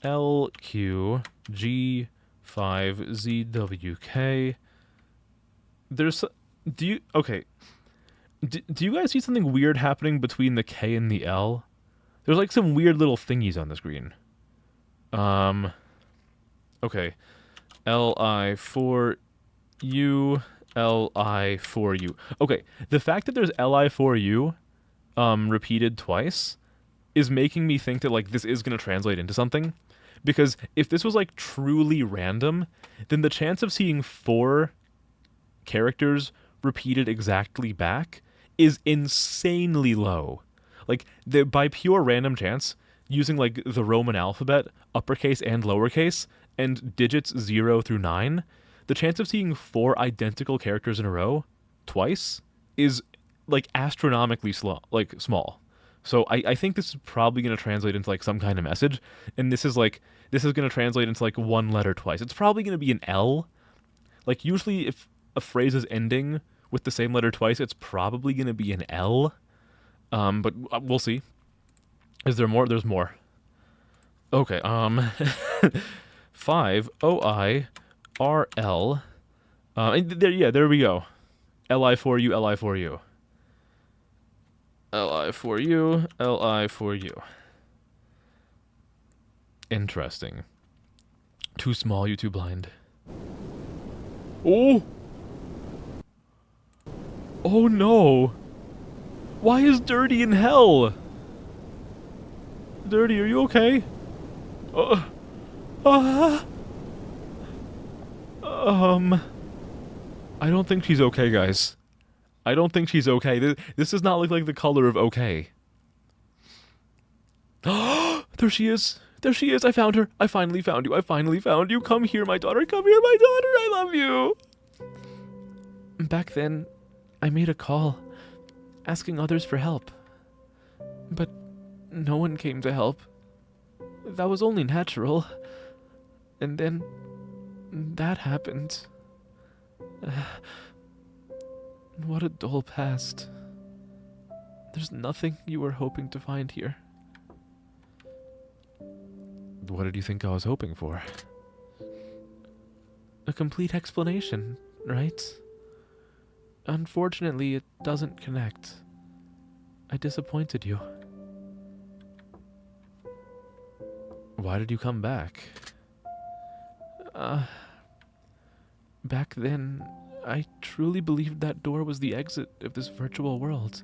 [SPEAKER 1] LQG5ZWK. There's... Do you guys see something weird happening between the K and the L? There's like some weird little thingies on the screen. Okay. LI4U, LI4U. Okay, the fact that there's LI4U repeated twice is making me think that like this is going to translate into something. Because if this was like truly random, then the chance of seeing 4 characters repeated exactly back is insanely low. Like, by pure random chance, using like the Roman alphabet, uppercase and lowercase, and digits 0 through 9, the chance of seeing 4 identical characters in a row twice is like astronomically small. So I think this is probably going to translate into like some kind of message, and this is going to translate into like one letter twice. It's probably going to be an L. Like usually if a phrase is ending with the same letter twice, it's probably going to be an L. But we'll see. Is there more? There's more. Okay. 5 OIRL. There we go. LI for you, LI for you. LI for you, LI for you. Interesting. Too small, you too blind. Oh! Oh no! Why is Dirty in hell? Dirty, are you okay? I don't think she's okay, guys. I don't think she's okay. This does not look like the color of okay. There she is. There she is. I found her. I finally found you. I finally found you. Come here, my daughter. Come here, my daughter. I love you. Back then, I made a call asking others for help. But no one came to help. That was only natural. And then that happened. What a dull past. There's nothing you were hoping to find here. What did you think I was hoping for? A complete explanation, right? Unfortunately, it doesn't connect. I disappointed you. Why did you come back? Back then, I truly believed that door was the exit of this virtual world.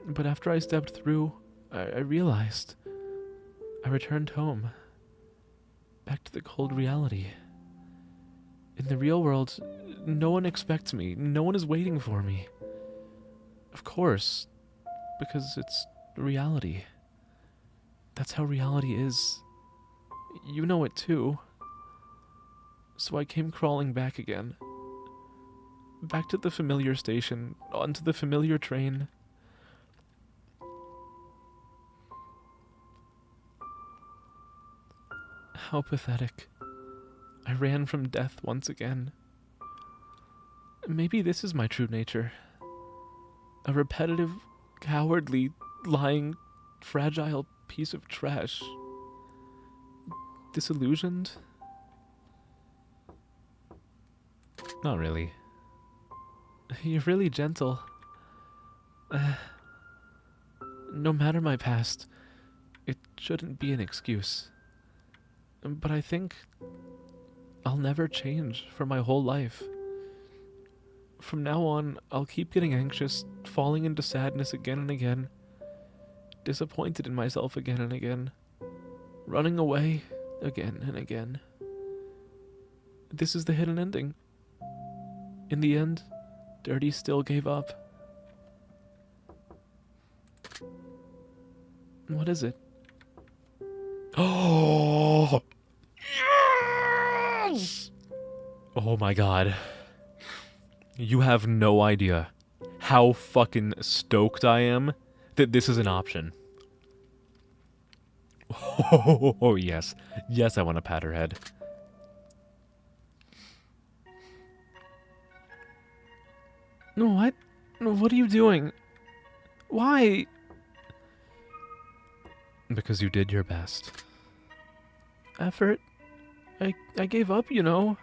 [SPEAKER 1] But after I stepped through, I realized. I returned home. Back to the cold reality. In the real world, no one expects me. No one is waiting for me. Of course, because it's reality. That's how reality is. You know it too. So I came crawling back again. Back to the familiar station, onto the familiar train. How pathetic. I ran from death once again. Maybe this is my true nature. A repetitive, cowardly, lying, fragile piece of trash. Disillusioned? Not really. You're really gentle. No matter my past, it shouldn't be an excuse. But I think I'll never change for my whole life. From now on, I'll keep getting anxious, falling into sadness again and again, disappointed in myself again and again, running away again and again. This is the hidden ending. In the end, Dirty still gave up. What is it? Oh! Yes! Oh my god. You have no idea how fucking stoked I am that this is an option. Oh, yes. Yes, I want to pat her head. No, what? No, what are you doing? Why? Because you did your best. Effort? I gave up, you know.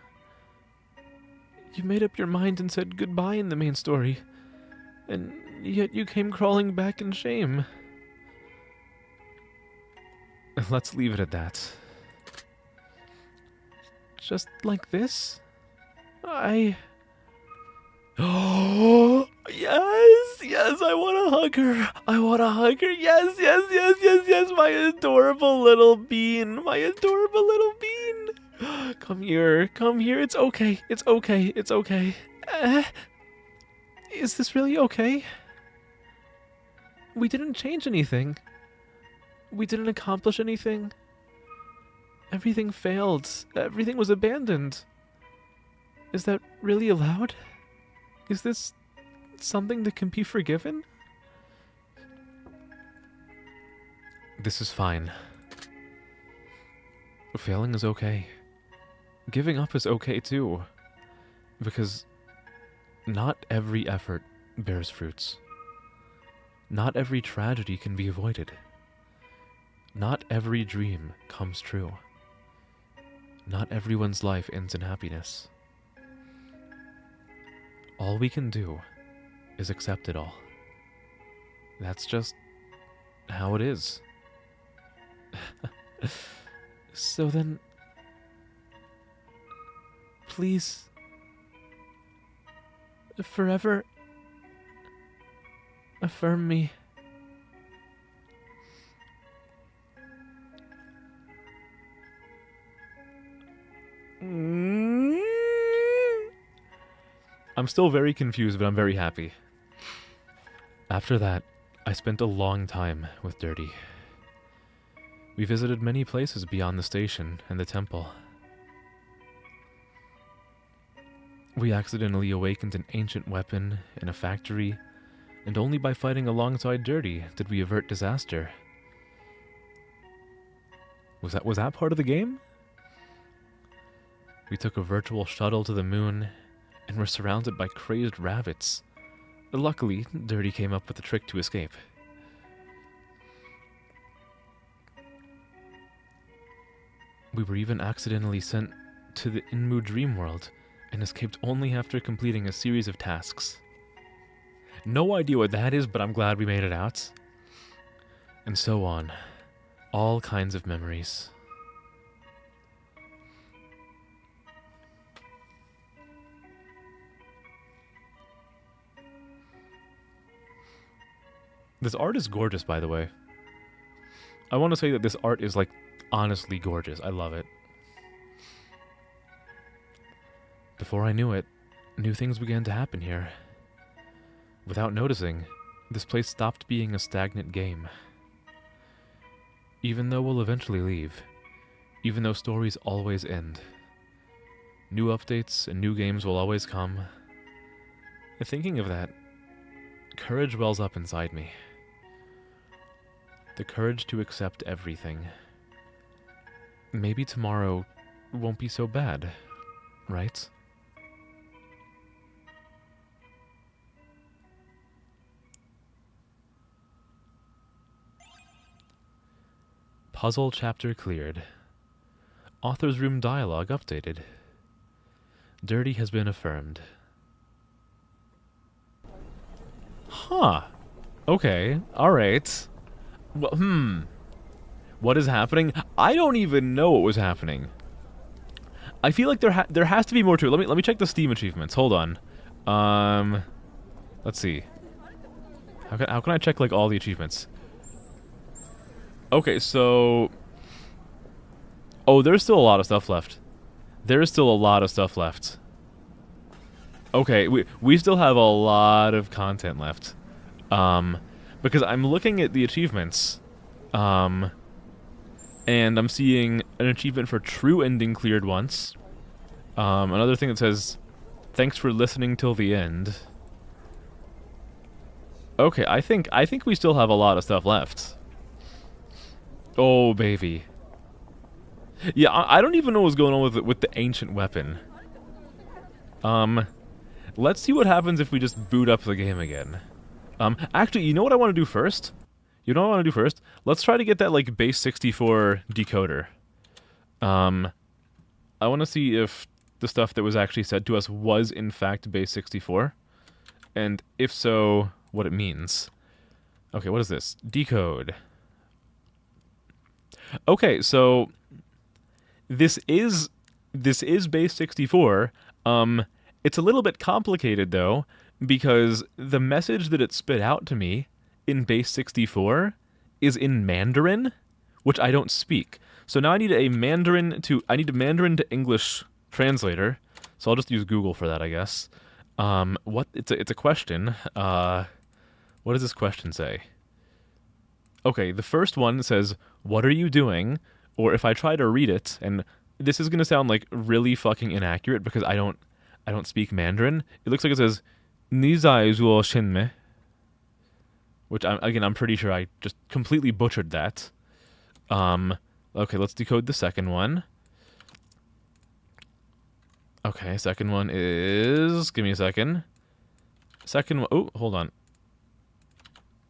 [SPEAKER 1] You made up your mind and said goodbye in the main story. And yet you came crawling back in shame. Let's leave it at that. Just like this? Oh, yes, I want to hug her. I want to hug her. Yes, my adorable little bean. My adorable little bean. Come here. It's okay. Is this really okay? We didn't change anything. We didn't accomplish anything. Everything failed. Everything was abandoned. Is that really allowed? Is this something that can be forgiven? This is fine. Failing is okay. Giving up is okay too. Because not every effort bears fruits. Not every tragedy can be avoided. Not every dream comes true. Not everyone's life ends in happiness. All we can do is accept it all. That's just how it is. So then, please, forever affirm me. I'm still very confused, but I'm very happy. After that, I spent a long time with Dirty. We visited many places beyond the station and the temple. We accidentally awakened an ancient weapon in a factory, and only by fighting alongside Dirty did we avert disaster. Was that part of the game? We took a virtual shuttle to the moon, and were surrounded by crazed rabbits. Luckily, Dirty came up with a trick to escape. We were even accidentally sent to the Inmu dream world, and escaped only after completing a series of tasks. No idea what that is, but I'm glad we made it out. And so on. All kinds of memories. This art is gorgeous, by the way. I want to say that this art is, like, honestly gorgeous. I love it. Before I knew it, new things began to happen here. Without noticing, this place stopped being a stagnant game. Even though we'll eventually leave, even though stories always end, new updates and new games will always come. Thinking of that, courage wells up inside me. The courage to accept everything. Maybe tomorrow won't be so bad, right? Puzzle chapter cleared. Author's room dialogue updated. Dirty has been affirmed. Huh. Okay. Alright. Well, What is happening? I don't even know what was happening. I feel like there has to be more to it. Let me check the Steam achievements. Hold on. Let's see. How can I check, like, all the achievements? Okay, so... Oh, there's still a lot of stuff left. There's still a lot of stuff left. Okay, we still have a lot of content left. Because I'm looking at the achievements. And I'm seeing an achievement for true ending cleared once. Another thing that says, thanks for listening till the end. Okay, I think we still have a lot of stuff left. Oh, baby. Yeah, I don't even know what's going on with the ancient weapon. Let's see what happens if we just boot up the game again. Actually, you know what I want to do first? You know what I want to do first? Let's try to get that, like, base 64 decoder. I want to see if the stuff that was actually said to us was, in fact, base 64. And if so, what it means. Okay, what is this? Decode. Okay, so... This is base 64. It's a little bit complicated, though, because the message that it spit out to me in base 64 is in Mandarin, which I don't speak. So now I need a Mandarin to English translator. So I'll just use Google for that, I guess. It's a question. What does this question say? Okay, the first one says, "What are you doing?" Or if I try to read it, and this is gonna sound like really fucking inaccurate because I don't speak Mandarin. It looks like it says, Nizai zuo shinme. Which, I'm pretty sure I just completely butchered that. Okay, let's decode the second one. Okay, second one is... Give me a second. Second one... Oh, hold on.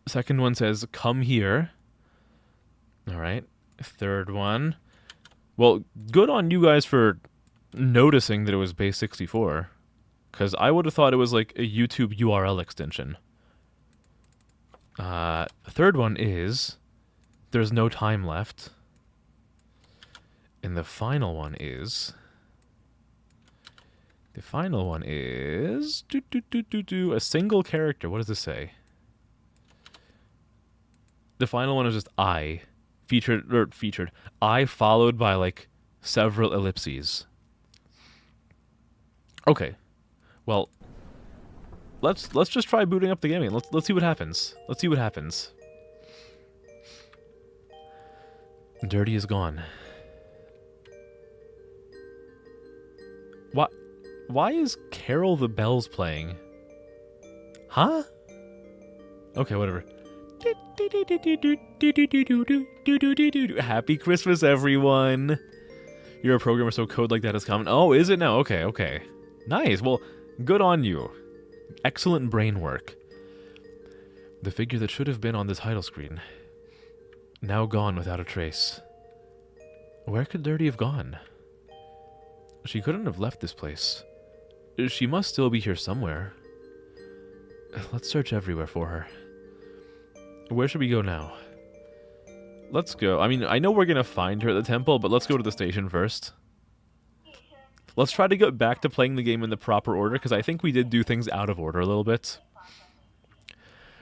[SPEAKER 1] Second one says, come here. Alright. Third one. Well, good on you guys for noticing that it was base 64. Because I would have thought it was like a YouTube URL extension. The third one is... There's no time left. And the final one is... The final one is... A single character. What does this say? The final one is just I. Featured. I followed by, like, several ellipses. Okay. Well, let's just try booting up the game again. Let's see what happens. Let's see what happens. Dirty is gone. What? Why is Carol the Bells playing? Huh? Okay, whatever. Happy Christmas, everyone! You're a programmer, so code like that is common. Oh, is it now? Okay, okay. Nice. Well, good on you. Excellent brain work. The figure that should have been on the title screen. Now gone without a trace. Where could Dirty have gone? She couldn't have left this place. She must still be here somewhere. Let's search everywhere for her. Where should we go now? Let's go. I mean, I know we're gonna find her at the temple, but let's go to the station first. Let's try to get back to playing the game in the proper order, because I think we did do things out of order a little bit.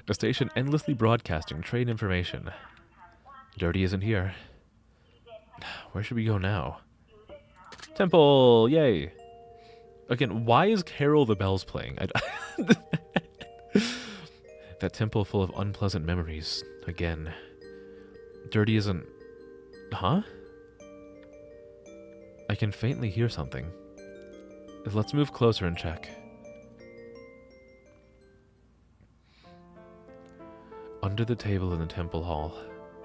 [SPEAKER 1] A station endlessly broadcasting trade information. Dirty isn't here. Where should we go now? Temple! Yay! Again, why is Carol the Bells playing? That temple full of unpleasant memories. Again. Dirty isn't... Huh? I can faintly hear something. Let's move closer and check. Under the table in the temple hall,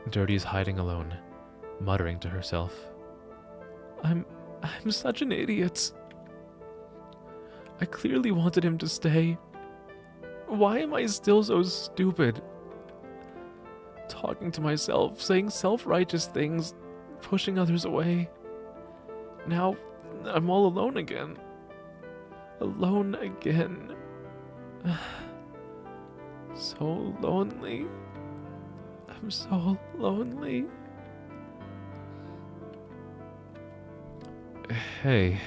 [SPEAKER 1] Dirty is hiding alone, muttering to herself. I'm such an idiot. I clearly wanted him to stay. Why am I still so stupid? Talking to myself, saying self-righteous things, pushing others away. Now, I'm all alone again. Alone again. So lonely. I'm so lonely. Hey.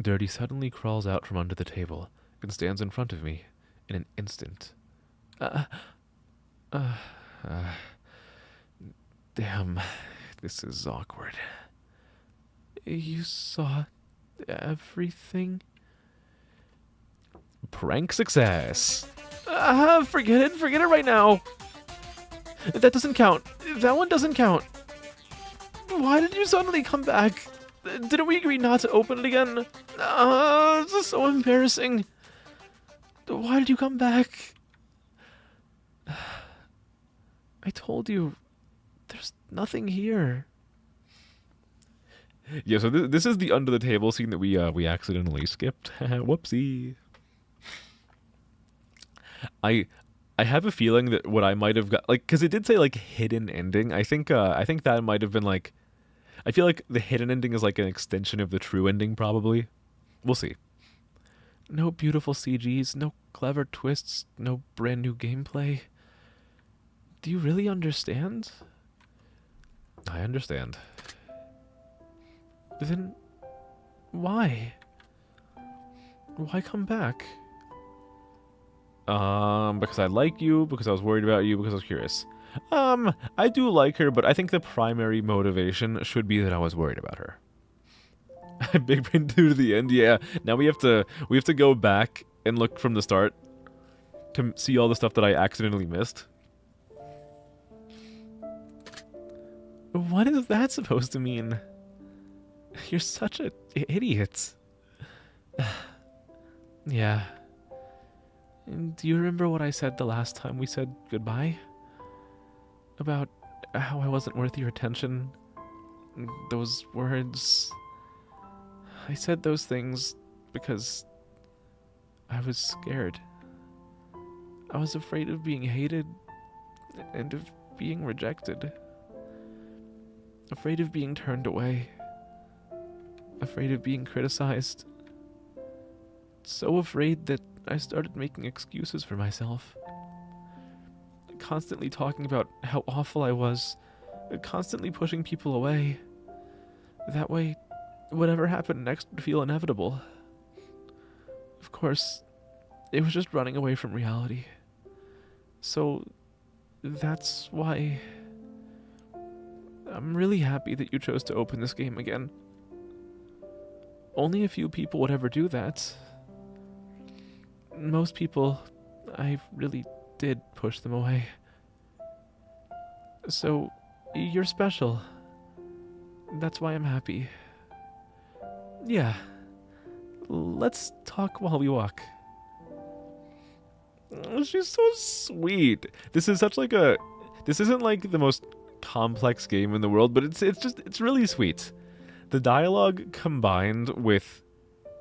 [SPEAKER 1] Dirty suddenly crawls out from under the table and stands in front of me in an instant. Damn, this is awkward. You saw everything? Prank success! Forget it right now! That doesn't count. That one doesn't count. Why did you suddenly come back? Didn't we agree not to open it again? This is so embarrassing. Why did you come back? I told you, there's nothing here. Yeah, so this is the under the table scene that we accidentally skipped. Whoopsie. I have a feeling that what I might have got, like, because it did say like hidden ending. I think that might have been like, I feel like the hidden ending is like an extension of the true ending, probably. We'll see. No beautiful CGs, no clever twists, no brand new gameplay. Do you really understand? I understand. Then why? Why come back? Because I like you, because I was worried about you, because I was curious. I do like her, but I think the primary motivation should be that I was worried about her. Big brain through to the end, yeah. Now we have to go back and look from the start to see all the stuff that I accidentally missed. What is that supposed to mean? You're such an idiot. Yeah. And do you remember what I said the last time we said goodbye? About how I wasn't worth your attention? Those words. I said those things because I was scared. I was afraid of being hated and of being rejected. Afraid of being turned away. Afraid of being criticized. So afraid that I started making excuses for myself. Constantly talking about how awful I was. Constantly pushing people away. That way, whatever happened next would feel inevitable. Of course, it was just running away from reality. So, that's why I'm really happy that you chose to open this game again. Only a few people would ever do that. Most people, I really did push them away. So, you're special. That's why I'm happy. Yeah. Let's talk while we walk. Oh, she's so sweet. This is such like a... This isn't like the most complex game in the world, but it's really sweet. The dialogue combined with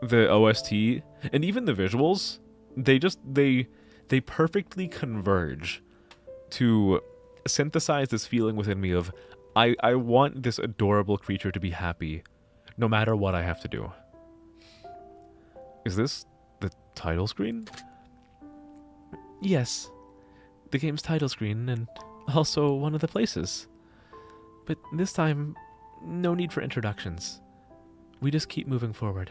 [SPEAKER 1] the OST and even the visuals, they perfectly converge to synthesize this feeling within me of I want this adorable creature to be happy no matter what I have to do. Is this the title screen? Yes. The game's title screen and also one of the places. But this time, no need for introductions. We just keep moving forward.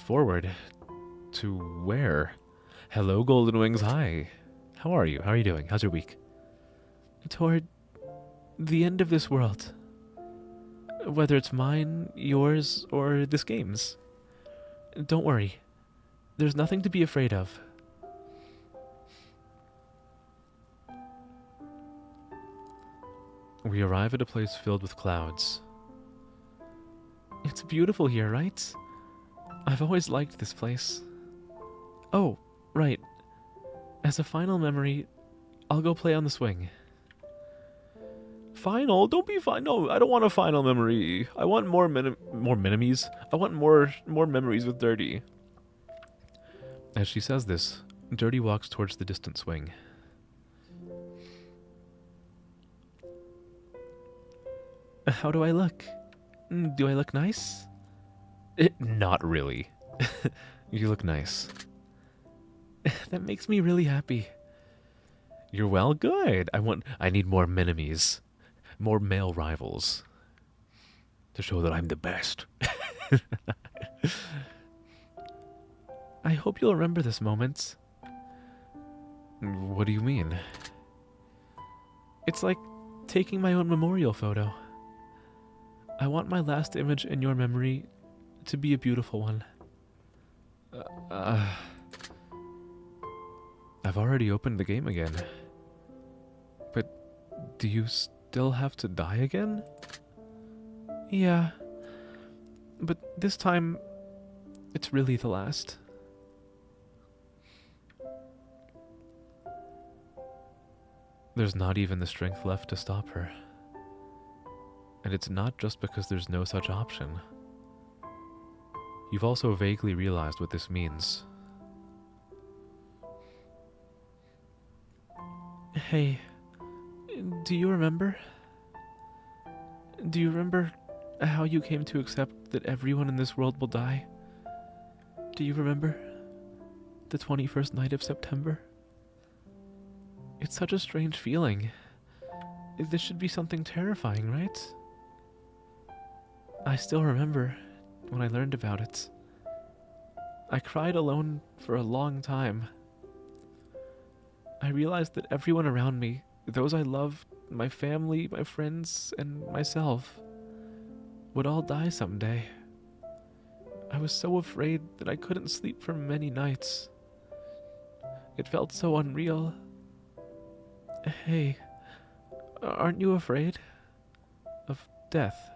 [SPEAKER 1] Forward? To where? Hello, Golden Wings. Hi. How are you? How are you doing? How's your week? Toward the end of this world. Whether it's mine, yours, or this game's. Don't worry. There's nothing to be afraid of. We arrive at a place filled with clouds. It's beautiful here, right? I've always liked this place. Oh, right. As a final memory, I'll go play on the swing. Final? Don't be fine. No, I don't want a final memory. I want more minimies. I want more memories with Dirty. As she says this, Dirty walks towards the distant swing. How do I look? Do I look nice? Not really. You look nice. That makes me really happy. You're well, good. I need more minimies. More male rivals. To show that I'm the best. I hope you'll remember this moment. What do you mean? It's like taking my own memorial photo. I want my last image in your memory to be a beautiful one. I've already opened the game again. But do you still have to die again? Yeah. But this time, it's really the last. There's not even the strength left to stop her. And it's not just because there's no such option. You've also vaguely realized what this means. Hey, do you remember? Do you remember how you came to accept that everyone in this world will die? Do you remember the 21st night of September? It's such a strange feeling. This should be something terrifying, right? I still remember when I learned about it. I cried alone for a long time. I realized that everyone around me, those I loved, my family, my friends, and myself, would all die someday. I was so afraid that I couldn't sleep for many nights. It felt so unreal. Hey, aren't you afraid of death?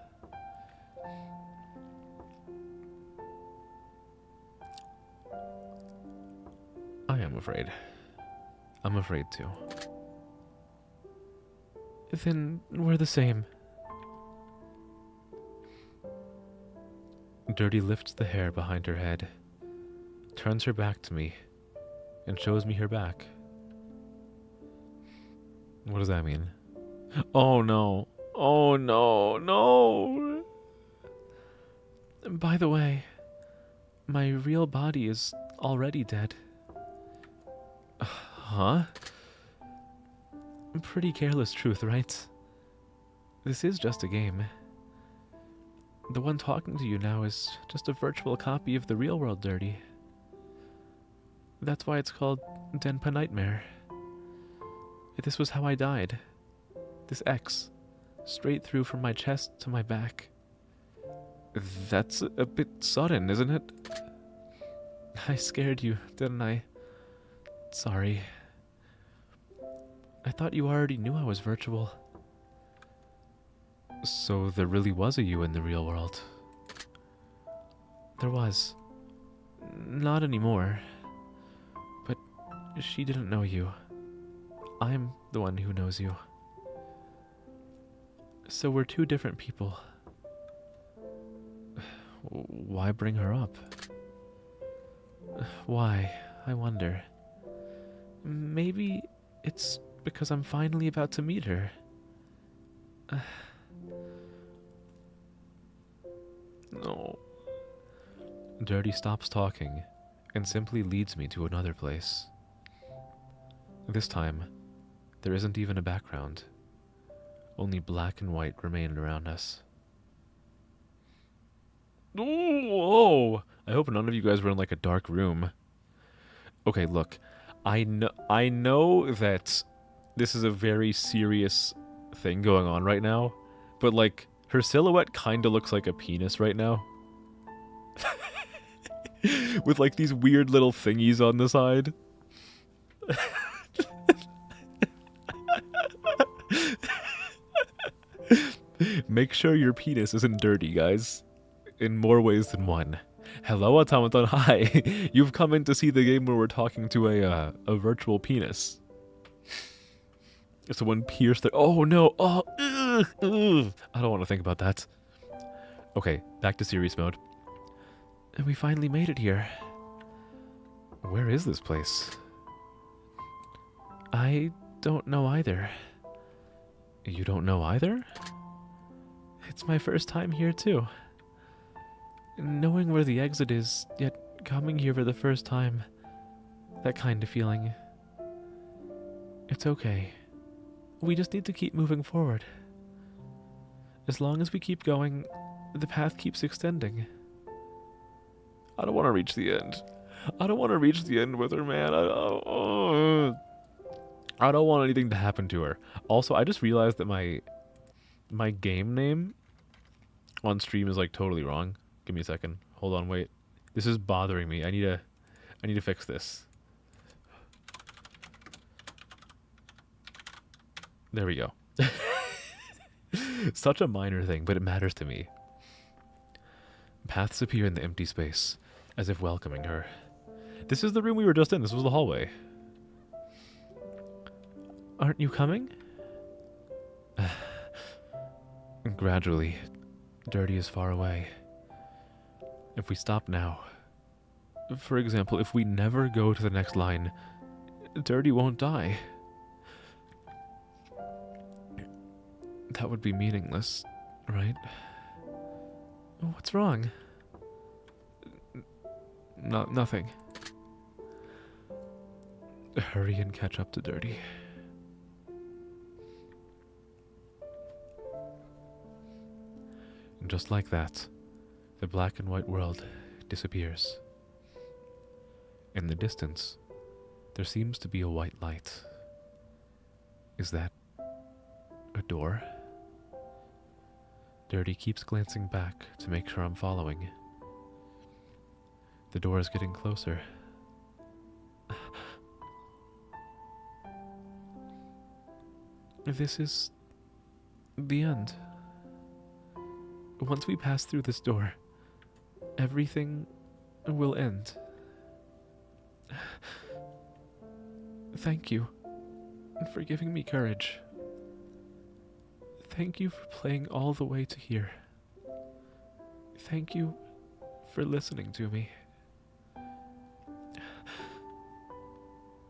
[SPEAKER 1] I am afraid. I'm afraid too. Then we're the same. Dirty lifts the hair behind her head, turns her back to me, and shows me her back. What does that mean? Oh no. Oh no, no! By the way, my real body is already dead. Huh? Pretty careless truth, right? This is just a game. The one talking to you now is just a virtual copy of the real world, Dirty. That's why it's called Denpa Nightmare. This was how I died. This X. Straight through from my chest to my back. That's a bit sudden, isn't it? I scared you, didn't I? Sorry. I thought you already knew I was virtual. So there really was a you in the real world? There was. Not anymore. But she didn't know you. I'm the one who knows you. So we're two different people. Why bring her up? Why, I wonder. Maybe it's because I'm finally about to meet her. No. Dirty stops talking and simply leads me to another place. This time, there isn't even a background. Only black and white remain around us. Oh! I hope none of you guys were in like a dark room. Okay, look. I know that this is a very serious thing going on right now, but like her silhouette kind of looks like a penis right now. With like these weird little thingies on the side. Make sure your penis isn't dirty, guys. In more ways than one. Hello, Automaton. Hi. You've come in to see the game where we're talking to a virtual penis. Someone pierced their... Oh, no. Oh, ugh, ugh. I don't want to think about that. Okay, back to serious mode. And we finally made it here. Where is this place? I don't know either. You don't know either? It's my first time here, too. Knowing where the exit is, yet coming here for the first time. That kind of feeling. It's okay. We just need to keep moving forward. As long as we keep going, the path keeps extending. I don't want to reach the end. I don't want to reach the end with her, man. I don't want anything to happen to her. Also, I just realized that my game name on stream is like totally wrong. Give me a second. Hold on, wait. This is bothering me. I need to fix this. There we go. Such a minor thing, but it matters to me. Paths appear in the empty space, as if welcoming her. This is the room we were just in. This was the hallway. Aren't you coming? Gradually, Dirty is far away. If we stop now, for example, if we never go to the next line, Dirty won't die. That would be meaningless, right? What's wrong? Nothing. Hurry and catch up to Dirty. And just like that, the black and white world disappears. In the distance, there seems to be a white light. Is that a door? Dirty keeps glancing back to make sure I'm following. The door is getting closer. This is the end. Once we pass through this door, everything will end. Thank you for giving me courage. Thank you for playing all the way to here. Thank you for listening to me.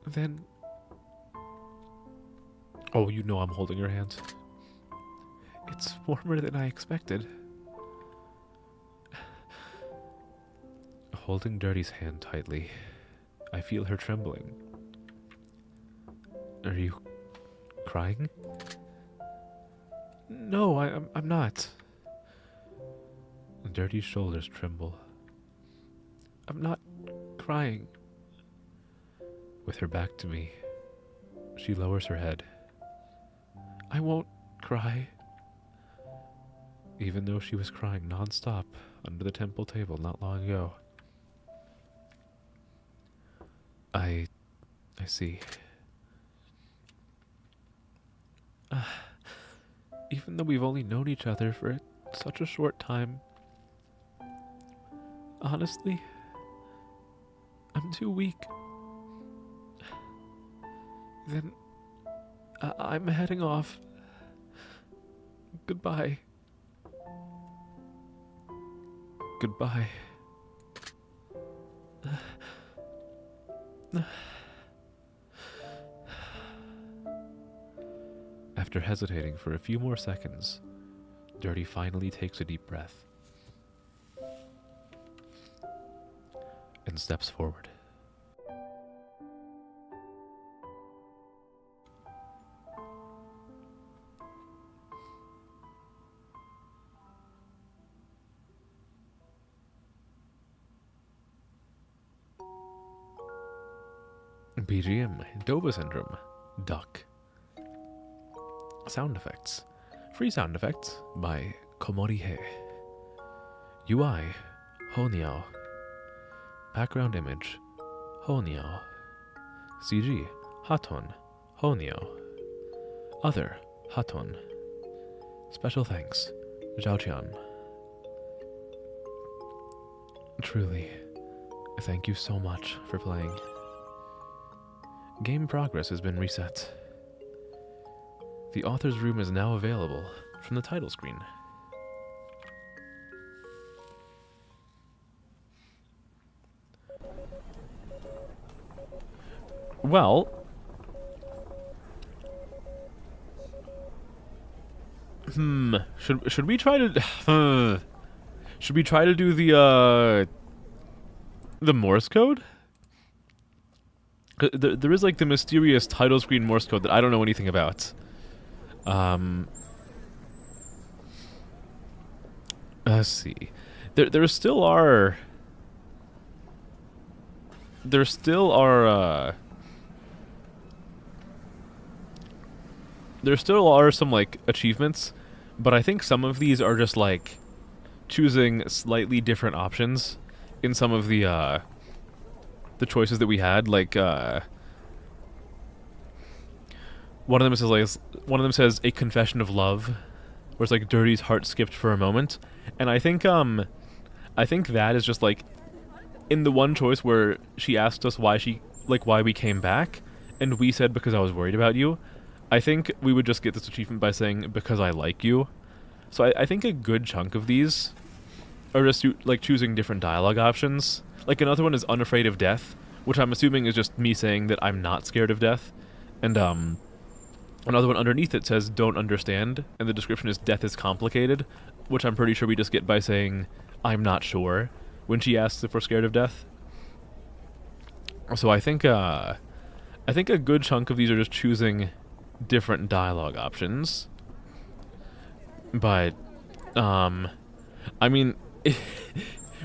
[SPEAKER 1] Then... Oh, you know I'm holding your hand. It's warmer than I expected. Holding Dirty's hand tightly, I feel her trembling. Are you crying? No, I'm not. Dirty's shoulders tremble. I'm not crying. With her back to me, she lowers her head. I won't cry. Even though she was crying non-stop under the temple table not long ago. I see. Even though we've only known each other for such a short time, honestly, I'm too weak. Then I'm heading off. Goodbye. Goodbye. After hesitating for a few more seconds, Dirty finally takes a deep breath and steps forward. BGM, Dova Syndrome, Duck. Sound effects. Free sound effects by Komorihe. UI, Honiao. Background image, Honiao. CG, Haton, Honiao. Other, Haton. Special thanks, Zhaoqian. Truly, thank you so much for playing. Game progress has been reset. The author's room is now available from the title screen. Well, should we try to should we try to do the Morse code? There is like the mysterious title screen Morse code that I don't know anything about. Let's see. There still are some like achievements, but I think some of these are just like choosing slightly different options in some of the choices that we had. Like one of them says a confession of love, where it's like Dirty's heart skipped for a moment, and I think that is just like in the one choice where she asked us why we came back, and we said because I was worried about you. I think we would just get this achievement by saying because I like you. So I think a good chunk of these are just like choosing different dialogue options. Like another one is unafraid of death, which I'm assuming is just me saying that I'm not scared of death. And another one underneath it says don't understand, and the description is death is complicated, which I'm pretty sure we just get by saying I'm not sure when she asks if we're scared of death. So I think a good chunk of these are just choosing different dialogue options. But I mean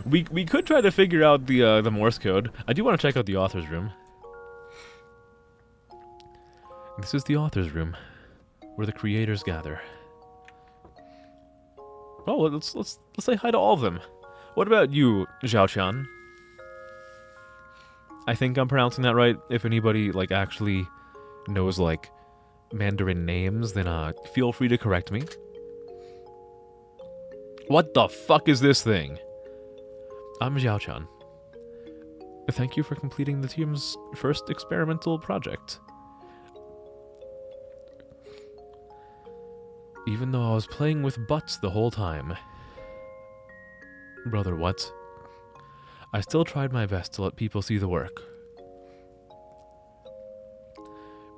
[SPEAKER 1] we could try to figure out the Morse code. I do want to check out the author's room. This is the author's room, where the creators gather. Oh, let's say hi to all of them. What about you, Zhaoqian? I think I'm pronouncing that right. If anybody like actually knows like Mandarin names, then feel free to correct me. What the fuck is this thing? I'm Zhaoqian. Thank you for completing the team's first experimental project. Even though I was playing with butts the whole time. Brother, what? I still tried my best to let people see the work.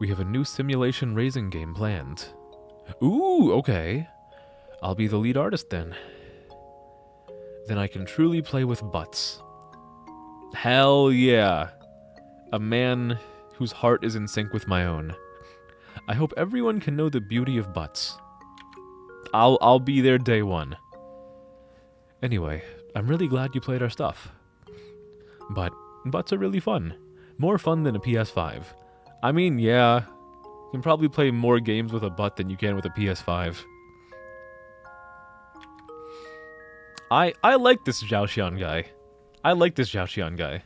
[SPEAKER 1] We have a new simulation racing game planned. Ooh, okay. I'll be the lead artist then. Then I can truly play with butts. Hell yeah. A man whose heart is in sync with my own. I hope everyone can know the beauty of butts. I'll be there day one. Anyway, I'm really glad you played our stuff. But butts are really fun. More fun than a PS5. I mean, yeah, you can probably play more games with a butt than you can with a PS5. I like this Zhaoxian guy. I like this Zhaoxian guy.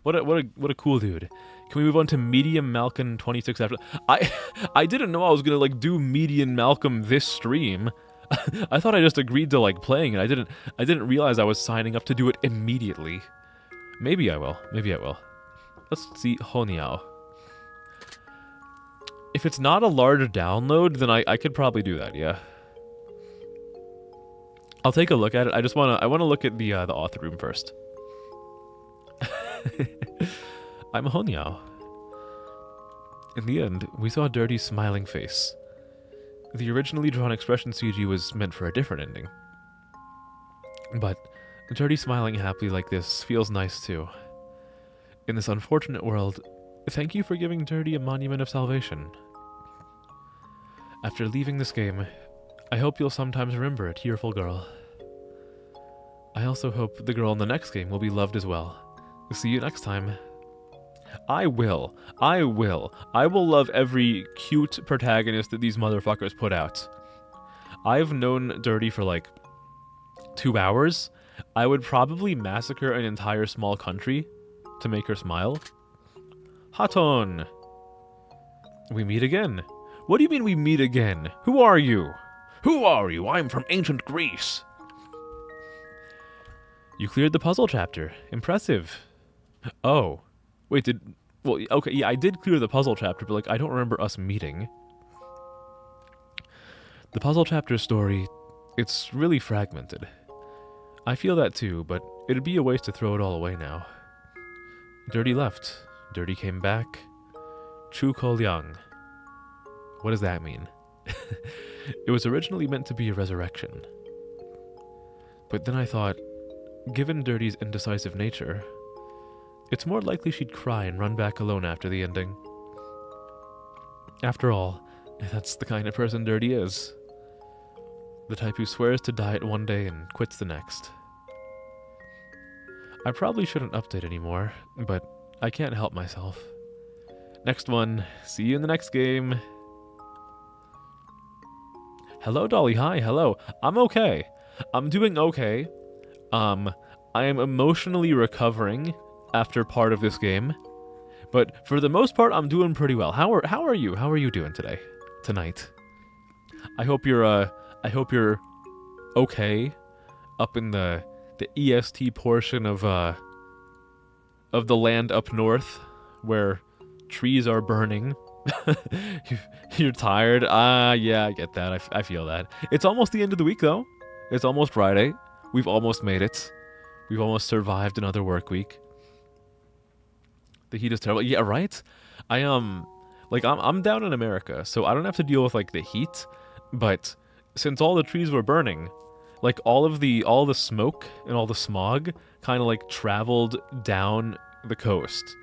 [SPEAKER 1] What a cool dude. Can we move on to Medium Malcolm 26 after? I didn't know I was gonna like do Medium Malcolm this stream. I thought I just agreed to like playing it. I didn't realize I was signing up to do it immediately. Maybe I will. Maybe I will. Let's see Honiao. If it's not a large download, then I could probably do that, yeah. I'll take a look at it. I wanna look at the author room first. I'm Honiao. In the end, we saw Dirty's smiling face. The originally drawn expression CG was meant for a different ending. But Dirty smiling happily like this feels nice too. In this unfortunate world, thank you for giving Dirty a monument of salvation. After leaving this game, I hope you'll sometimes remember a tearful girl. I also hope the girl in the next game will be loved as well. See you next time. I will love every cute protagonist that these motherfuckers put out. I've known Dirty for like 2 hours. I would probably massacre an entire small country to make her smile. Haton! We meet again. What do you mean we meet again? Who are you?
[SPEAKER 2] Who are you? I'm from ancient Greece.
[SPEAKER 1] You cleared the puzzle chapter. Impressive. Oh. Wait, well, okay, yeah, I did clear the puzzle chapter, but, like, I don't remember us meeting. The puzzle chapter story, it's really fragmented. I feel that too, but it'd be a waste to throw it all away now. Dirty left. Dirty came back. Chu Ko Liang. What does that mean? It was originally meant to be a resurrection. But then I thought, given Dirty's indecisive nature, it's more likely she'd cry and run back alone after the ending. After all, that's the kind of person Dirty is. The type who swears to diet one day and quits the next. I probably shouldn't update anymore, but I can't help myself. Next one. See you in the next game. Hello, Dolly. Hi. Hello. I'm okay. I'm doing okay. I am emotionally recovering after part of this game, but for the most part, I'm doing pretty well. How are you? How are you doing tonight? I hope you're okay up in the EST portion of the land up north where trees are burning. You're tired? Yeah, I get that. I feel that. It's almost the end of the week though. It's almost Friday. We've almost made it. We've almost survived another work week. The heat is terrible. Yeah, right? I'm down in America, so I don't have to deal with like the heat, but since all the trees were burning, like all the smoke and all the smog kind of like traveled down the coast.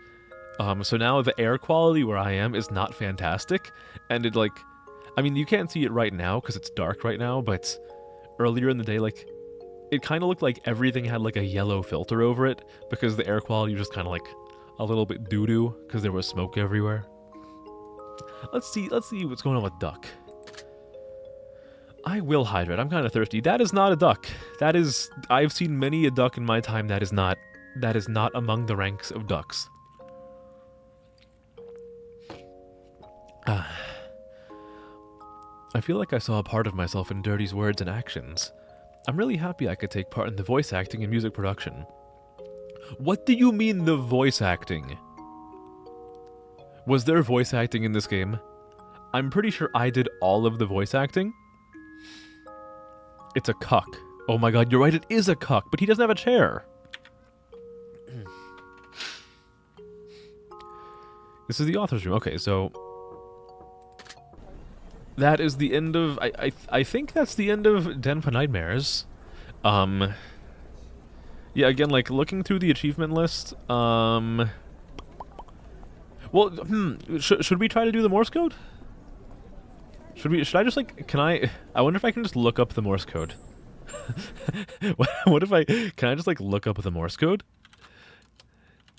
[SPEAKER 1] So now the air quality where I am is not fantastic, and it like, I mean, you can't see it right now because it's dark right now, but earlier in the day, like, it kind of looked like everything had like a yellow filter over it because the air quality was just kind of like a little bit doo-doo because there was smoke everywhere. Let's see what's going on with Duck. I will hydrate. I'm kind of thirsty. That is not a duck. I've seen many a duck in my time. That is not among the ranks of ducks. I feel like I saw a part of myself in Dirty's words and actions. I'm really happy I could take part in the voice acting and music production. What do you mean the voice acting? Was there voice acting in this game? I'm pretty sure I did all of the voice acting. It's a cuck. Oh my god, you're right, it is a cuck, but he doesn't have a chair. This is the author's room. Okay, so that is the end of I think that's the end of Denpa Nightmares. Yeah, again, like looking through the achievement list, well, should we try to do the Morse code? Should I just like, I wonder if I can just look up the Morse code. What if can I just like look up the Morse code?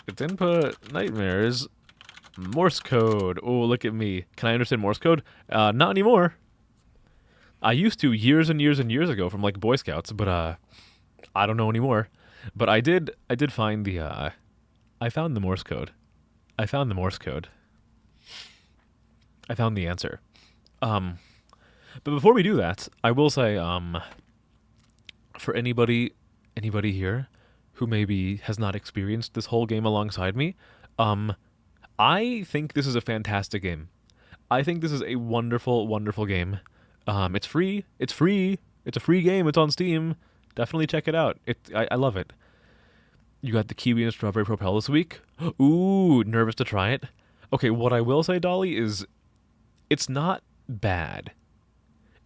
[SPEAKER 1] Denpa Nightmares, Morse code. Oh, look at me. Can I understand Morse code? Not anymore. I used to years and years and years ago from like Boy Scouts, but I don't know anymore. But I did find the I found the Morse code. I found the Morse code. I found the answer. But before we do that, I will say, for anybody here who maybe has not experienced this whole game alongside me, I think this is a fantastic game. I think this is a wonderful, wonderful game. It's free. It's free. It's a free game. It's on Steam. Definitely check it out. I love it. You got the kiwi and strawberry propel this week. Ooh, nervous to try it. Okay, what I will say, Dolly, is it's not bad.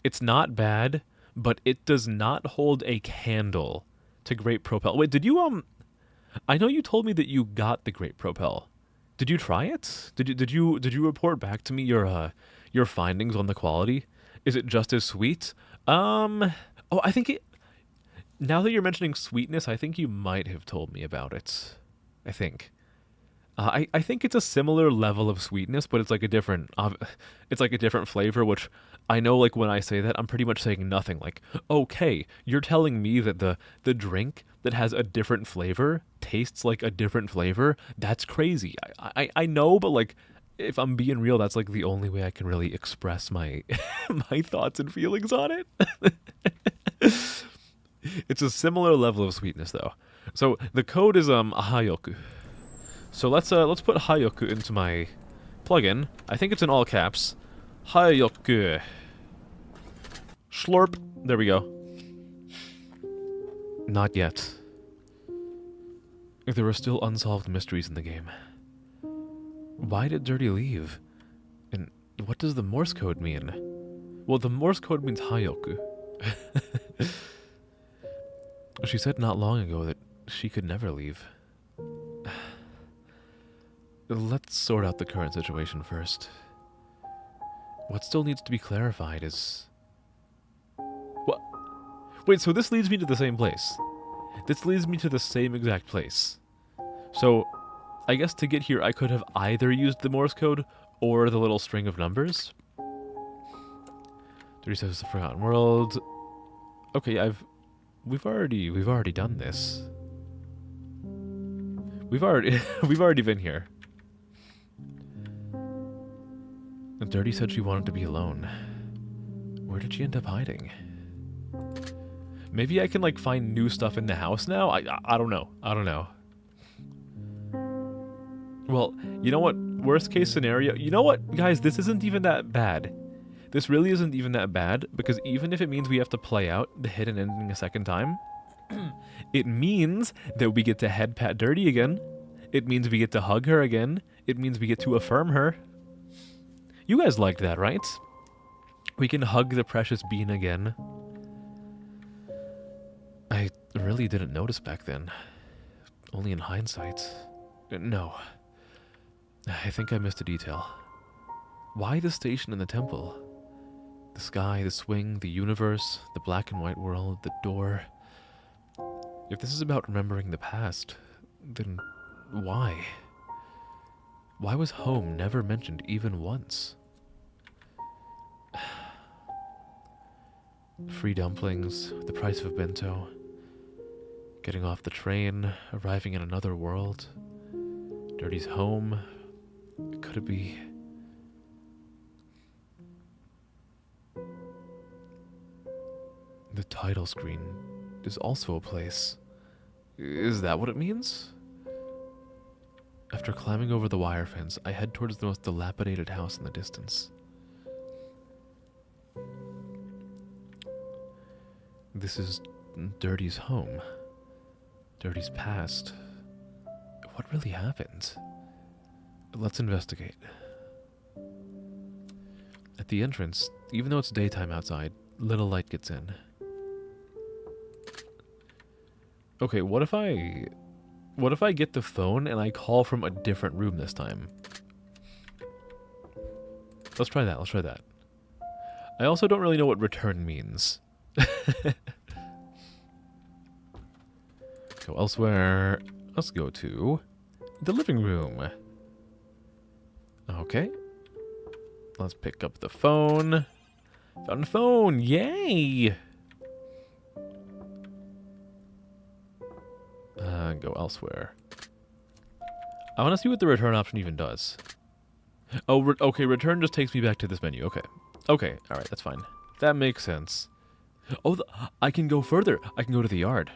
[SPEAKER 1] It's not bad, but it does not hold a candle to Great Propel. Wait, did you I know you told me that you got the Great Propel. Did you try it? Did you report back to me your findings on the quality? Is it just as sweet? Oh, I think it. Now that you're mentioning sweetness, I think you might have told me about it. I think. I think it's a similar level of sweetness, but it's like a different flavor, which I know, like, when I say that, I'm pretty much saying nothing. Like, okay, you're telling me that the drink that has a different flavor tastes like a different flavor? That's crazy. I know, but, like, if I'm being real, that's, like, the only way I can really express my my thoughts and feelings on it. It's a similar level of sweetness, though. So, the code is, Hayoku. So let's put Hayoku into my plugin. I think it's in all caps. Hayoku. Slurp. There we go. Not yet. There are still unsolved mysteries in the game. Why did Dirty leave? And what does the Morse code mean? Well, the Morse code means Hayoku. She said not long ago that she could never leave. Let's sort out the current situation first. What still needs to be clarified is... What? Wait, so this leads me to the same place. This leads me to the same exact place. So, I guess to get here I could have either used the Morse code or the little string of numbers. 37 is the Forgotten World. Okay, we've already done this. We've already been here. And Dirty said she wanted to be alone. Where did she end up hiding? Maybe I can, like, find new stuff in the house now? I don't know. I don't know. Well, you know what? Worst case scenario. You know what, guys? This isn't even that bad. This really isn't even that bad, because even if it means we have to play out the hidden ending a second time, it means that we get to head pat Dirty again. It means we get to hug her again. It means we get to affirm her. You guys liked that, right? We can hug the precious bean again. I really didn't notice back then. Only in hindsight. No. I think I missed a detail. Why the station and the temple? The sky, the swing, the universe, the black and white world, the door. If this is about remembering the past, then why? Why was home never mentioned even once? Free dumplings, the price of a bento, getting off the train, arriving in another world, Dirty's home. Could it be? The title screen is also a place. Is that what it means? After climbing over the wire fence, I head towards the most dilapidated house in the distance. This is Dirty's home. Dirty's past. What really happened? Let's investigate. At the entrance, even though it's daytime outside, little light gets in. Okay, what if I get the phone and I call from a different room this time? Let's try that. I also don't really know what return means. Go elsewhere. Let's go to the living room. Okay. Let's pick up the phone. Found the phone. Yay! Go elsewhere. I want to see what the return option even does. Oh, okay, return just takes me back to this menu. Okay. Okay, alright, that's fine. That makes sense. Oh, I can go further. I can go to the yard.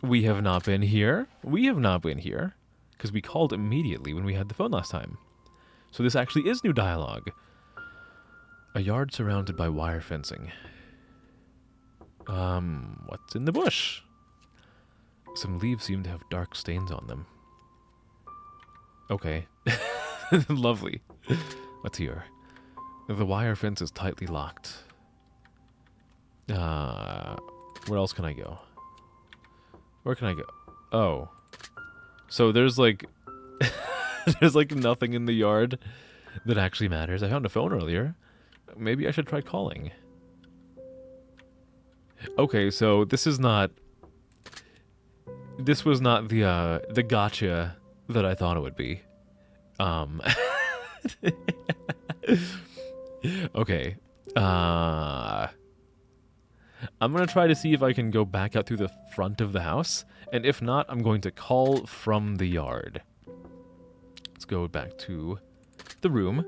[SPEAKER 1] We have not been here. Because we called immediately when we had the phone last time. So this actually is new dialogue. A yard surrounded by wire fencing. What's in the bush? Some leaves seem to have dark stains on them. Okay. Lovely. What's here? The wire fence is tightly locked. Where else can I go? Where can I go? Oh. So there's like... there's like nothing in the yard that actually matters. I found a phone earlier. Maybe I should try calling. Okay, so this is not... This was not the gotcha that I thought it would be. Okay. I'm gonna try to see if I can go back out through the front of the house, and if not, I'm going to call from the yard. Let's go back to the room.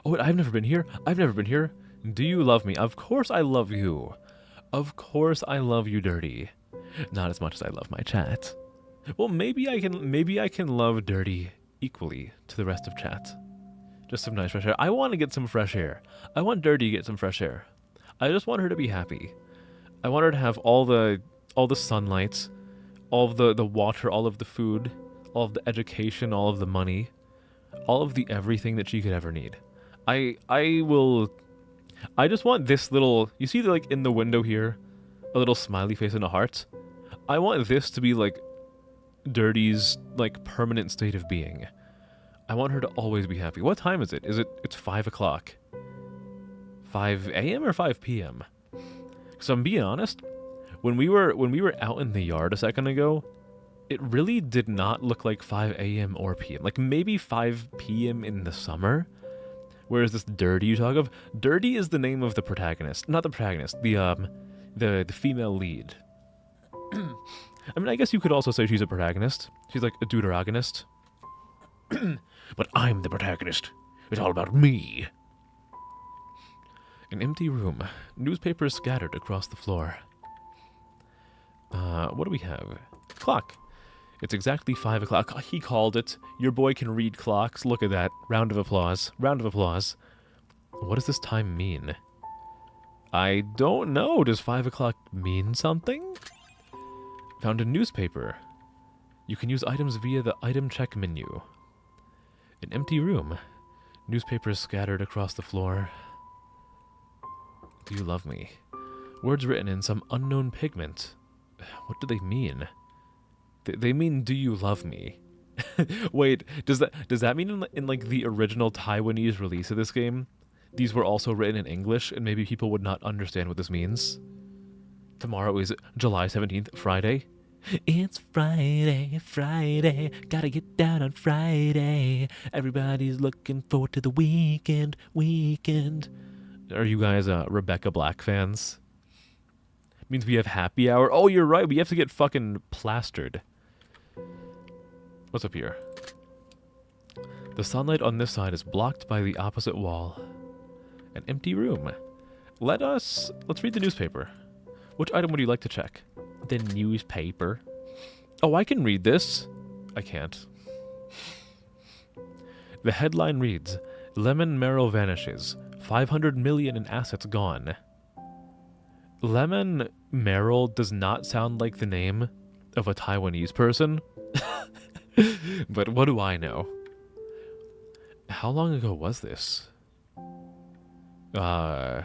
[SPEAKER 1] Oh, I've never been here. Do you love me? Of course I love you. Of course I love you, Dirty. Not as much as I love my chat. Well, maybe I can love Dirty equally to the rest of chat. Just some nice fresh air. I want to get some fresh air. I want Dirty to get some fresh air. I just want her to be happy. I want her to have all the sunlight, all of the water, all of the food, all of the education, all of the money, all of the everything that she could ever need. I just want this little, you see like in the window here, a little smiley face and a heart? I want this to be like Dirty's like permanent state of being. I want her to always be happy. What time is it? It's 5 o'clock. 5 a.m. or 5 p.m.? So I'm being honest, when we were out in the yard a second ago, it really did not look like 5 a.m. or p.m. Like maybe 5 p.m. in the summer. Whereas this Dirty you talk of, Dirty is the name of the protagonist. Not the protagonist, the female lead. I mean, I guess you could also say she's a protagonist. She's like a deuteragonist.
[SPEAKER 2] But I'm the protagonist. It's all about me.
[SPEAKER 1] An empty room. Newspapers scattered across the floor. What do we have? Clock. It's exactly 5 o'clock. He called it. Your boy can read clocks. Look at that. Round of applause. Round of applause. What does this time mean? I don't know. Does 5 o'clock mean something? Found a newspaper. You can use items via the item check menu. An empty room. Newspapers scattered across the floor. Do you love me? Words written in some unknown pigment. What do they mean? They mean, do you love me? Wait, does that mean in like the original Taiwanese release of this game, these were also written in English and maybe people would not understand what this means? Tomorrow is July 17th, Friday. It's Friday, gotta get down on Friday. Everybody's looking forward to the weekend. Are you guys Rebecca Black fans? Means we have happy hour. Oh, you're right, we have to get fucking plastered. What's up here? The sunlight on this side is blocked by the opposite wall. An empty room. Let's read the newspaper. Which item would you like to check? The newspaper. Oh, I can read this. I can't. The headline reads, Lemon Merrill vanishes. 500 million in assets gone. Lemon Merrill does not sound like the name of a Taiwanese person. But what do I know? How long ago was this? Who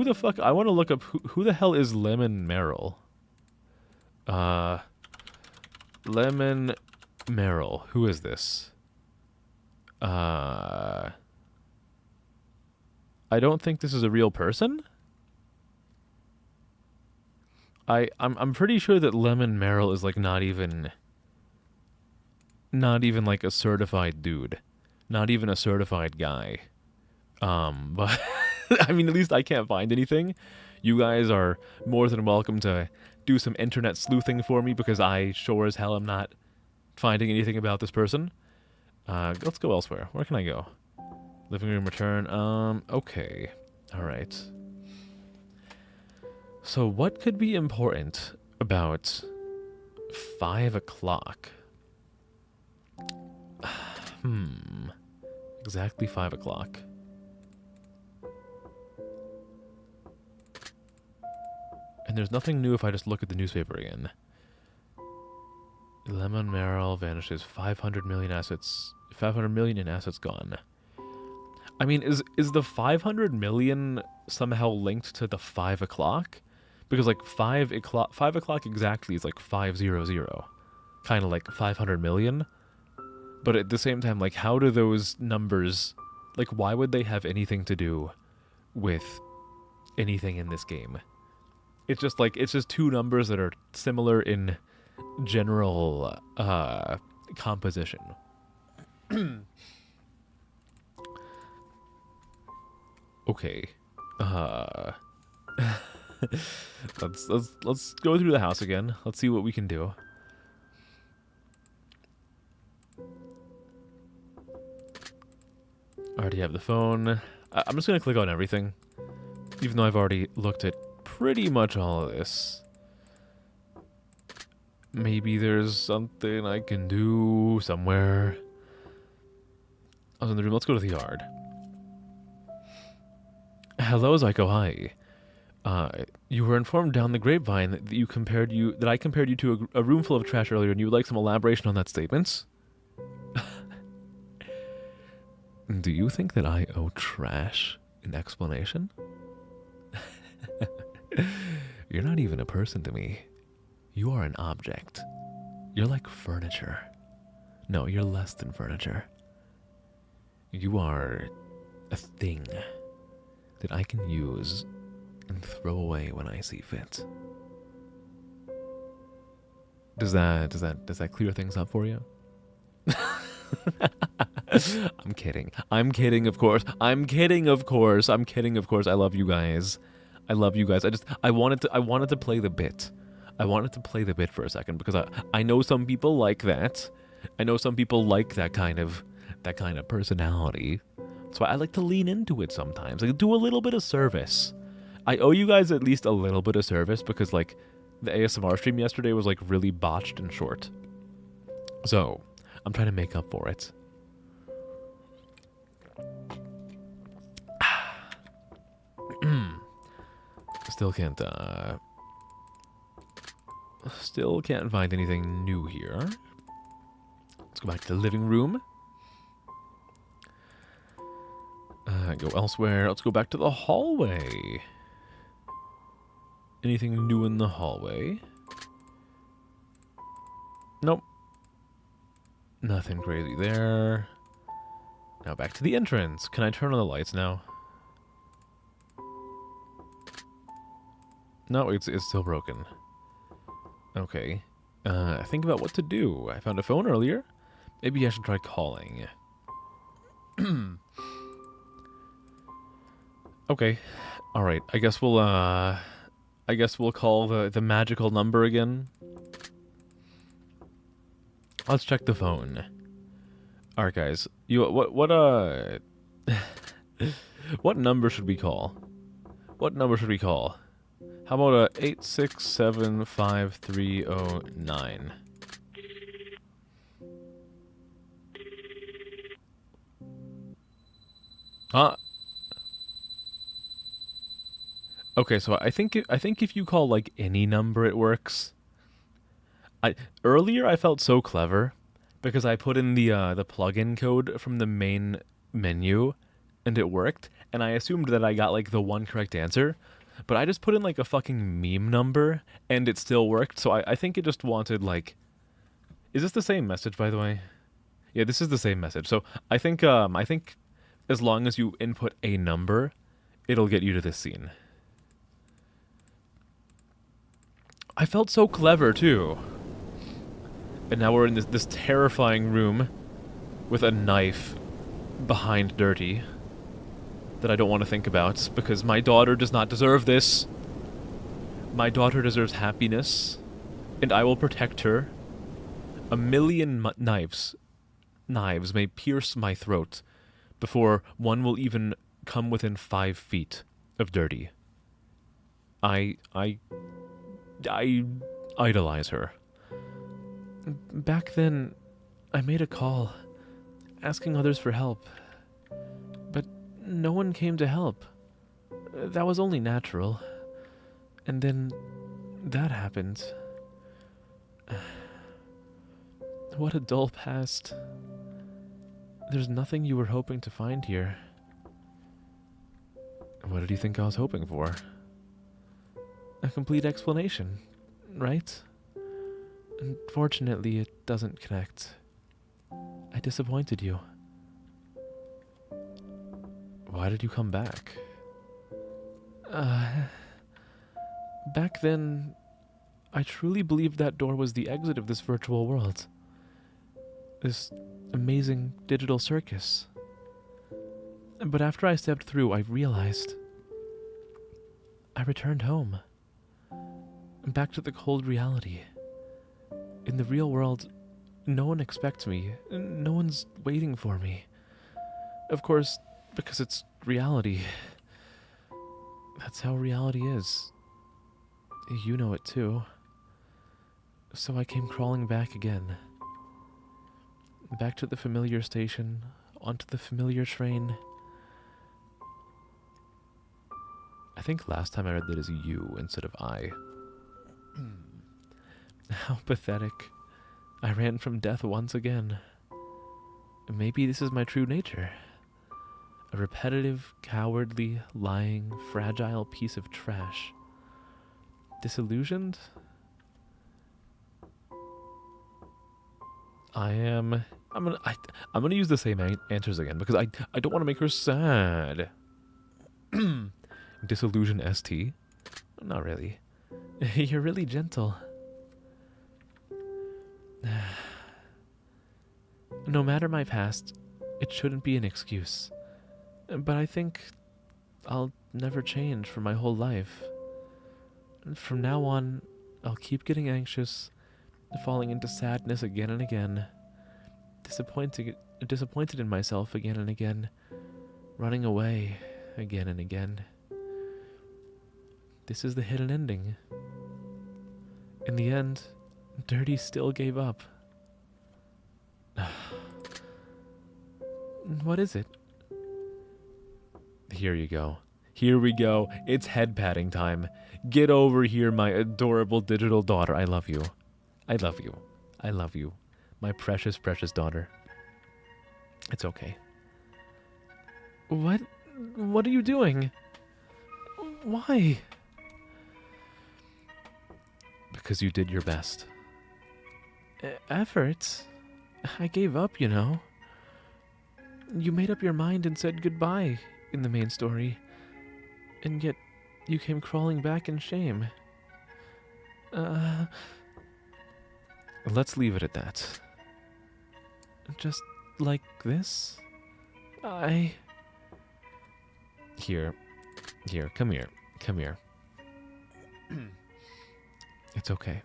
[SPEAKER 1] the fuck? I want to look up who the hell is Lemon Merrill? Lemon Merrill. Who is this? I don't think this is a real person. I'm pretty sure that Lemon Merrill is like not even like a certified dude. Not even a certified guy. But I mean, at least I can't find anything. You guys are more than welcome to do some internet sleuthing for me because I sure as hell am not finding anything about this person. Let's go elsewhere. Where can I go? Living room return. Okay. Alright. So what could be important about 5 o'clock? Exactly 5 o'clock. And there's nothing new if I just look at the newspaper again. Lemon Merrill vanishes. 500 million assets. 500 million in assets gone. I mean, is the 500 million somehow linked to the 5 o'clock? Because like 5 o'clock exactly is like 500. Kind of like 500 million. But at the same time, like, how do those numbers, like, why would they have anything to do with anything in this game? It's just like, it's just two numbers that are similar in general composition. Okay. Let's go through the house again. Let's see what we can do. I already have the phone. I'm just gonna click on everything, even though I've already looked at pretty much all of this. Maybe there's something I can do somewhere. I was in the room. Let's go to the yard. Hello, Zyko. Hi. You were informed down the grapevine that I compared you to a room full of trash earlier, and you would like some elaboration on that statement? Do you think that I owe trash an explanation? You're not even a person to me. You are an object. You're like furniture. No, you're less than furniture. You are a thing that I can use and throw away when I see fit. Does that clear things up for you? I'm kidding. I'm kidding, of course. I'm kidding, of course. I'm kidding, of course. I love you guys. I love you guys. I wanted to play the bit. I wanted to play the bit for a second because I know some people like that. I know some people like that kind of personality. So I like to lean into it sometimes. Like, do a little bit of service. I owe you guys at least a little bit of service because, like, the ASMR stream yesterday was, like, really botched and short. So, I'm trying to make up for it. Still can't find anything new here. Let's go back to the living room. Go elsewhere. Let's go back to the hallway. Anything new in the hallway? Nope. Nothing crazy there. Now back to the entrance. Can I turn on the lights now? No, it's still broken. Okay. Think about what to do. I found a phone earlier. Maybe I should try calling. Okay. Alright. I guess we'll call the magical number again. Let's check the phone. Alright, guys. What number should we call? What number should we call? How about 8675309? Okay, so I think if you call like any number, it works. Earlier I felt so clever because I put in the plugin code from the main menu, and it worked, and I assumed that I got like the one correct answer, but I just put in like a fucking meme number, and it still worked. So I think it just wanted like, is this the same message by the way? Yeah, this is the same message. So I think as long as you input a number, it'll get you to this scene. I felt so clever too. And now we're in this terrifying room with a knife behind Dirty that I don't want to think about because my daughter does not deserve this. My daughter deserves happiness, and I will protect her. A million knives may pierce my throat before one will even come within 5 feet of Dirty. I idolize her. Back then, I made a call, asking others for help. But no one came to help. That was only natural. And then, that happened. What a dull past. There's nothing you were hoping to find here. What did you think I was hoping for? A complete explanation, right? Unfortunately, it doesn't connect. I disappointed you. Why did you come back? Back then, I truly believed that door was the exit of this virtual world. This amazing digital circus. But after I stepped through, I realized I returned home. Back to the cold reality. In the real world, no one expects me. No one's waiting for me. Of course, because it's reality. That's how reality is. You know it too. So I came crawling back again. Back to the familiar station, onto the familiar train. I think last time I read that as you instead of I. How pathetic. I ran from death once again. Maybe this is my true nature. A repetitive, cowardly, lying, fragile piece of trash. Disillusioned? I'm gonna use the same answers again because I don't want to make her sad. Disillusion ST? Not really. You're really gentle. No matter my past, it shouldn't be an excuse. But I think I'll never change for my whole life. From now on, I'll keep getting anxious, falling into sadness again and again, disappointed in myself again and again, running away again and again. This is the hidden ending. In the end, Dirty still gave up. What is it? Here you go. Here we go. It's head patting time. Get over here, my adorable digital daughter. I love you. I love you. I love you. My precious, precious daughter. It's okay. What? What are you doing? Why? Because you did your best. Efforts? I gave up, you know. You made up your mind and said goodbye in the main story. And yet, you came crawling back in shame. Let's leave it at that. Just like this? Here, come here. It's okay.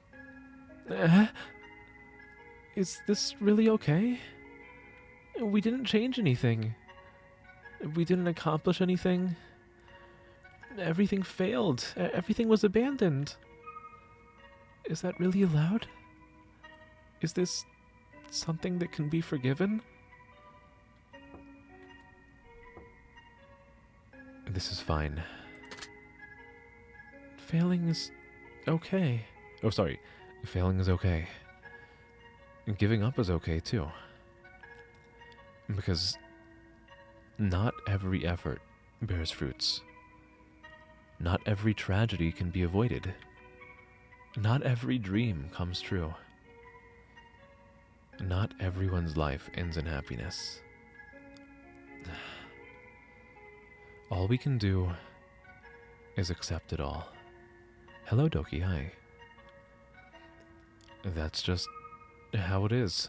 [SPEAKER 1] Is this really okay? We didn't change anything. We didn't accomplish anything. Everything failed. Everything was abandoned. Is that really allowed? Is this something that can be forgiven? This is fine. failing is okay. Oh, sorry. Failing is okay. And giving up is okay, too. Because not every effort bears fruits. Not every tragedy can be avoided. Not every dream comes true. Not everyone's life ends in happiness. All we can do is accept it all. Hello, Doki, hi. That's just how it is.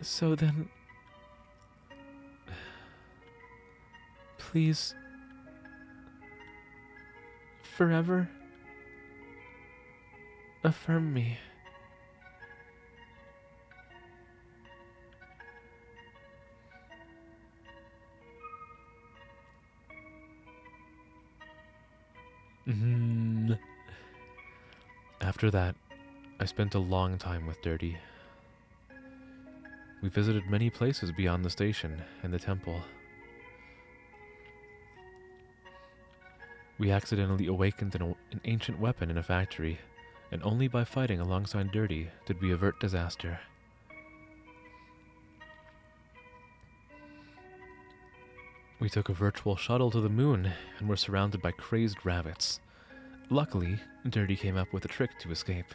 [SPEAKER 1] So then, please, forever affirm me. After that, I spent a long time with Dirty. We visited many places beyond the station and the temple. We accidentally awakened an ancient weapon in a factory, and only by fighting alongside Dirty did we avert disaster. We took a virtual shuttle to the moon and were surrounded by crazed rabbits. Luckily, Dirty came up with a trick to escape.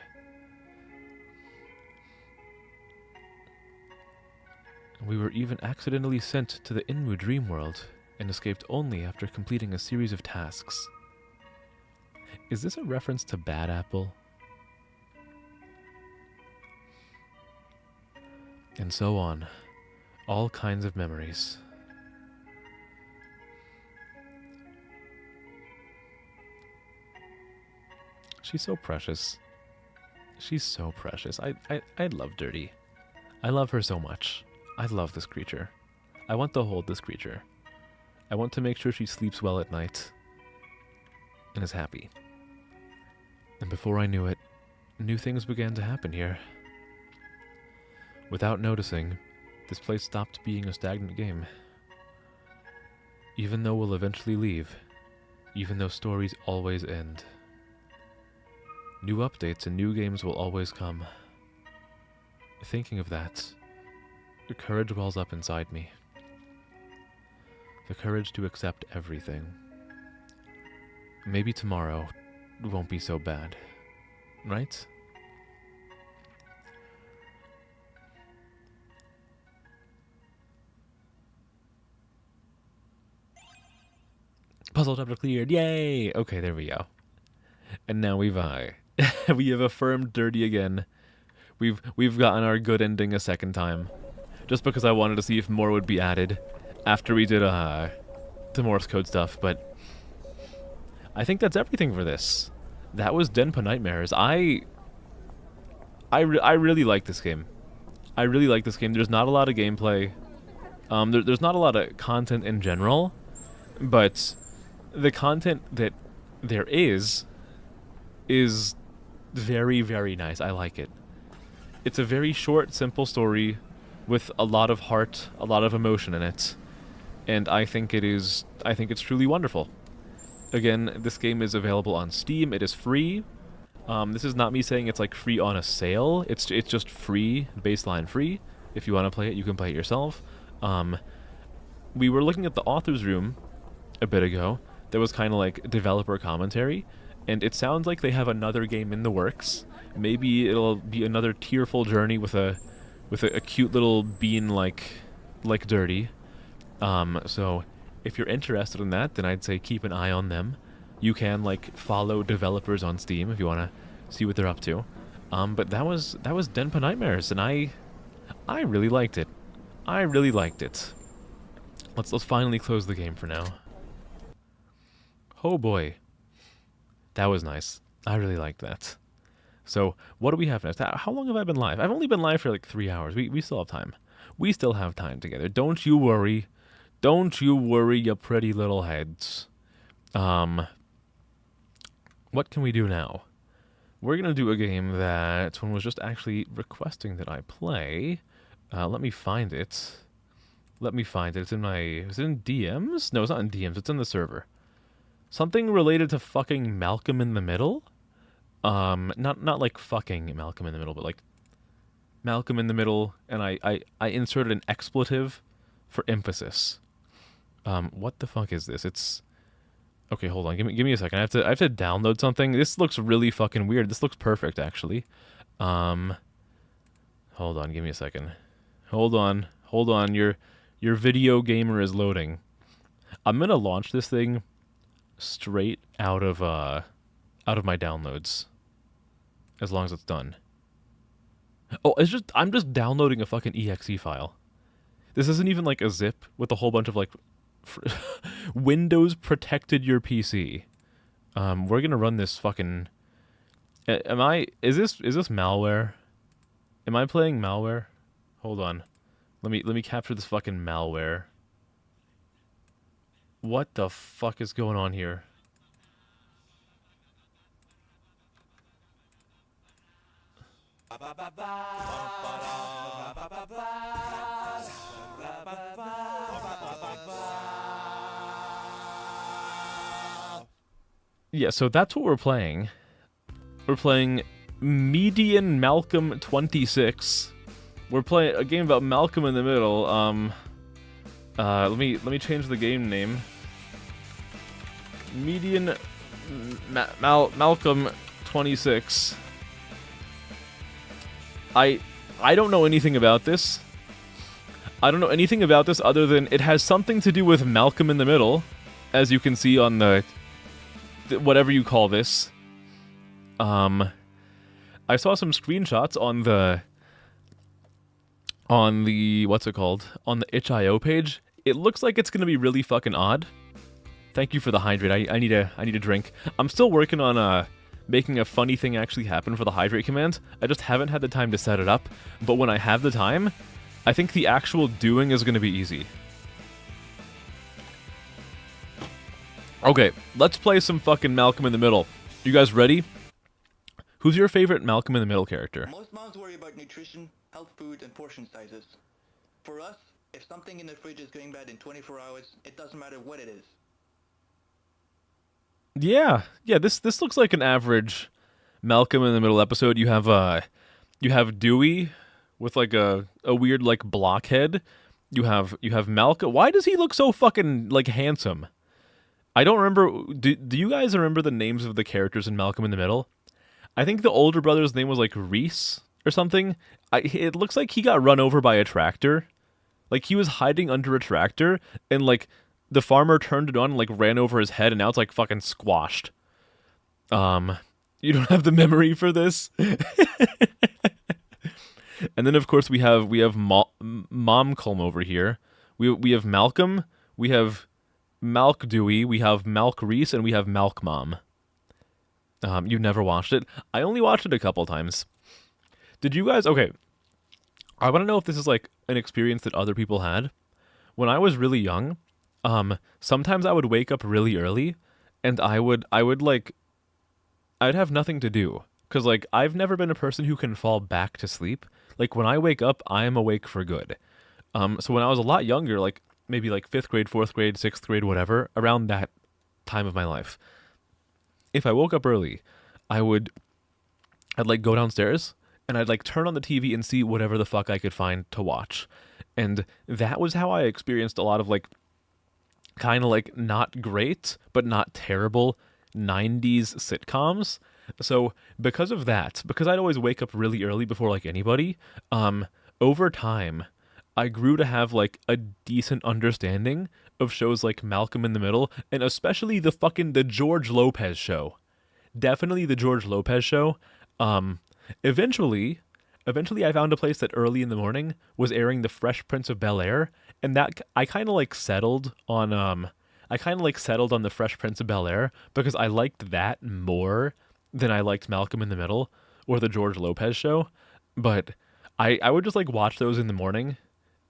[SPEAKER 1] We were even accidentally sent to the Inmu dream world and escaped only after completing a series of tasks. Is this a reference to Bad Apple? And so on. All kinds of memories. She's so precious. She's so precious. I love Dirty. I love her so much. I love this creature. I want to hold this creature. I want to make sure she sleeps well at night and is happy. And before I knew it, new things began to happen here. Without noticing, this place stopped being a stagnant game. Even though we'll eventually leave, even though stories always end. New updates and new games will always come. Thinking of that, the courage wells up inside me. The courage to accept everything. Maybe tomorrow won't be so bad, right? Puzzle chapter cleared, yay! Okay, there we go. And now we have affirmed Dirty again. We've gotten our good ending a second time. Just because I wanted to see if more would be added after we did the Morse code stuff, but I think that's everything for this. That was Denpa Nightmares. I really like this game. I really like this game. There's not a lot of gameplay. There's not a lot of content in general, but the content that there is very, very nice. I like it. It's a very short, simple story with a lot of heart, a lot of emotion in it. And I think it's truly wonderful. Again, this game is available on Steam. It is free. This is not me saying it's like free on a sale. It's just free, baseline free. If you want to play it, you can play it yourself. We were looking at the author's room a bit ago. That was kind of like developer commentary. And it sounds like they have another game in the works. Maybe it'll be another tearful journey with a cute little bean like Dirty. So if you're interested in that, then I'd say keep an eye on them. You can like follow developers on Steam if you want to see what they're up to. But that was Denpa Nightmares, and I really liked it. I really liked it. Let's finally close the game for now. Oh boy. That was nice. I really liked that. So, what do we have next? How long have I been live? I've only been live for like 3 hours. We still have time. We still have time together. Don't you worry. Don't you worry, you pretty little heads. What can we do now? We're going to do a game that someone was just actually requesting that I play. Let me find it. Let me find it. It's in my... Is it in DMs? No, it's not in DMs. It's in the server. Something related to fucking Malcolm in the Middle? Not like fucking Malcolm in the Middle, but like Malcolm in the Middle, and I inserted an expletive for emphasis. What the fuck is this? It's... Okay, hold on. Give me a second. I have to download something. This looks really fucking weird. This looks perfect, actually. Hold on. Give me a second. Hold on. Your video gamer is loading. I'm gonna launch this thing straight out of my downloads, as long as it's done. Oh, I'm just downloading a fucking exe file. This isn't even like a zip with a whole bunch of like Windows protected your PC. We're gonna run this fucking. Is this malware? Am I playing malware? Hold on. Let me capture this fucking malware. What the fuck is going on here? Yeah, so that's what we're playing. We're playing Median Malcolm 26. We're playing a game about Malcolm in the Middle. Let me change the game name. Median Malcolm 26. I don't know anything about this. I don't know anything about this other than it has something to do with Malcolm in the Middle, as you can see on the whatever you call this. I saw some screenshots on the what's it called? On the itch.io page. It looks like it's gonna be really fucking odd. Thank you for the hydrate. I need a drink. I'm still working on making a funny thing actually happen for the hydrate command. I just haven't had the time to set it up. But when I have the time, I think the actual doing is gonna be easy. Okay, let's play some fucking Malcolm in the Middle. You guys ready? Who's your favorite Malcolm in the Middle character?
[SPEAKER 4] Most moms worry about nutrition, health food, and portion sizes. For us, if something in the fridge is going bad in 24 hours, it doesn't matter what it is.
[SPEAKER 1] Yeah, this looks like an average Malcolm in the Middle episode. You have Dewey with like a weird like blockhead. You have Malcolm. Why does he look so fucking like handsome? I don't remember. Do you guys remember the names of the characters in Malcolm in the Middle? I think the older brother's name was like Reese or something. It looks like he got run over by a tractor. Like he was hiding under a tractor and like the farmer turned it on and like ran over his head and now it's like fucking squashed. You don't have the memory for this? And then of course we have Momcomb over here. We have Malcolm, we have Malk Dewey, we have Malk Reese, and we have Malk Mom. You've never watched it? I only watched it a couple times. Did you guys... Okay. I want to know if this is like an experience that other people had. When I was really young, sometimes I would wake up really early, and I would like... I'd have nothing to do. Because, like, I've never been a person who can fall back to sleep. Like, when I wake up, I am awake for good. So when I was a lot younger, like, maybe like 5th grade, 4th grade, 6th grade, whatever, around that time of my life, if I woke up early, I'd like go downstairs and I'd like turn on the TV and see whatever the fuck I could find to watch. And that was how I experienced a lot of like kind of like not great, but not terrible 90s sitcoms. So because of that, because I'd always wake up really early before like anybody, over time, I grew to have like a decent understanding of shows like Malcolm in the Middle, and especially the George Lopez show. Definitely the George Lopez show. Eventually I found a place that early in the morning was airing The Fresh Prince of Bel-Air, and that I kind of like settled on The Fresh Prince of Bel-Air because I liked that more than I liked Malcolm in the Middle or the George Lopez show. But I would just like watch those in the morning,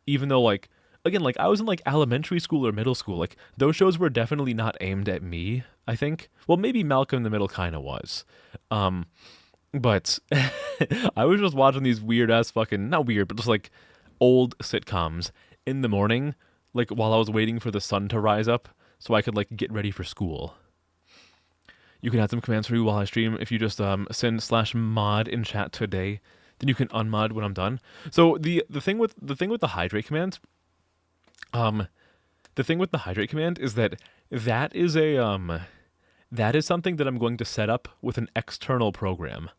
[SPEAKER 1] even though like again, like I was in like elementary school or middle school. Like those shows were definitely not aimed at me, I think. Well, maybe Malcolm in the Middle kind of was. But I was just watching these weird ass fucking, not weird, but just like old sitcoms. in the morning, like while I was waiting for the sun to rise up so I could like get ready for school. You can add some commands for me while I stream. If you just send /mod in chat today, then you can unmod when I'm done. So the thing with the hydrate command, is that that is something that I'm going to set up with an external program.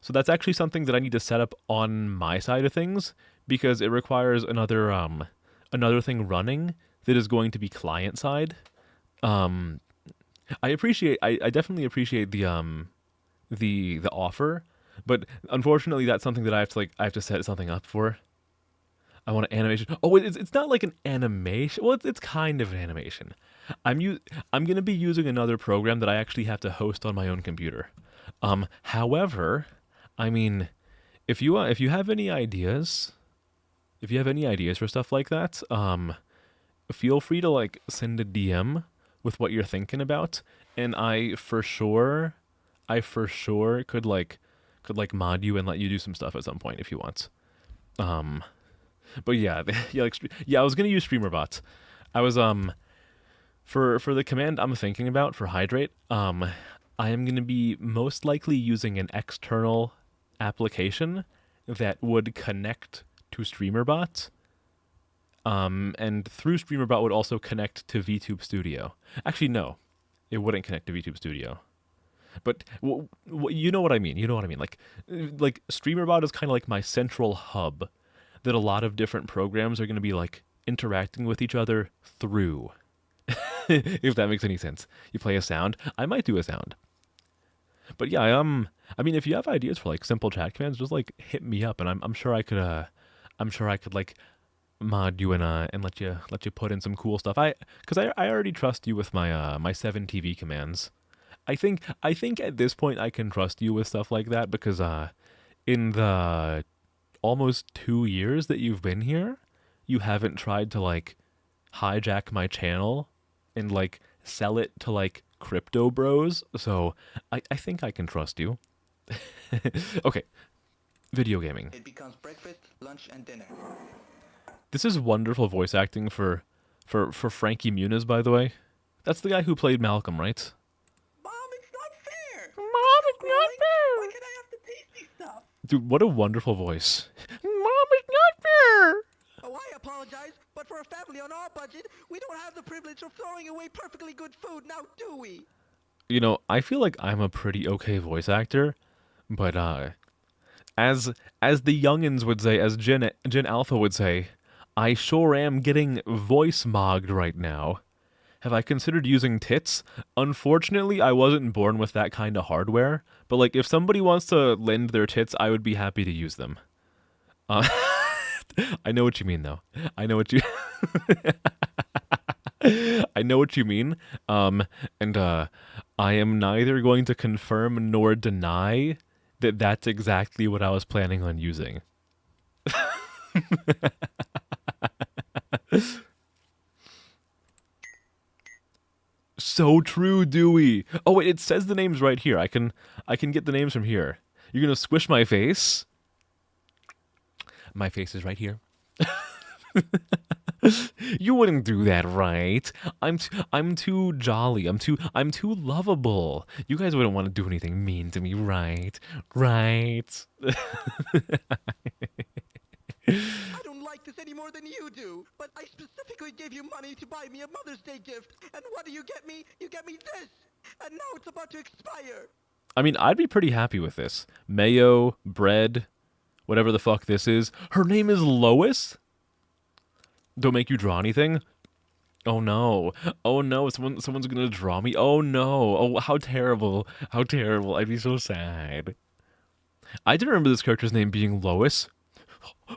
[SPEAKER 1] So that's actually something that I need to set up on my side of things because it requires another thing running that is going to be client side. I definitely appreciate the offer, but unfortunately that's something that I have to set something up for. I want an animation. Oh, it's not like an animation. Well, it's kind of an animation. I'm gonna be using another program that I actually have to host on my own computer. However, I mean, if you have any ideas, for stuff like that, feel free to like send a DM with what you're thinking about, and I for sure could mod you and let you do some stuff at some point if you want. But yeah, I was gonna use StreamerBot. I was for the command I'm thinking about for hydrate, I am gonna be most likely using an external application that would connect to StreamerBot. And through StreamerBot would also connect to VTube Studio. Actually, no, it wouldn't connect to VTube Studio. But you know what I mean. Like StreamerBot is kind of like my central hub that a lot of different programs are going to be like interacting with each other through. If that makes any sense. You play a sound. I might do a sound. But yeah, I mean, if you have ideas for like simple chat commands, just like hit me up, and I'm sure I could like mod you and let you put in some cool stuff. Because I already trust you with my my 7TV commands. I think at this point I can trust you with stuff like that because in the almost 2 years that you've been here, you haven't tried to like hijack my channel and like sell it to like crypto bros. So I think I can trust you. Okay. Video gaming.
[SPEAKER 4] It becomes breakfast, lunch, and dinner.
[SPEAKER 1] This is wonderful voice acting for Frankie Muniz, by the way. That's the guy who played Malcolm, right?
[SPEAKER 4] Mom, it's not fair!
[SPEAKER 5] Mom, it's not fair!
[SPEAKER 4] Why can't I have the tasty stuff?
[SPEAKER 1] Dude, what a wonderful voice.
[SPEAKER 5] Mom, it's not fair!
[SPEAKER 4] Oh, I apologize, but for a family on our budget, we don't have the privilege of throwing away perfectly good food now, do we?
[SPEAKER 1] You know, I feel like I'm a pretty okay voice actor, but as the youngins would say, as Gen Alpha would say, I sure am getting voice mogged right now. Have I considered using tits? Unfortunately, I wasn't born with that kind of hardware, but like if somebody wants to lend their tits, I would be happy to use them. I know what you mean though. I know what you I know what you mean. And I am neither going to confirm nor deny that that's exactly what I was planning on using. So true, Dewey. Oh wait, it says the names right here. I can get the names from here. You're gonna squish my face? My face is right here. You wouldn't do that, right? I'm too jolly. I'm too lovable. You guys wouldn't want to do anything mean to me, right? Right.
[SPEAKER 4] I don't like this any more than you do, but I specifically gave you money to buy me a Mother's Day gift, and what do you get me? You get me this, and now it's about to expire.
[SPEAKER 1] I mean, I'd be pretty happy with this. Mayo, bread, whatever the fuck this is. Her name is Lois? Don't make you draw anything? Oh no. Oh no, someone's gonna draw me. Oh no. Oh, how terrible. How terrible. I'd be so sad. I didn't remember this character's name being Lois.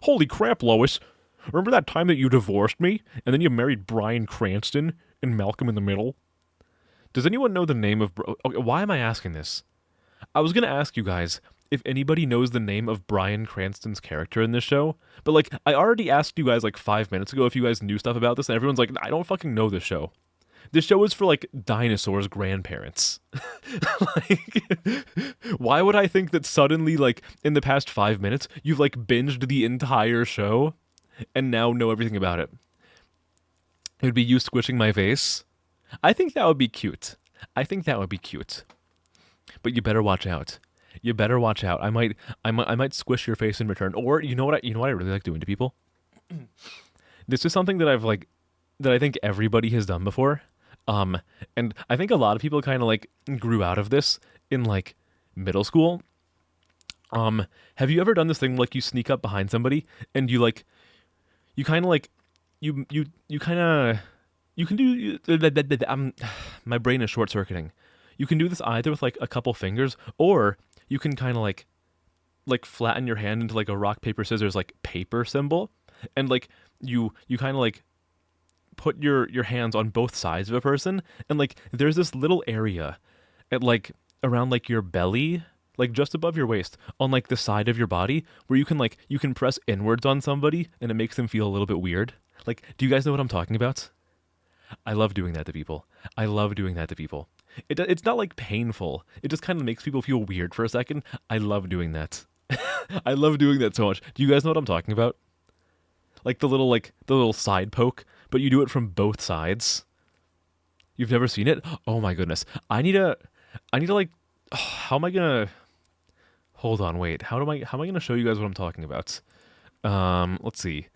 [SPEAKER 1] Holy crap, Lois. Remember that time that you divorced me and then you married Bryan Cranston and Malcolm in the Middle? Does anyone know the name of... Okay, why am I asking this? I was going to ask you guys if anybody knows the name of Bryan Cranston's character in this show, but like I already asked you guys like 5 minutes ago if you guys knew stuff about this, and everyone's like, I don't fucking know this show. This show is for like dinosaurs' grandparents. Like, why would I think that suddenly, like in the past 5 minutes, you've like binged the entire show and now know everything about it? It would be you squishing my face. I think that would be cute. I think that would be cute. But you better watch out. You better watch out. I might squish your face in return. Or you know what I really like doing to people? This is something that that I think everybody has done before. And I think a lot of people kind of like grew out of this in like middle school. Have you ever done this thing like you sneak up behind somebody and you kind of like you kind of you can do my brain is short circuiting. You can do this either with like a couple fingers, or you can kind of like flatten your hand into like a rock paper scissors like paper symbol, and like you kind of like put your hands on both sides of a person, and like there's this little area at like around like your belly, like just above your waist, on like the side of your body, where you can press inwards on somebody and it makes them feel a little bit weird. Like, do you guys know what I'm talking about? I love doing that to people. I love doing that to people. It's not like painful. It just kind of makes people feel weird for a second. I love doing that. I love doing that so much. Do you guys know what I'm talking about? Like the little side poke, but you do it from both sides. You've never seen it? Oh my goodness. I need to like how am I going to hold on, wait. How am I going to show you guys what I'm talking about? Let's see.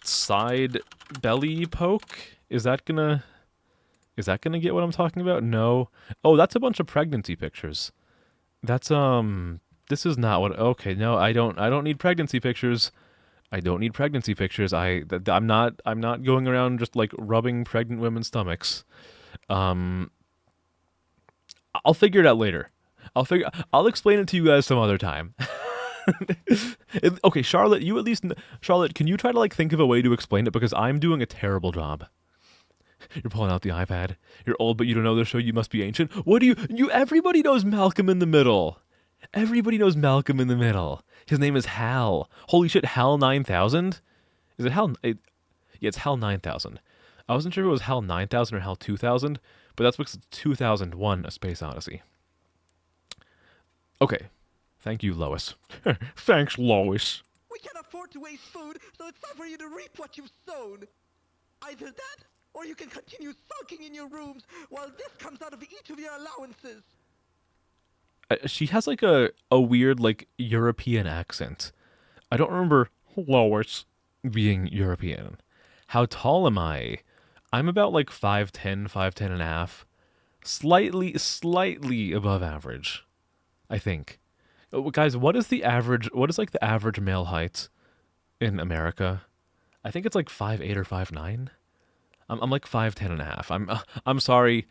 [SPEAKER 1] Side belly poke? Is that gonna get what I'm talking about? No. Oh, that's a bunch of pregnancy pictures. That's this is not what. Okay, no, I don't need pregnancy pictures. I don't need pregnancy pictures. I'm not going around just like rubbing pregnant women's stomachs. I'll figure it out later. I'll explain it to you guys some other time. Okay, Charlotte, Charlotte, can you try to like think of a way to explain it, because I'm doing a terrible job. You're pulling out the iPad. You're old, but you don't know the show. You must be ancient. What do you? Everybody knows Malcolm in the Middle. Everybody knows Malcolm in the Middle. His name is Hal. Holy shit, Hal 9000? Is it Hal? Yeah, it's Hal 9000. I wasn't sure if it was Hal 9000 or Hal 2000, but that's because it's 2001: A Space Odyssey. Okay. Thank you, Lois. Thanks, Lois.
[SPEAKER 4] We can't afford to waste food, so it's time for you to reap what you've sown. Either that, or you can continue sulking in your rooms while this comes out of each of your allowances.
[SPEAKER 1] She has like a weird like European accent. I don't remember Lois being European. How tall am I? I'm about like 5'10", 5'10 and a half. Slightly above average, I think. Guys, what is the average male height in America? I think it's like 5'8" or 5'9". I'm like 5'10 and a half. I'm sorry,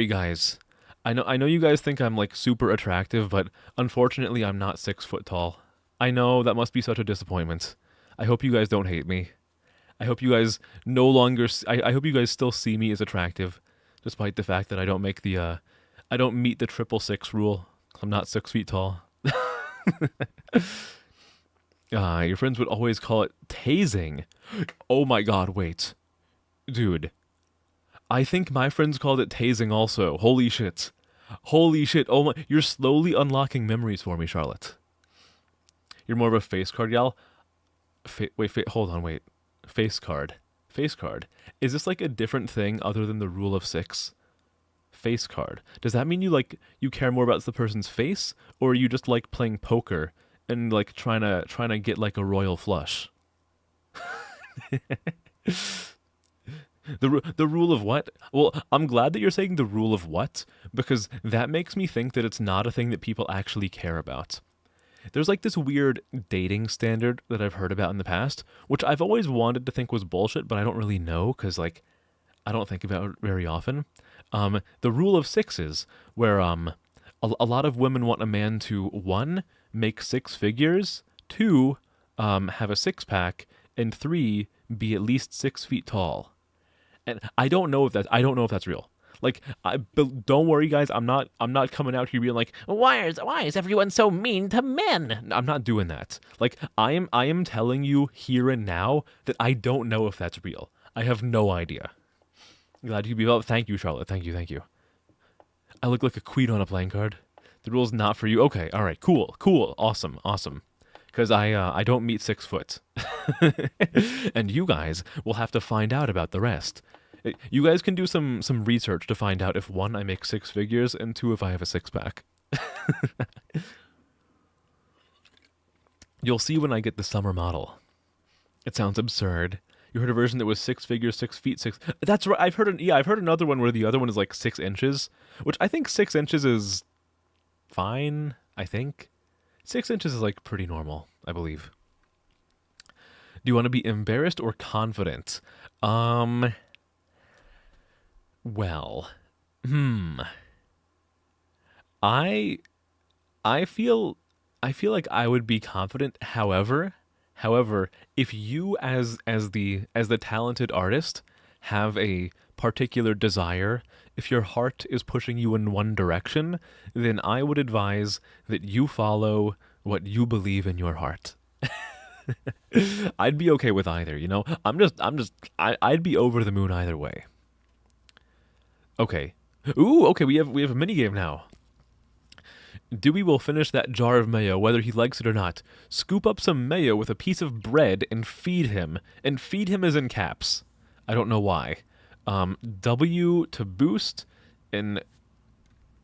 [SPEAKER 1] guys. I know you guys think I'm like super attractive, but unfortunately I'm not 6 foot tall. I know that must be such a disappointment. I hope you guys don't hate me. I hope you guys no longer. I hope you guys still see me as attractive, despite the fact that I don't meet the 666 rule. I'm not 6 feet tall. Your friends would always call it tasing. Oh my god, wait. Dude. I think my friends called it tasing also. Holy shit. Oh my, you're slowly unlocking memories for me, Charlotte. You're more of a face card gal? Hold on, wait. Face card. Is this like a different thing other than the rule of 6? Face card. Does that mean you care more about the person's face, or you just like playing poker and like trying to get like a royal flush? The rule of what? Well, I'm glad that you're saying the rule of what, because that makes me think that it's not a thing that people actually care about. There's like this weird dating standard that I've heard about in the past, which I've always wanted to think was bullshit, but I don't really know because like I don't think about it very often. The rule of 6s, where a lot of women want a man to 1, make 6 figures, 2, have a 6-pack, and 3, be at least 6 feet tall. And I don't know if that's real. Like, don't worry, guys. I'm not coming out here being like,
[SPEAKER 5] Why is everyone so mean to men?
[SPEAKER 1] I'm not doing that. Like, I am telling you here and now that I don't know if that's real. I have no idea. Glad you be well. Thank you, Charlotte. Thank you. I look like a queen on a playing card. The rule's not for you. Okay, all right, cool, awesome. because I don't meet 6 foot. And you guys will have to find out about the rest. You guys can do some research to find out if 1, I make 6 figures, and 2, if I have a 6-pack. You'll see when I get the summer model. It sounds absurd. You heard a version that was 6 figures, 6 feet, 6... That's right, I've heard another one where the other one is like 6 inches, which I think 6 inches is fine, I think. 6 inches is like pretty normal, I believe. Do you want to be embarrassed or confident? Well, I feel like I would be confident. However, if you as the talented artist have a particular desire, if your heart is pushing you in one direction, then I would advise that you follow what you believe in your heart. I'd be okay with either, you know? I'd be over the moon either way. Okay. Ooh, okay, we have a minigame now. Dewey will finish that jar of mayo whether he likes it or not. Scoop up some mayo with a piece of bread and feed him. And feed him is in caps. I don't know why. W to boost and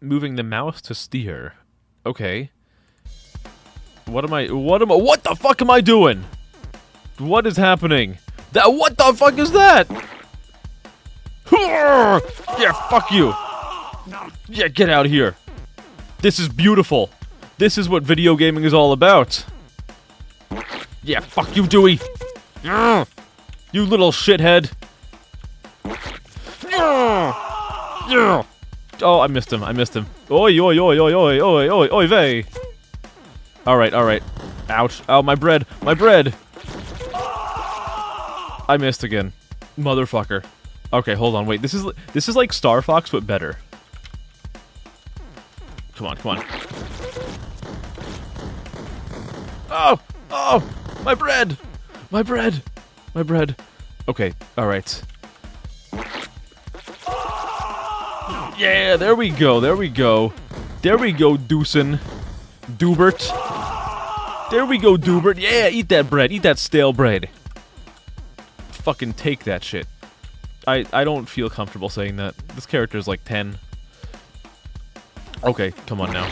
[SPEAKER 1] moving the mouse to steer. Okay. What the fuck am I doing? What is happening? What the fuck is that? Yeah, fuck you. Yeah, get out of here. This is beautiful. This is what video gaming is all about. Yeah, fuck you, Dewey. You little shithead. Oh, I missed him. Oi, oi, oi, oi, oi, oi, oi, oi, vey. Alright. Ouch. Oh, my bread. I missed again. Motherfucker. Okay, hold on, wait. This is like Star Fox, but better. Come on. Oh! My bread! Okay, alright. Yeah, there we go, Deucin. Dubert. There we go, Dubert. Yeah, eat that bread. Eat that stale bread. Fucking take that shit. I don't feel comfortable saying that. This character is like 10. Okay, come on now.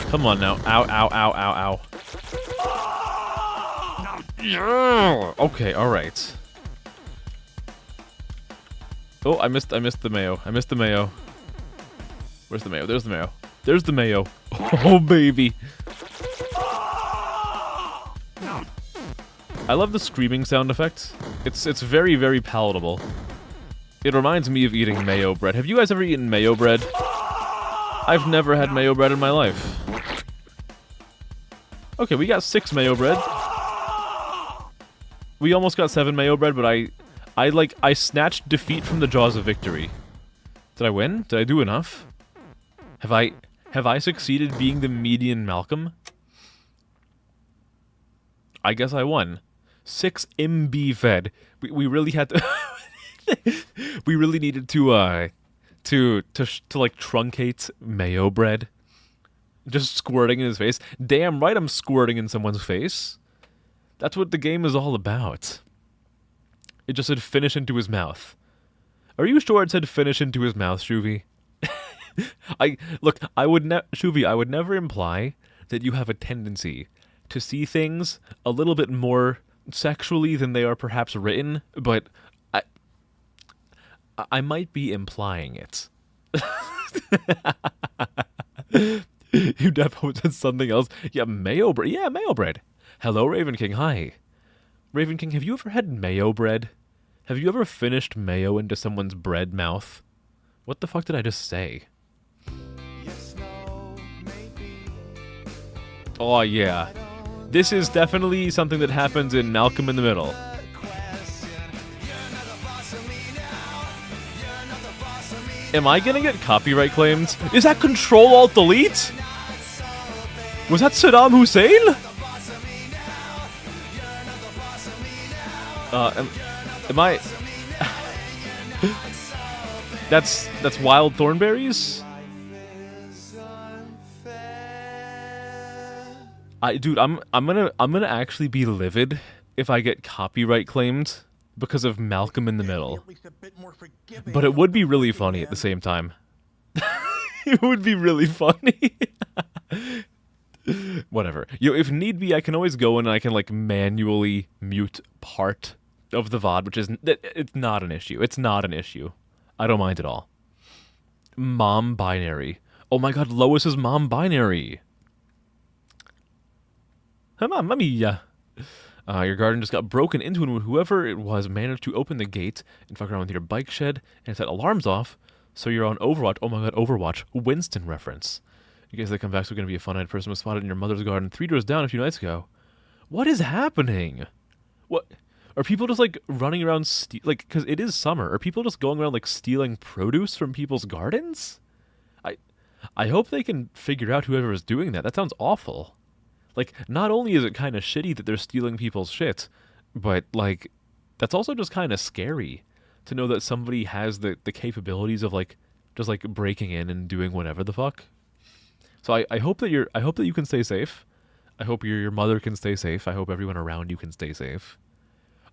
[SPEAKER 1] Ow. Okay, alright. Oh, I missed the mayo. Where's the mayo? There's the mayo. Oh, baby. I love the screaming sound effect. It's very, very palatable. It reminds me of eating mayo bread. Have you guys ever eaten mayo bread? I've never had mayo bread in my life. Okay, we got 6 mayo bread. We almost got 7 mayo bread, but I snatched defeat from the jaws of victory. Did I win? Did I do enough? Have I succeeded being the median Malcolm? I guess I won. 6 MB fed. We really had to we really needed to like truncate mayo bread. Just squirting in his face. Damn right I'm squirting in someone's face. That's what the game is all about. It just said finish into his mouth. Are you sure it said finish into his mouth, Shuvie? Shuvie, I would never imply that you have a tendency to see things a little bit more sexually than they are perhaps written, but I might be implying it. You definitely said something else. Yeah, mayo bread. Yeah, mayo bread. Hello, Raven King. Hi. Raven King, have you ever had mayo bread? Have you ever finished mayo into someone's bread mouth? What the fuck did I just say? Oh, yeah. This is definitely something that happens in Malcolm in the Middle. Am I gonna get copyright claimed? Is that Control-Alt-Delete? Was that Saddam Hussein? Am I... That's Wild Thornberries? Dude, I'm gonna actually be livid if I get copyright claimed because of Malcolm in the Middle.
[SPEAKER 4] At least a bit more forgiving
[SPEAKER 1] But it
[SPEAKER 4] of
[SPEAKER 1] would
[SPEAKER 4] the
[SPEAKER 1] be really
[SPEAKER 4] working
[SPEAKER 1] funny at the
[SPEAKER 4] man.
[SPEAKER 1] same time. It would be really funny. Whatever. If need be, I can always go in and I can like manually mute part of the VOD, which is it's not an issue. It's not an issue. I don't mind at all. Mom binary. Oh my god, Lois is mom binary. Come on, mommy. Your garden just got broken into, and whoever it was managed to open the gate and fuck around with your bike shed and set alarms off, so you're on Overwatch. Oh my god, Overwatch. Winston reference. In case they come back, so going to be a fun-eyed person was spotted in your mother's garden 3 doors down a few nights ago. What is happening? What? Are people just, like, running around, because it is summer. Are people just going around, like, stealing produce from people's gardens? I hope they can figure out whoever is doing that. That sounds awful. Like, not only is it kind of shitty that they're stealing people's shit, but, like, that's also just kind of scary to know that somebody has the capabilities of, like, just, like, breaking in and doing whatever the fuck. So I hope that you can stay safe. I hope your mother can stay safe. I hope everyone around you can stay safe.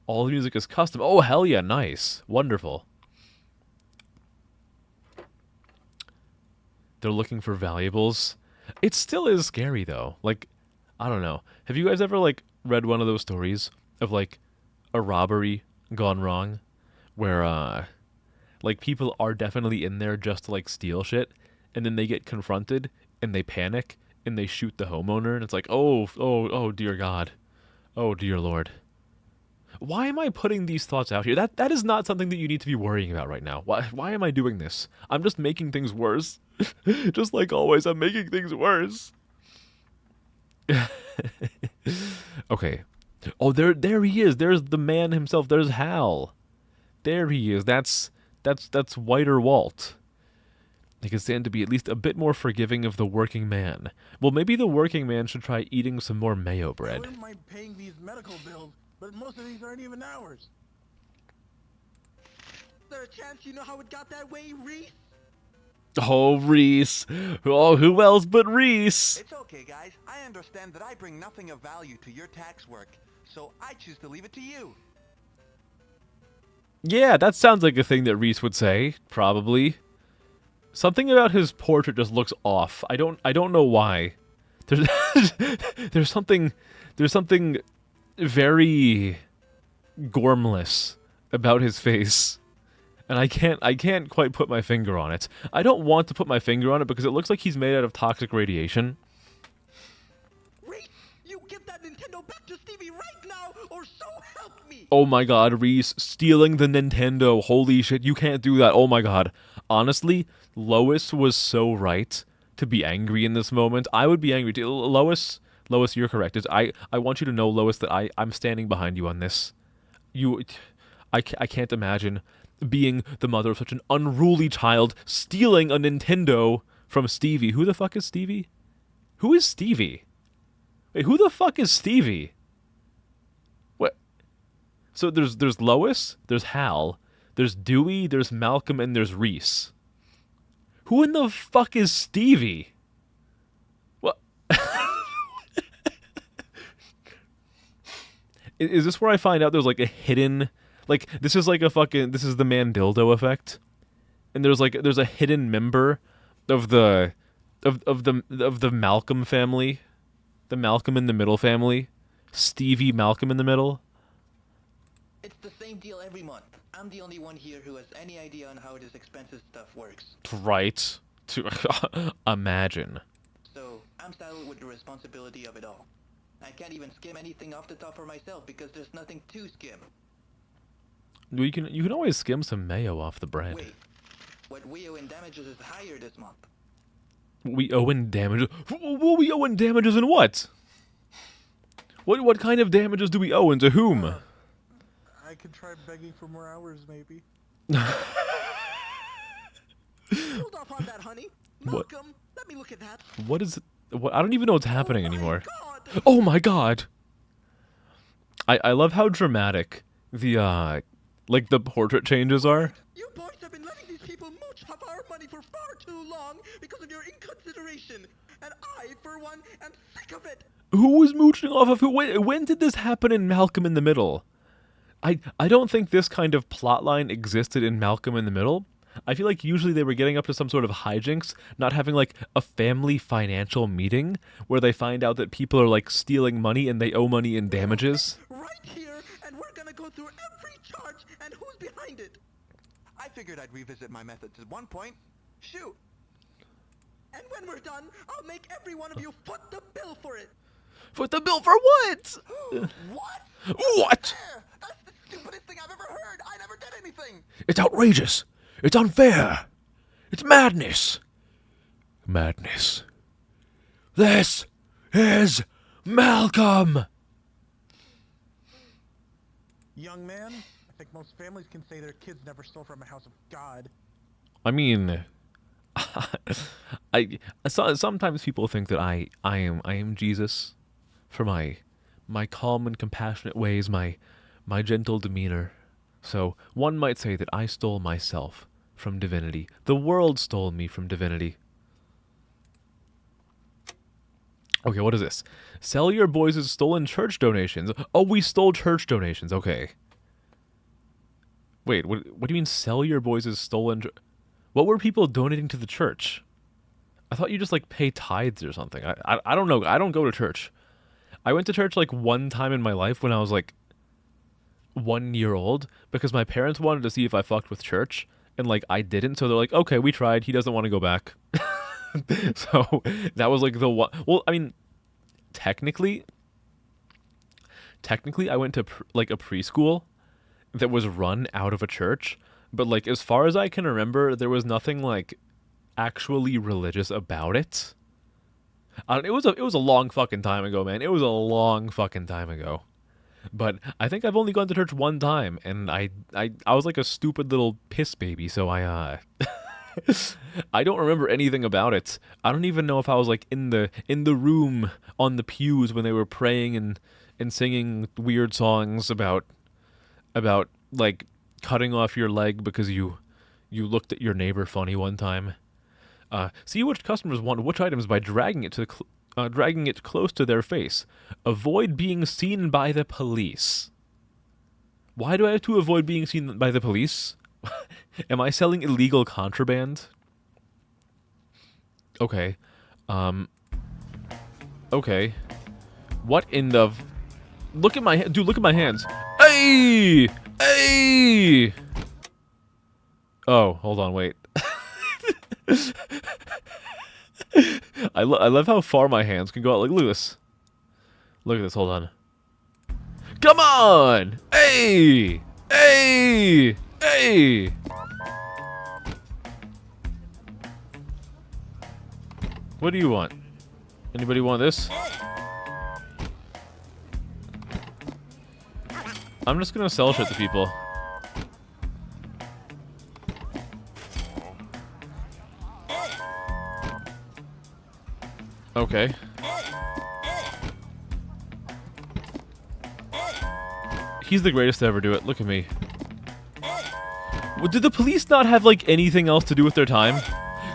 [SPEAKER 1] All the music is custom. Oh, hell yeah, nice. Wonderful. They're looking for valuables. It still is scary, though. Like, I don't know. Have you guys ever, like, read one of those stories of, like, a robbery gone wrong? Where, like, people are definitely in there just to, like, steal shit, and then they get confronted, and they panic, and they shoot the homeowner, and it's like, oh, dear God. Oh, dear Lord. Why am I putting these thoughts out here? That is not something that you need to be worrying about right now. Why am I doing this? I'm just making things worse. Just like always, I'm making things worse. Okay. Oh, there he is. There's the man himself. There's Hal. There he is. That's Whiter Walt. They can stand to be at least a bit more forgiving of the working man. Well, maybe the working man should try eating some more mayo
[SPEAKER 4] I
[SPEAKER 1] bread.
[SPEAKER 4] wouldn't mind paying these medical bills, but most of these aren't even ours. Is there a chance you know how it got that way, Reese?
[SPEAKER 1] Oh, Reese. Oh, who else but Reese?
[SPEAKER 4] It's okay, guys. I understand that I bring nothing of value to your tax work, so I choose to leave it to you.
[SPEAKER 1] Yeah, that sounds like a thing that Reese would say, probably. Something about his portrait just looks off. I don't know why. There's there's something very gormless about his face. And I can't quite put my finger on it. I don't want to put my finger on it because it looks like he's made out of toxic radiation.
[SPEAKER 4] Reese, you give that Nintendo back to Stevie right now, or so help me!
[SPEAKER 1] Oh my god, Reese, stealing the Nintendo. Holy shit, you can't do that. Oh my god. Honestly, Lois was so right to be angry in this moment. I would be angry too. Lois, you're correct. I want you to know, Lois, that I'm standing behind you on this. I can't imagine being the mother of such an unruly child stealing a Nintendo from Stevie. Who the fuck is Stevie? Who is Stevie? Wait, who the fuck is Stevie? What? So there's Lois, there's Hal, there's Dewey, there's Malcolm, and there's Reese. Who in the fuck is Stevie? What? Is this where I find out there's like a hidden, like this is like a fucking, this is the man dildo effect, and there's a hidden member of the Malcolm family, the Malcolm in the Middle family, Stevie Malcolm in the Middle.
[SPEAKER 4] It's the same deal every month. I'm the only one here who has any idea on how this expensive stuff works.
[SPEAKER 1] Right. To imagine.
[SPEAKER 4] So, I'm saddled with the responsibility of it all. I can't even skim anything off the top for myself because there's nothing to skim.
[SPEAKER 1] You can always skim some mayo off the bread.
[SPEAKER 4] Wait, what we owe in damages is higher this month.
[SPEAKER 1] We owe in damages. What we owe in damages and what? What kind of damages do we owe and to whom?
[SPEAKER 4] I could try begging for more hours, maybe. Hold off on that, honey.
[SPEAKER 1] What?
[SPEAKER 4] Malcolm, let me look at that.
[SPEAKER 1] What is it? What? I don't even know what's happening
[SPEAKER 4] Oh my
[SPEAKER 1] anymore.
[SPEAKER 4] God.
[SPEAKER 1] Oh my god! I love how dramatic the like the portrait changes are.
[SPEAKER 4] You boys have been letting these people mooch off our money for far too long because of your inconsideration. and I, for one, am sick of it.
[SPEAKER 1] Who was mooching off of who? When did this happen in Malcolm in the Middle? I don't think this kind of plotline existed in Malcolm in the Middle. I feel like usually they were getting up to some sort of hijinks, not having like a family financial meeting where they find out that people are like stealing money and they owe money in damages.
[SPEAKER 4] Right here, and we're gonna go through every charge and who's behind it. I figured I'd revisit my methods at one point. Shoot. And when we're done, I'll make every one of you foot the bill for it.
[SPEAKER 1] Foot the bill for what?
[SPEAKER 4] What?
[SPEAKER 1] What?
[SPEAKER 4] There! That's the stupidest thing I've ever heard. I never did anything.
[SPEAKER 2] It's outrageous. It's unfair. It's madness. Madness. This is Malcolm.
[SPEAKER 4] Young man, I think most families can say their kids never stole from a house of God.
[SPEAKER 1] I mean, sometimes people think that I am Jesus for my calm and compassionate ways, my gentle demeanor. So one might say that I stole myself from divinity. The world stole me from divinity. Okay, what is this? Sell your boys' stolen church donations. Oh, we stole church donations. Okay. Wait, what do you mean sell your boys' stolen... What were people donating to the church? I thought you just, like, pay tithes or something. I don't know. I don't go to church. I went to church, like, one time in my life when I was, like, 1 year old because my parents wanted to see if I fucked with church, and, like, I didn't. So they're like, okay, we tried. He doesn't want to go back. So that was, like, the one... Well, I mean, technically, I went to, a preschool that was run out of a church. But, like, as far as I can remember, there was nothing, like, actually religious about it. It was a long fucking time ago, man. It was a long fucking time ago. But I think I've only gone to church one time, and I was like a stupid little piss baby, so I don't remember anything about it. I don't even know if I was, like, in the room on the pews when they were praying and singing weird songs about like cutting off your leg because you looked at your neighbor funny one time. See which customers want which items by dragging it close to their face. Avoid being seen by the police. Why do I have to avoid being seen by the police? Am I selling illegal contraband? Okay. Okay. What in the... Look at my... Dude, look at my hands. Hey! Hey! Oh, hold on, wait. I love how far my hands can go out. Like, look at this. Look at this, hold on. Come on! Hey! Hey! Hey! What do you want? Anybody want this? I'm just gonna sell shit to people. Okay. He's the greatest to ever do it. Look at me. Well, did the police not have, like, anything else to do with their time?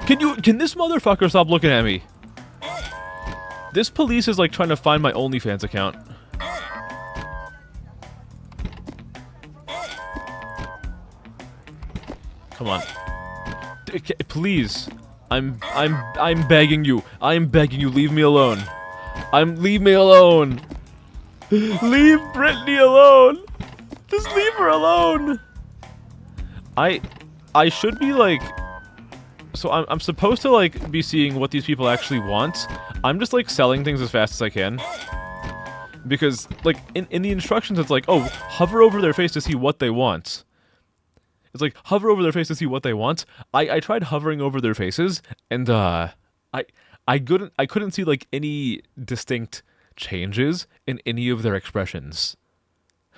[SPEAKER 1] Can this motherfucker stop looking at me? This police is, like, trying to find my OnlyFans account. Come on. Please. I'm begging you. I'm begging you, leave me alone. Leave me alone. Leave Brittany alone. Just leave her alone. I should be like... So I'm supposed to, like, be seeing what these people actually want. I'm just, like, selling things as fast as I can. Because, like, in the instructions, it's like, oh, hover over their face to see what they want. It's like, hover over their face to see what they want. I tried hovering over their faces, and, I couldn't see, like, any distinct changes in any of their expressions.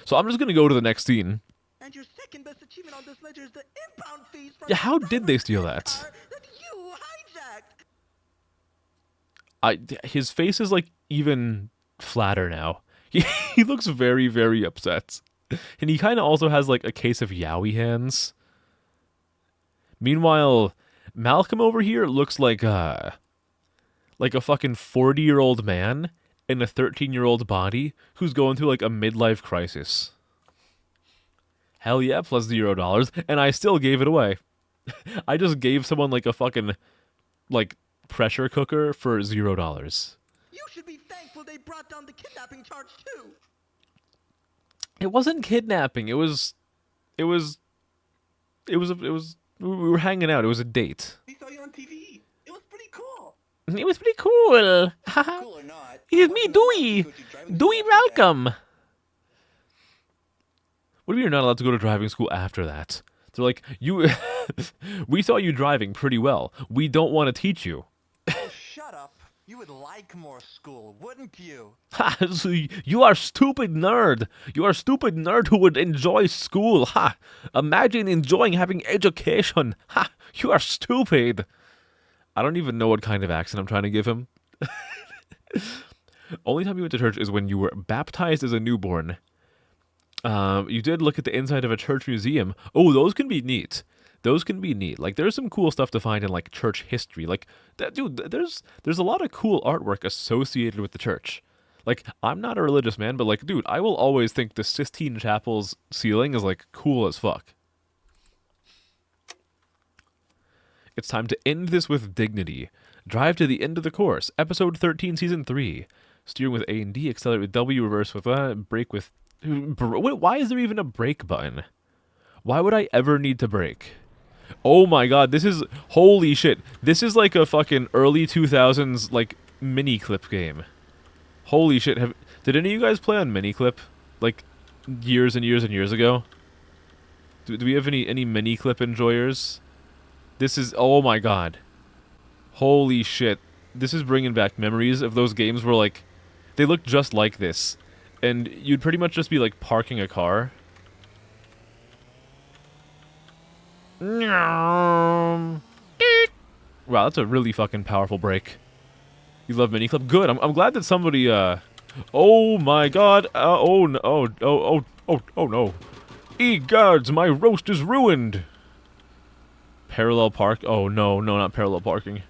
[SPEAKER 1] So I'm just gonna go to the next scene.
[SPEAKER 4] And your second best achievement on this ledger is the impound fees from
[SPEAKER 1] Yeah, how did they steal that?
[SPEAKER 4] that you hijacked.
[SPEAKER 1] His face is, like, even flatter now. He looks very, very upset. And he kind of also has, like, a case of yaoi hands. Meanwhile, Malcolm over here looks like like a fucking 40-year-old man in a 13-year-old body who's going through like a midlife crisis. Hell yeah, plus $0, and I still gave it away. I just gave someone like a fucking like pressure cooker for $0.
[SPEAKER 4] You should be thankful they brought down the kidnapping charge too.
[SPEAKER 1] It wasn't kidnapping. It was we were hanging out. It was a date.
[SPEAKER 4] We saw you on TV. It was pretty cool.
[SPEAKER 5] It was pretty cool.
[SPEAKER 4] Cool or not?
[SPEAKER 5] It's me, Dewey. Dewey, welcome.
[SPEAKER 1] What if you're not allowed to go to driving school after that? They're like, we saw you driving pretty well. We don't want to teach you.
[SPEAKER 4] Oh, shut up. You would like more school, wouldn't you?
[SPEAKER 1] Ha! So you are stupid nerd. You are stupid nerd who would enjoy school. Ha! Imagine enjoying having education. Ha! You are stupid. I don't even know what kind of accent I'm trying to give him. Only time you went to church is when you were baptized as a newborn. You did look at the inside of a church museum. Oh, those can be neat. Those can be neat. Like, there's some cool stuff to find in, like, church history. Like, dude, there's a lot of cool artwork associated with the church. Like, I'm not a religious man, but, like, dude, I will always think the Sistine Chapel's ceiling is, like, cool as fuck. It's time to end this with dignity. Drive to the end of the course. Episode 13, Season 3. Steering with A and D, accelerate with W, reverse with brake with... Why is there even a brake button? Why would I ever need to brake? Oh my god, this is... Holy shit. This is like a fucking early 2000s, like, mini-clip game. Holy shit. Did any of you guys play on mini-clip? Like, years and years and years ago? Do we have any mini-clip enjoyers? This is... Oh my god. Holy shit. This is bringing back memories of those games where, like, they look just like this. And you'd pretty much just be, like, parking a car. Wow, that's a really fucking powerful brake. You love mini-clip? Good. I'm glad that somebody, Oh my god. Oh no. Oh no. Egods, my roast is ruined. Parallel park? Oh no, not parallel parking.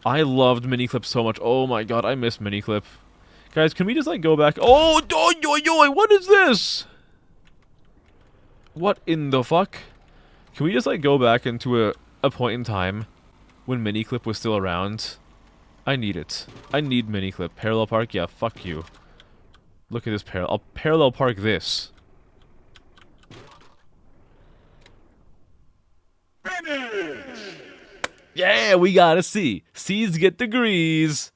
[SPEAKER 1] I loved mini-clip so much. Oh my god, I miss mini-clip. Guys, can we just, like, go back? Oh, what is this? What in the fuck? Can we just, like, go back into a point in time when mini-clip was still around? I need it. I need mini-clip. Parallel park? Yeah, fuck you. Look at this I'll parallel park this. Yeah, we got a C. C's get degrees.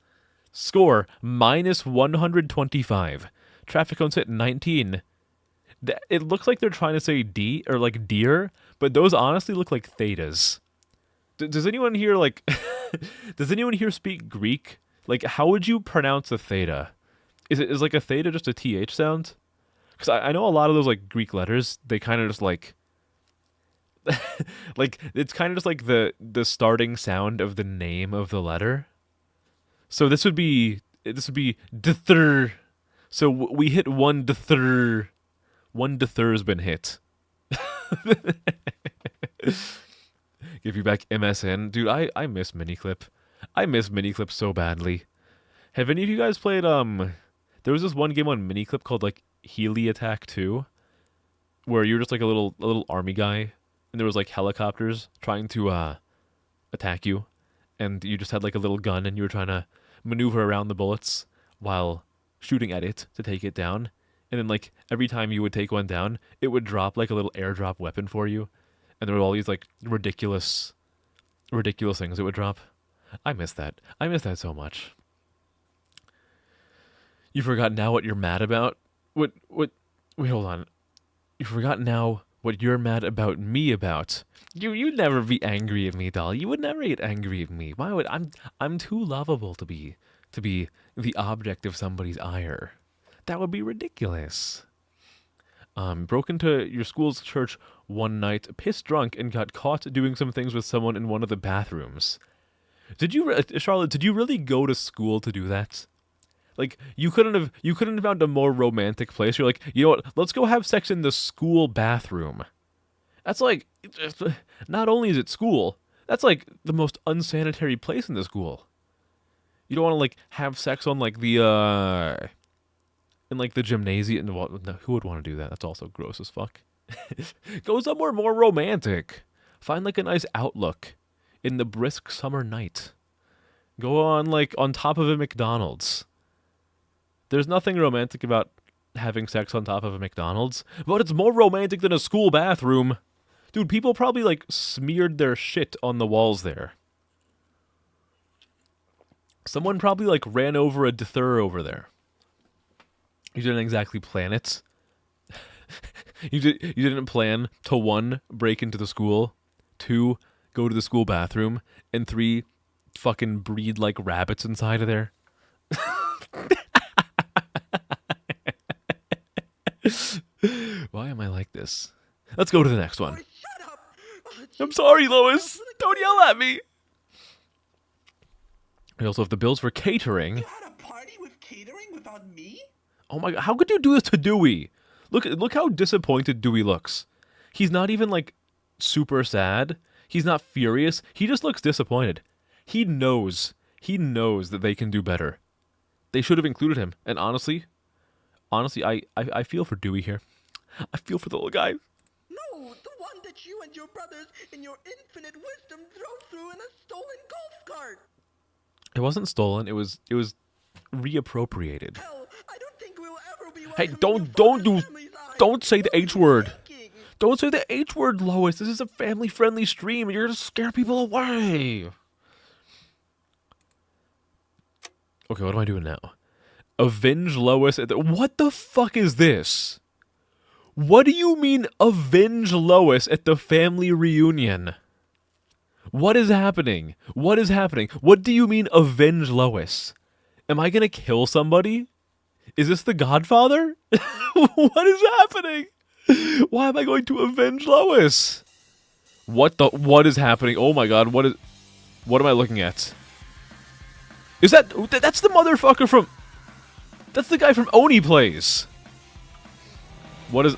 [SPEAKER 1] Score, minus 125. Traffic cones hit 19. It looks like they're trying to say D, or like deer, but those honestly look like thetas. Does anyone here, like... Does anyone here speak Greek? Like, how would you pronounce a theta? Is like a theta just a TH sound? Because I know a lot of those, like, Greek letters, they kind of just, like... like, it's kind of just like the starting sound of the name of the letter. So this would be dthr. So we hit one dthr. One dthr's been hit. Give you back MSN. Dude, I miss Miniclip. I miss Miniclip so badly. Have any of you guys played, there was this one game on Miniclip called, like, Healy Attack 2, where you're just, like, a little army guy, and there was, like, helicopters trying to, attack you, and you just had, like, a little gun, and you were trying to maneuver around the bullets while shooting at it to take it down, and then, like, every time you would take one down, it would drop, like, a little airdrop weapon for you, and there were all these, like, ridiculous things it would drop. I miss that. I miss that so much. You forgot now what you're mad about? Wait, hold on. You forgot now what you're mad about me about? You'd never be angry at me, doll. You would never get angry at me. Why would I'm too lovable to be the object of somebody's ire. That would be ridiculous. Broke into your school's church one night, pissed drunk, and got caught doing some things with someone in one of the bathrooms. Did you, Charlotte? Did you really go to school to do that? Like, you couldn't have found a more romantic place. You're like, you know what? Let's go have sex in the school bathroom. That's like, not only is it school, that's like the most unsanitary place in the school. You don't want to like have sex on like the in like the gymnasium. No, who would want to do that? That's also gross as fuck. Go somewhere more romantic. Find like a nice outlook in the brisk summer night. Go on like on top of a McDonald's. There's nothing romantic about having sex on top of a McDonald's, but it's more romantic than a school bathroom. Dude, people probably like smeared their shit on the walls there. Someone probably like ran over a Dethur over there. You didn't exactly plan it. You didn't plan to 1, break into the school, 2, go to the school bathroom, and 3, fucking breed like rabbits inside of there. Why am I like this? Let's go to the next one.
[SPEAKER 4] Boy, shut up! Oh,
[SPEAKER 1] I'm
[SPEAKER 4] jeez.
[SPEAKER 1] sorry, Lois. Don't yell at me. We also have the bills for catering.
[SPEAKER 4] You had a party with catering without me?
[SPEAKER 1] Oh my god, how could you do this to Dewey? Look how disappointed Dewey looks. He's not even like super sad. He's not furious. He just looks disappointed. He knows that they can do better. They should have included him. And honestly, I feel for Dewey here. I feel for the little guy.
[SPEAKER 4] No, the one that you and your brothers, in your infinite wisdom, drove through in a stolen golf cart.
[SPEAKER 1] It wasn't stolen. It was reappropriated.
[SPEAKER 4] Hell, I don't think we'll ever be
[SPEAKER 1] Hey,
[SPEAKER 4] welcome in your father's family's eyes.
[SPEAKER 1] don't say the H word.
[SPEAKER 4] Thinking.
[SPEAKER 1] Don't say the H word, Lois. This is a family-friendly stream, and you're gonna scare people away. Okay, what am I doing now? Avenge Lois at the... What the fuck is this? What do you mean, avenge Lois at the family reunion? What is happening? What is happening? What do you mean, avenge Lois? Am I gonna kill somebody? Is this the Godfather? What is happening? Why am I going to avenge Lois? What is happening? Oh my god, what am I looking at? Is that's the motherfucker from... That's the guy from Oni Plays. What is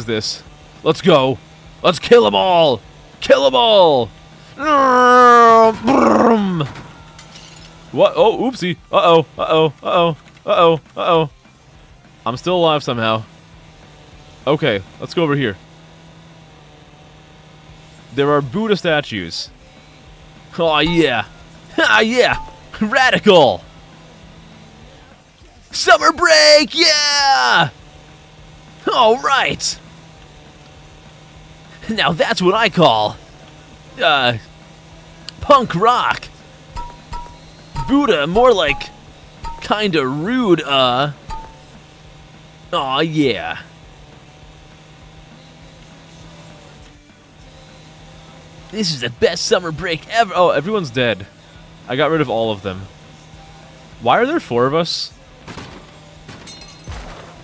[SPEAKER 1] this? Let's go. Let's kill them all. Kill them all. What? Oh, oopsie. Uh-oh. Uh-oh. Uh-oh. Uh-oh. Uh-oh. I'm still alive somehow. Okay, let's go over here. There are Buddha statues. Oh, yeah. Ah, yeah. Radical. Summer break, yeah! All right. Now that's what I call, punk rock. Buddha, more like, kinda rude, Aw, yeah. This is the best summer break ever. Oh, everyone's dead. I got rid of all of them. Why are there 4 of us?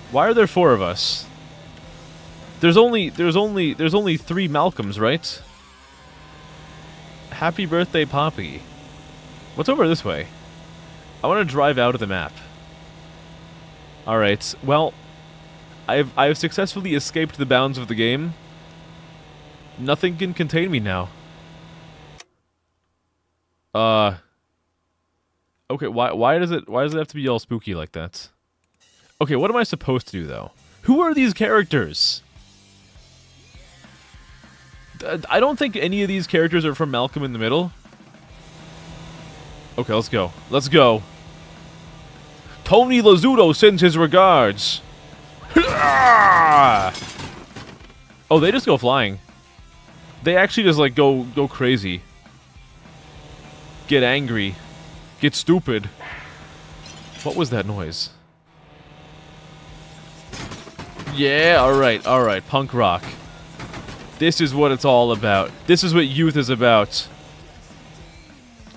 [SPEAKER 1] Why are there 4 of us? There's only 3 Malcolms, right? Happy birthday, Poppy. What's over this way? I want to drive out of the map. All right. Well, I have successfully escaped the bounds of the game. Nothing can contain me now. Okay, why does it have to be all spooky like that? Okay, what am I supposed to do though? Who are these characters? I don't think any of these characters are from Malcolm in the Middle. Okay, let's go. Let's go. Tony Lazzuto sends his regards. Oh, they just go flying. They actually just like go crazy. Get angry. Get stupid. What was that noise? Yeah, alright, punk rock. This is what it's all about. This is what youth is about.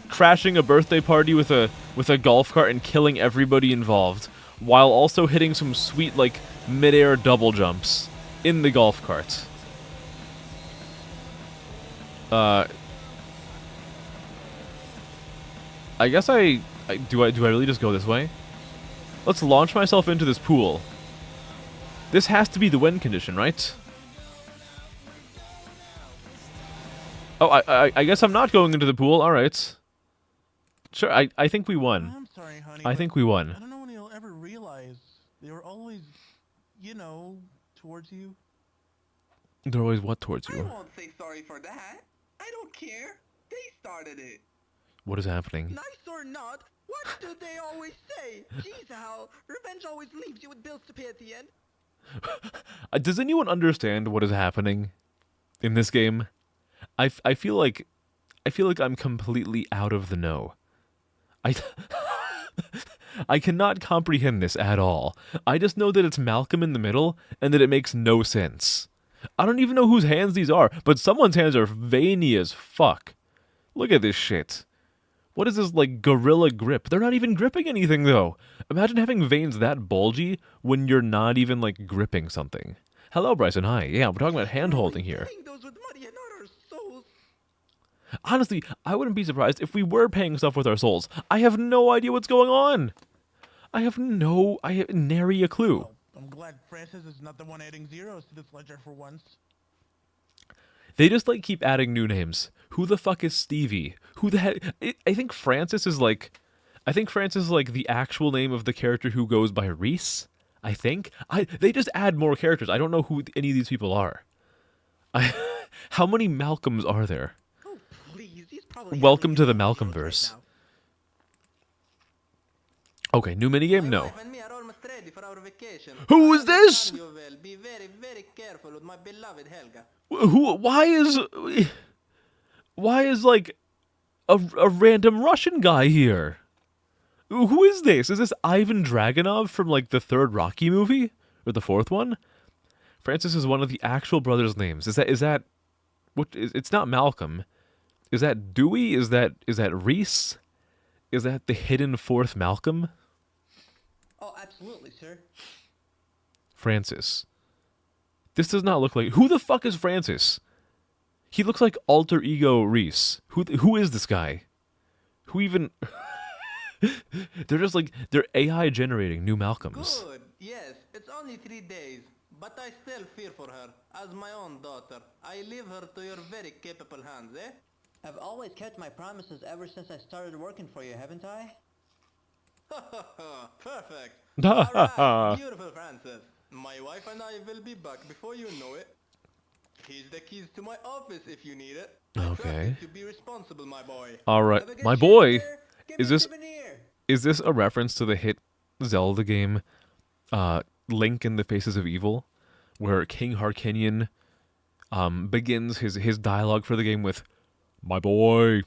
[SPEAKER 1] Crashing a birthday party with a golf cart and killing everybody involved, while also hitting some sweet, like, mid-air double jumps in the golf cart. I guess do I really just go this way? Let's launch myself into this pool. This has to be the win condition, right? Oh, I guess I'm not going into the pool. All right. Sure, I think we won.
[SPEAKER 4] I'm
[SPEAKER 6] sorry, honey.
[SPEAKER 1] I
[SPEAKER 6] but
[SPEAKER 1] think we won.
[SPEAKER 6] I don't know when you'll ever realize they were always, towards you.
[SPEAKER 1] They're always what towards
[SPEAKER 4] I
[SPEAKER 1] you?
[SPEAKER 4] won't say sorry for that. I don't care. They started it.
[SPEAKER 1] What is happening?
[SPEAKER 4] Nice or not, what do they always say? Jeez, Al, revenge always leaves you with bills to pay at the end.
[SPEAKER 1] Does anyone understand what is happening in this game? I feel like I'm completely out of the know. I cannot comprehend this at all. I just know that it's Malcolm in the middle and that it makes no sense. I don't even know whose hands these are, but someone's hands are veiny as fuck. Look at this shit. What is this, like, gorilla grip? They're not even gripping anything, though. Imagine having veins that bulgy when you're not even, like, gripping something. Hello, Bryson. Hi. Yeah, we're talking about hand-holding here.
[SPEAKER 4] Doing those with money and not our souls.
[SPEAKER 1] Honestly, I wouldn't be surprised if we were paying stuff with our souls. I have no idea what's going on. I have nary a clue.
[SPEAKER 6] Well, I'm glad Francis is not the one adding zeros to this ledger for once.
[SPEAKER 1] They just, like, keep adding new names. Who the fuck is Stevie? Who the heck? I think Francis is, like... the actual name of the character who goes by Reese. I think. They just add more characters. I don't know who any of these people are. How many Malcolms are there?
[SPEAKER 4] Oh, please. He's probably
[SPEAKER 1] Welcome to the
[SPEAKER 4] having a
[SPEAKER 1] Malcolm
[SPEAKER 4] stroke right
[SPEAKER 1] verse.
[SPEAKER 4] now.
[SPEAKER 1] Okay, new minigame?
[SPEAKER 4] My
[SPEAKER 1] No.
[SPEAKER 4] wife and me are almost ready for our vacation.
[SPEAKER 1] Who is this?
[SPEAKER 4] You will be very, very careful with my beloved Helga.
[SPEAKER 1] Why is like a random Russian guy here? Who is this? Is this Ivan Dragunov from like the third Rocky movie or the fourth one? Francis is one of the actual brothers' names. Is that what? It's not Malcolm. Is that Dewey? Is that Reese? Is that the hidden fourth Malcolm?
[SPEAKER 4] Oh, absolutely, sir.
[SPEAKER 1] Francis. This does not look like... Who the fuck is Francis? He looks like alter ego Reese. Who is this guy? Who even... They're just like... They're AI generating new Malcolms.
[SPEAKER 4] Good. Yes, it's only 3 days, but I still fear for her as my own daughter. I leave her to your very capable hands, eh?
[SPEAKER 7] I've always kept my promises ever since I started working for you, haven't I?
[SPEAKER 4] Perfect. Alright, beautiful Francis. My wife and I will be back before you know it. Here's the keys to my office if you need it. I trust
[SPEAKER 1] Okay.
[SPEAKER 4] you to be responsible, my boy.
[SPEAKER 1] Alright,
[SPEAKER 4] Have a good
[SPEAKER 1] my
[SPEAKER 4] shift,
[SPEAKER 1] boy.
[SPEAKER 4] sir. Give
[SPEAKER 1] Is
[SPEAKER 4] me a
[SPEAKER 1] this...
[SPEAKER 4] souvenir.
[SPEAKER 1] Is this a reference to the hit Zelda game, Link in the Faces of Evil, where King Harkinian begins his dialogue for the game with, "My boy."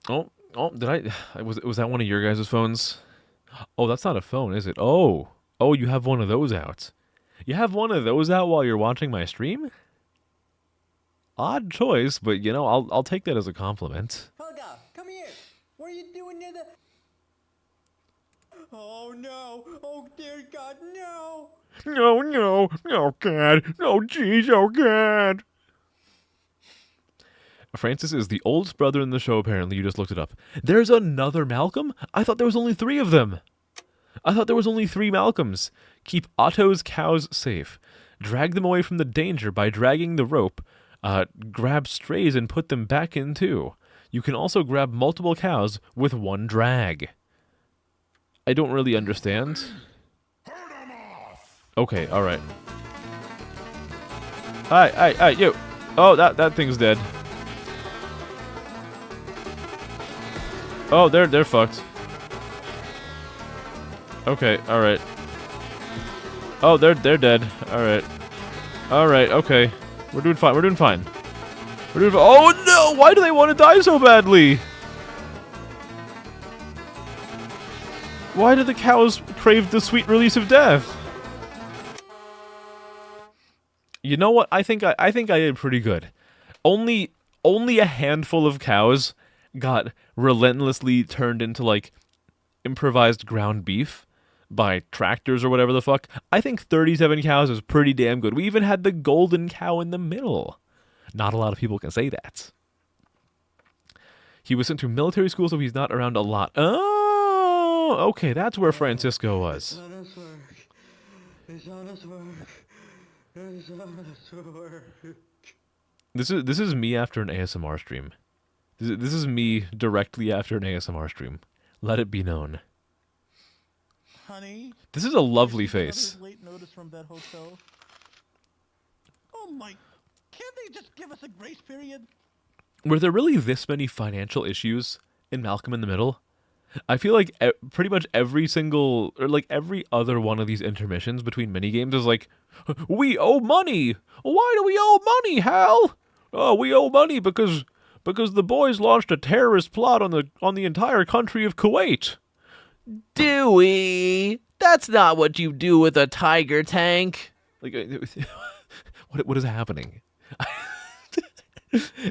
[SPEAKER 1] Oh, did I? Was that one of your guys' phones? Oh, that's not a phone, is it? Oh, you have one of those out. You have one of those out while you're watching my stream? Odd choice, but you know, I'll take that as a compliment.
[SPEAKER 7] Helga, come here. What are you doing near the...
[SPEAKER 4] Oh no! Oh dear God, no!
[SPEAKER 1] No, God. No, jeez, oh, God. Francis is the oldest brother in the show, apparently. You just looked it up. There's another Malcolm? I thought there was only 3 of them. I thought there was only 3 Malcolms. Keep Otto's cows safe. Drag them away from the danger by dragging the rope. Grab strays and put them back in too. You can also grab multiple cows with one drag. I don't really understand. Okay, alright. Hi, you. Oh, that thing's dead. Oh, they're fucked. Okay, alright. Oh, they're dead. Alright. Alright, okay. We're doing fine. Oh no! Why do they want to die so badly? Why do the cows crave the sweet release of death? You know what? I think I did pretty good. Only a handful of cows got relentlessly turned into like improvised ground beef by tractors or whatever the fuck. I think 37 cows is pretty damn good. We even had the golden cow in the middle. Not a lot of people can say that. He was sent to military school, so he's not around a lot. Oh, okay, that's where Francisco was.
[SPEAKER 4] It's honest work. It's honest work.
[SPEAKER 1] This is me after an ASMR stream. This is me directly after an ASMR stream. Let it be known.
[SPEAKER 6] Honey,
[SPEAKER 1] This is a lovely
[SPEAKER 6] did you get
[SPEAKER 1] face.
[SPEAKER 6] his late notice from that hotel? Oh my, can't they just give us a grace period?
[SPEAKER 1] Were there really this many financial issues in Malcolm in the Middle? I feel like pretty much every single, or like every other one of these intermissions between minigames is like, we owe money! Why do we owe money, Hal? Oh, we owe money because the boys launched a terrorist plot on the entire country of Kuwait.
[SPEAKER 5] Dewey, that's not what you do with a tiger tank.
[SPEAKER 1] Like, what is happening?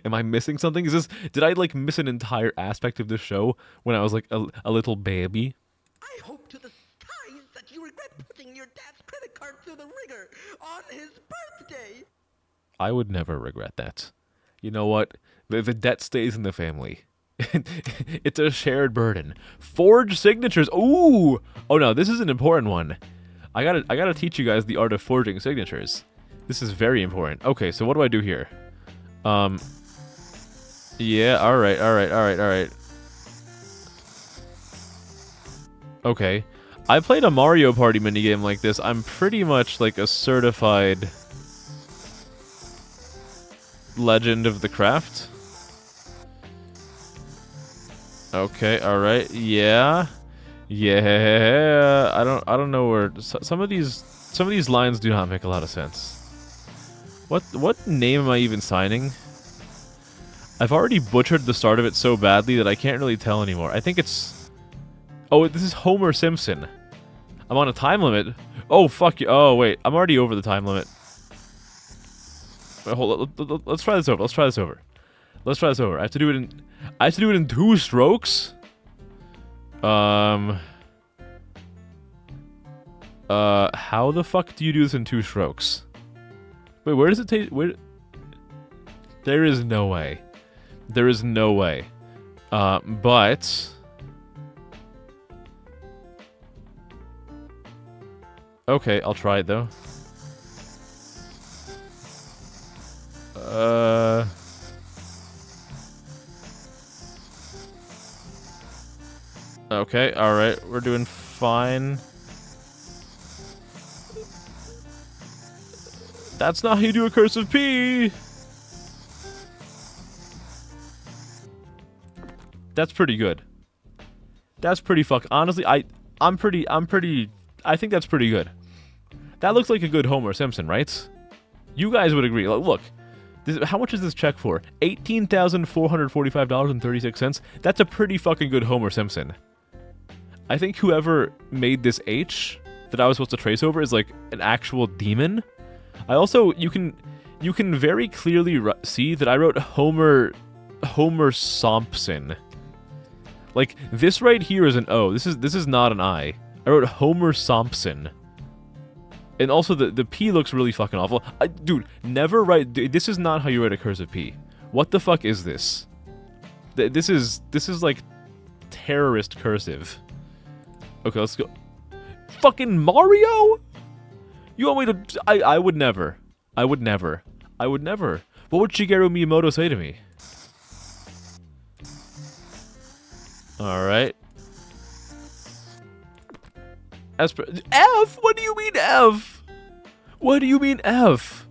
[SPEAKER 1] Am I missing something? Did I like miss an entire aspect of this show when I was like a little baby?
[SPEAKER 4] I hope to the skies that you regret putting your dad's credit card through the ringer on his birthday.
[SPEAKER 1] I would never regret that. You know what? The debt stays in the family. It's a shared burden. Forge signatures. Ooh! Oh no, this is an important one. I gotta teach you guys the art of forging signatures. This is very important. Okay, so what do I do here? Yeah, alright. Okay. I played a Mario Party minigame like this. I'm pretty much like a certified legend of the craft. Okay, alright. Yeah. I don't know where some of these lines do not make a lot of sense. What name am I even signing? I've already butchered the start of it so badly that I can't really tell anymore. I think it's... Oh, this is Homer Simpson. I'm on a time limit. Oh, fuck you. Oh, wait. I'm already over the time limit. Wait, hold on. Let's try this over. I have to do it in 2 strokes? How the fuck do you do this in 2 strokes? Wait, where does it take... Where... There is no way. But... Okay, I'll try it, though. Okay, alright, we're doing fine. That's not how you do a cursive P! That's pretty good. That's pretty honestly, I think that's pretty good. That looks like a good Homer Simpson, right? You guys would agree. Look, how much is this check for? $18,445.36. That's a pretty fucking good Homer Simpson. I think whoever made this H that I was supposed to trace over is like an actual demon. I also, you can very clearly see that I wrote Homer Sompson. Like, this right here is an O. This is not an I. I wrote Homer Sompson. And also, the P looks really fucking awful. Dude, never write... This is not how you write a cursive P. What the fuck is this? This is like terrorist cursive. Okay, let's go. Fucking Mario? You want me to... I would never. I would never. What would Shigeru Miyamoto say to me? Alright. F? What do you mean F? What do you mean F?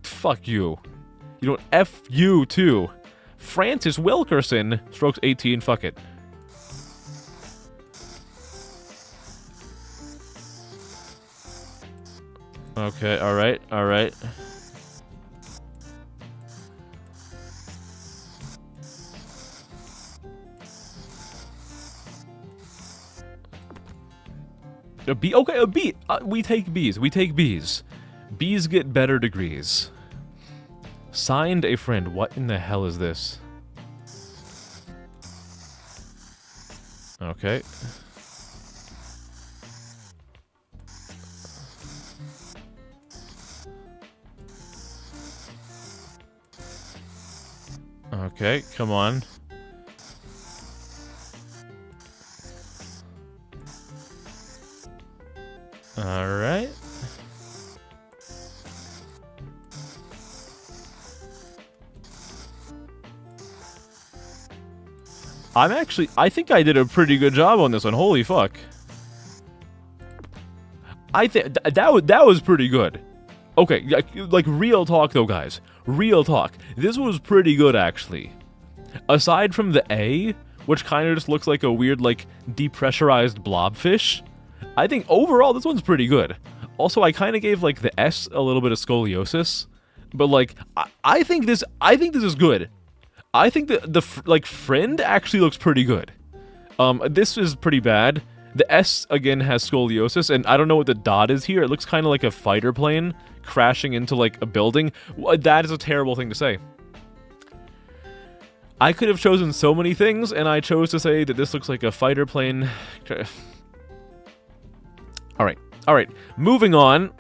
[SPEAKER 1] Fuck you. You don't F you too. Francis Wilkerson, strokes 18, fuck it. Okay, alright. A B? Okay, a B. We take Bs. Bs get better degrees. Signed a friend. What in the hell is this? Okay. Okay, come on. Alright. I think I did a pretty good job on this one. Holy fuck. I think that was pretty good. Okay, like real talk though, guys. Real talk. This was pretty good actually. Aside from the A, which kind of just looks like a weird like depressurized blobfish, I think overall this one's pretty good. Also, I kind of gave like the S a little bit of scoliosis, but like I think this is good. I think the friend actually looks pretty good. This is pretty bad. The S again has scoliosis, and I don't know what the dot is here. It looks kind of like a fighter plane crashing into like a building. That is a terrible thing to say. I could have chosen so many things, and I chose to say that this looks like a fighter plane. All right. Moving on.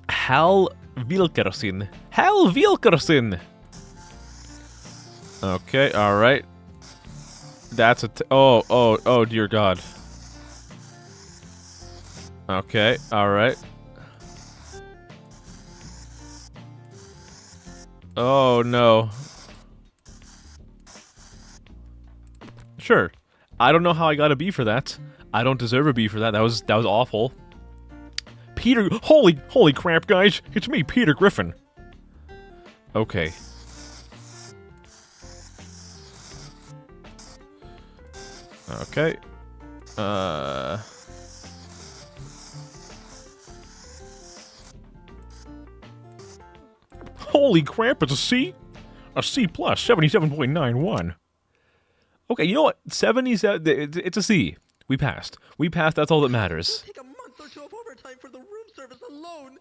[SPEAKER 1] Hal Vilkersin. Okay, all right. That's oh dear God. Okay, all right. Oh no. Sure. I don't know how I got a B for that. I don't deserve a B for that. That was awful. Peter, holy crap, guys! It's me, Peter Griffin. Okay. Okay. Holy crap! It's a C. A C plus, 77.91. Okay, you know what? 77. It's a C. We passed. That's all that matters.
[SPEAKER 4] It'll take a month or two of overtime for the room service alone.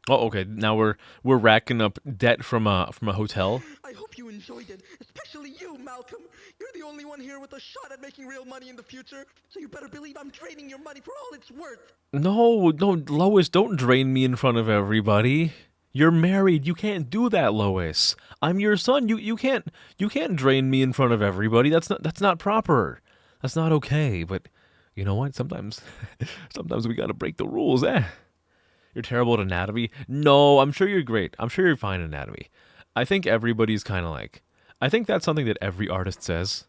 [SPEAKER 1] Oh, okay. Now we're racking up debt from a hotel.
[SPEAKER 4] I hope you enjoyed it, especially you, Malcolm. You're the only one here with a shot at making real money in the future, so you better believe I'm draining your money for all it's worth.
[SPEAKER 1] No, Lois, don't drain me in front of everybody. You're married. You can't do that, Lois. I'm your son. You can't drain me in front of everybody. That's not proper. That's not okay. But you know what? Sometimes we gotta break the rules, eh? You're terrible at anatomy. No, I'm sure you're great. I'm sure you're fine at anatomy. I think everybody's kind of like. I think that's something that every artist says.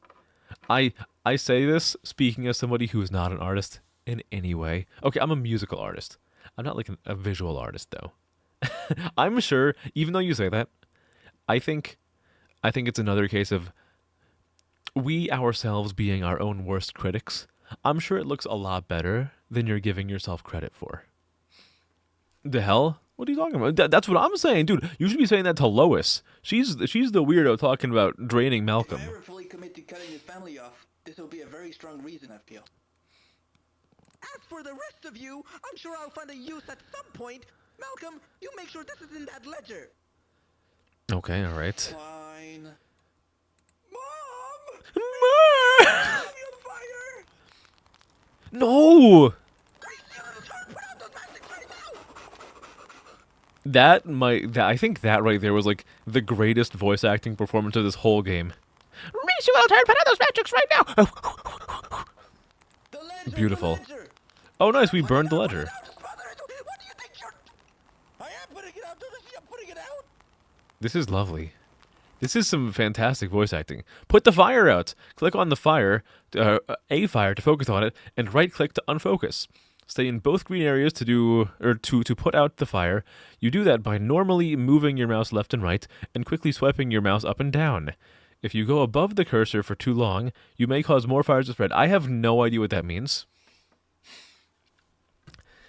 [SPEAKER 1] I say this speaking as somebody who is not an artist in any way. Okay, I'm a musical artist. I'm not like a visual artist though. I'm sure, even though you say that, I think it's another case of we ourselves being our own worst critics. I'm sure it looks a lot better than you're giving yourself credit for. The hell? What are you talking about? That's what I'm saying, dude. You should be saying that to Lois. She's the weirdo talking about draining Malcolm.
[SPEAKER 4] If I ever fully commit to cutting his family off, this will be a very strong reason, I feel. As for the rest of you, I'm sure I'll find a use at some point. Malcolm, you make sure this is in that ledger.
[SPEAKER 1] Okay, all right.
[SPEAKER 4] Fine. Mom!
[SPEAKER 1] Mom!
[SPEAKER 4] Have you on fire?
[SPEAKER 1] No!
[SPEAKER 4] Grace, you little turd, put out those magic right now!
[SPEAKER 1] I think that right there was like the greatest voice acting performance of this whole game.
[SPEAKER 2] Reese, you little turd, put out those magics right now!
[SPEAKER 4] The ledger,
[SPEAKER 1] Beautiful.
[SPEAKER 4] The ledger.
[SPEAKER 1] Oh, nice, we burned the ledger.
[SPEAKER 4] What do you think you're... I am putting it out. Don't you see I'm putting it out?
[SPEAKER 1] This is lovely. This is some fantastic voice acting. Put the fire out. Click on the fire, a fire to focus on it, and right-click to unfocus. Stay in both green areas to put out the fire. You do that by normally moving your mouse left and right, and quickly swiping your mouse up and down. If you go above the cursor for too long, you may cause more fires to spread. I have no idea what that means.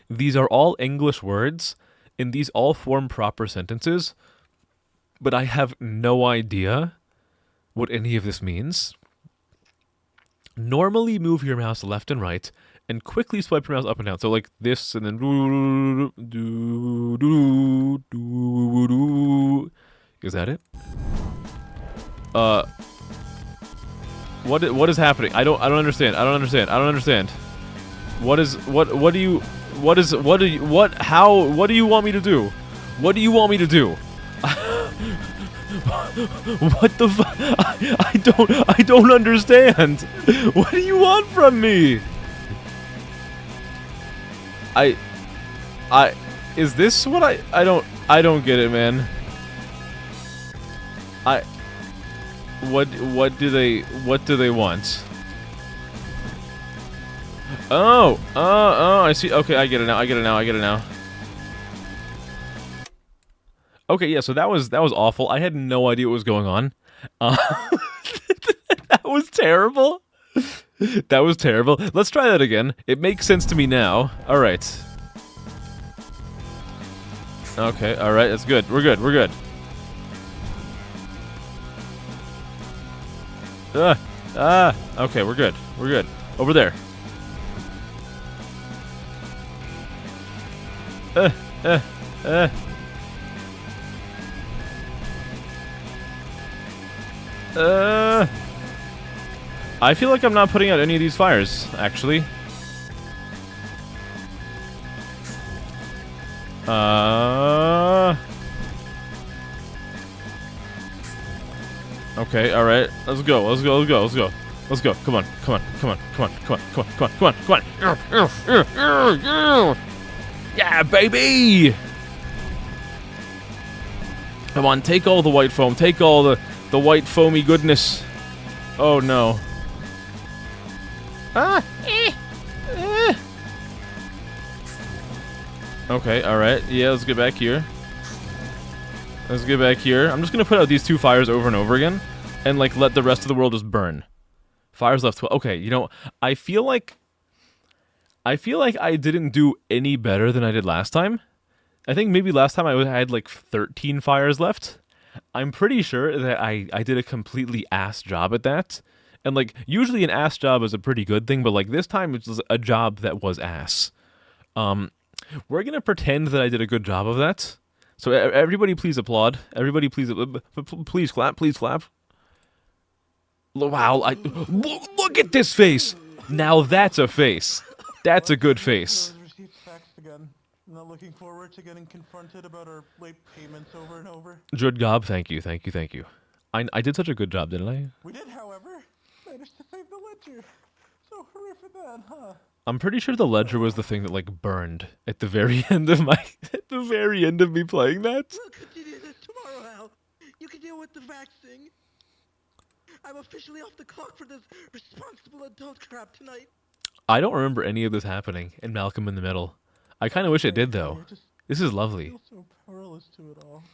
[SPEAKER 1] These are all English words, and these all form proper sentences, but I have no idea what any of this means. Normally move your mouse left and right, and quickly swipe your mouse up and down. So like this, and then is that it? What is happening? I don't understand. What do you want me to do? What do you want me to do? What the fuck? I don't understand. What do you want from me? Is this what I don't get it, man. What do they want? Oh, I see. Okay, I get it now. Okay, yeah, so that was awful. I had no idea what was going on. That was terrible. That was terrible. Let's try that again. It makes sense to me now. All right. Okay, all right, that's good. We're good. Okay, we're good. Over there. I feel like I'm not putting out any of these fires, actually. Okay, alright. Let's go. Come on. Yeah, baby! Come on, take all the white foam. Take all the white foamy goodness. Oh no. Okay, alright. Yeah, let's get back here. I'm just gonna put out these 2 fires over and over again, and like let the rest of the world just burn. Fires left 12. Okay, you know, I feel like I didn't do any better than I did last time. I think maybe last time I had like 13 fires left. I'm pretty sure that I did a completely ass job at that. And like, usually an ass job is a pretty good thing, but like this time it's a job that was ass. We're gonna pretend that I did a good job of that. So everybody please applaud. Everybody please clap. Wow, look at this face! Now that's a face. That's a good face.
[SPEAKER 6] Those receipts faxed again. I'm not looking forward to getting confronted about our late payments over and over.
[SPEAKER 1] Good job, thank you. I did such a good job, didn't I?
[SPEAKER 6] We did, however, manage to save the ledger. So hooray for that, huh?
[SPEAKER 1] I'm pretty sure the ledger was the thing that like burned at the very end of me playing that.
[SPEAKER 4] We'll continue this tomorrow, Al. You can deal with the vaccine. I'm officially off the clock for this responsible adult crap tonight.
[SPEAKER 1] I don't remember any of this happening in Malcolm in the Middle. I kind of wish it did though. This is lovely.
[SPEAKER 6] I feel so powerless to it all.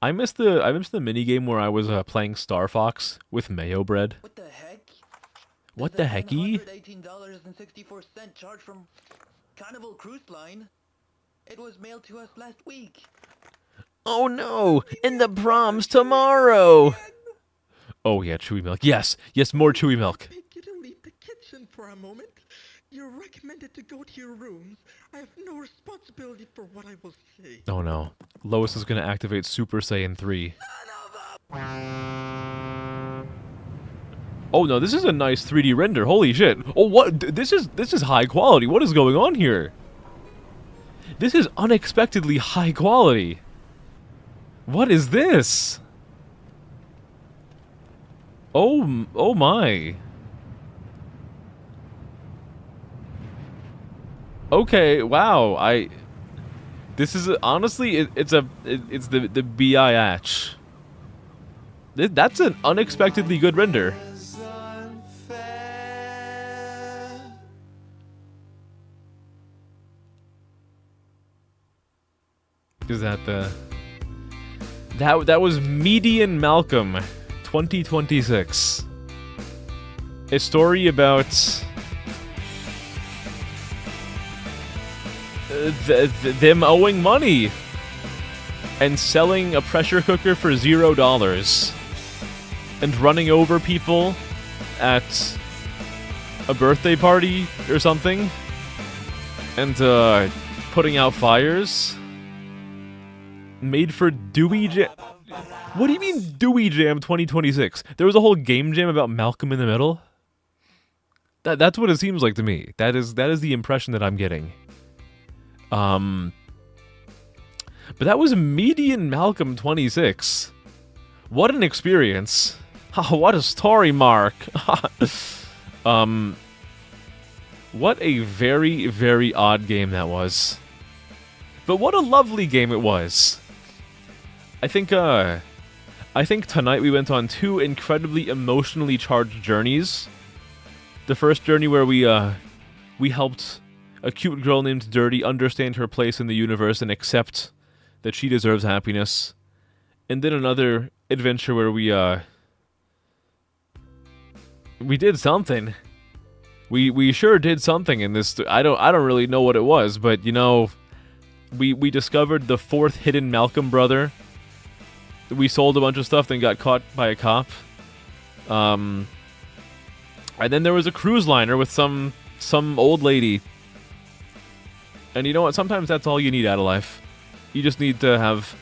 [SPEAKER 1] I missed the mini game where I was playing Star Fox with mayo bread.
[SPEAKER 7] What the heck?
[SPEAKER 1] What the hecky?
[SPEAKER 7] $118.64 charge from Carnival Cruise Line. It was mailed to us last week.
[SPEAKER 5] Oh no! And the prom's tomorrow!
[SPEAKER 1] Oh yeah, chewy milk. Yes, more chewy milk.
[SPEAKER 4] I beg you to leave the kitchen for a moment. You're recommended to go to your rooms. I have no responsibility for what I will say.
[SPEAKER 1] Oh no, Lois is gonna activate Super Saiyan 3. Oh no, this is a nice 3D render. Holy shit! Oh what? This is high quality. What is going on here? This is unexpectedly high quality. What is this? Oh my. Okay, wow. This is honestly it's the BIH. That's an unexpectedly good render. Is that the that was Median Malcolm 2026. A story about them owing money and selling a pressure cooker for $0 and running over people at a birthday party or something and putting out fires. Made for Dewey Jam. What do you mean Dewey Jam 2026? There was a whole game jam about Malcolm in the Middle? That's what it seems like to me. That is the impression that I'm getting. But that was Median Malcolm 26. What an experience. What a story, Mark. What a very, very odd game that was. But what a lovely game it was. I think I think tonight we went on 2 incredibly emotionally charged journeys. The first journey where we helped a cute girl named Dirty understand her place in the universe and accept that she deserves happiness. And then another adventure where we did something. We sure did something in this. I don't really know what it was, but you know, we discovered the 4th hidden Malcolm brother. We sold a bunch of stuff, then got caught by a cop. And then there was a cruise liner with some old lady. And you know what? Sometimes that's all you need out of life. You just need to have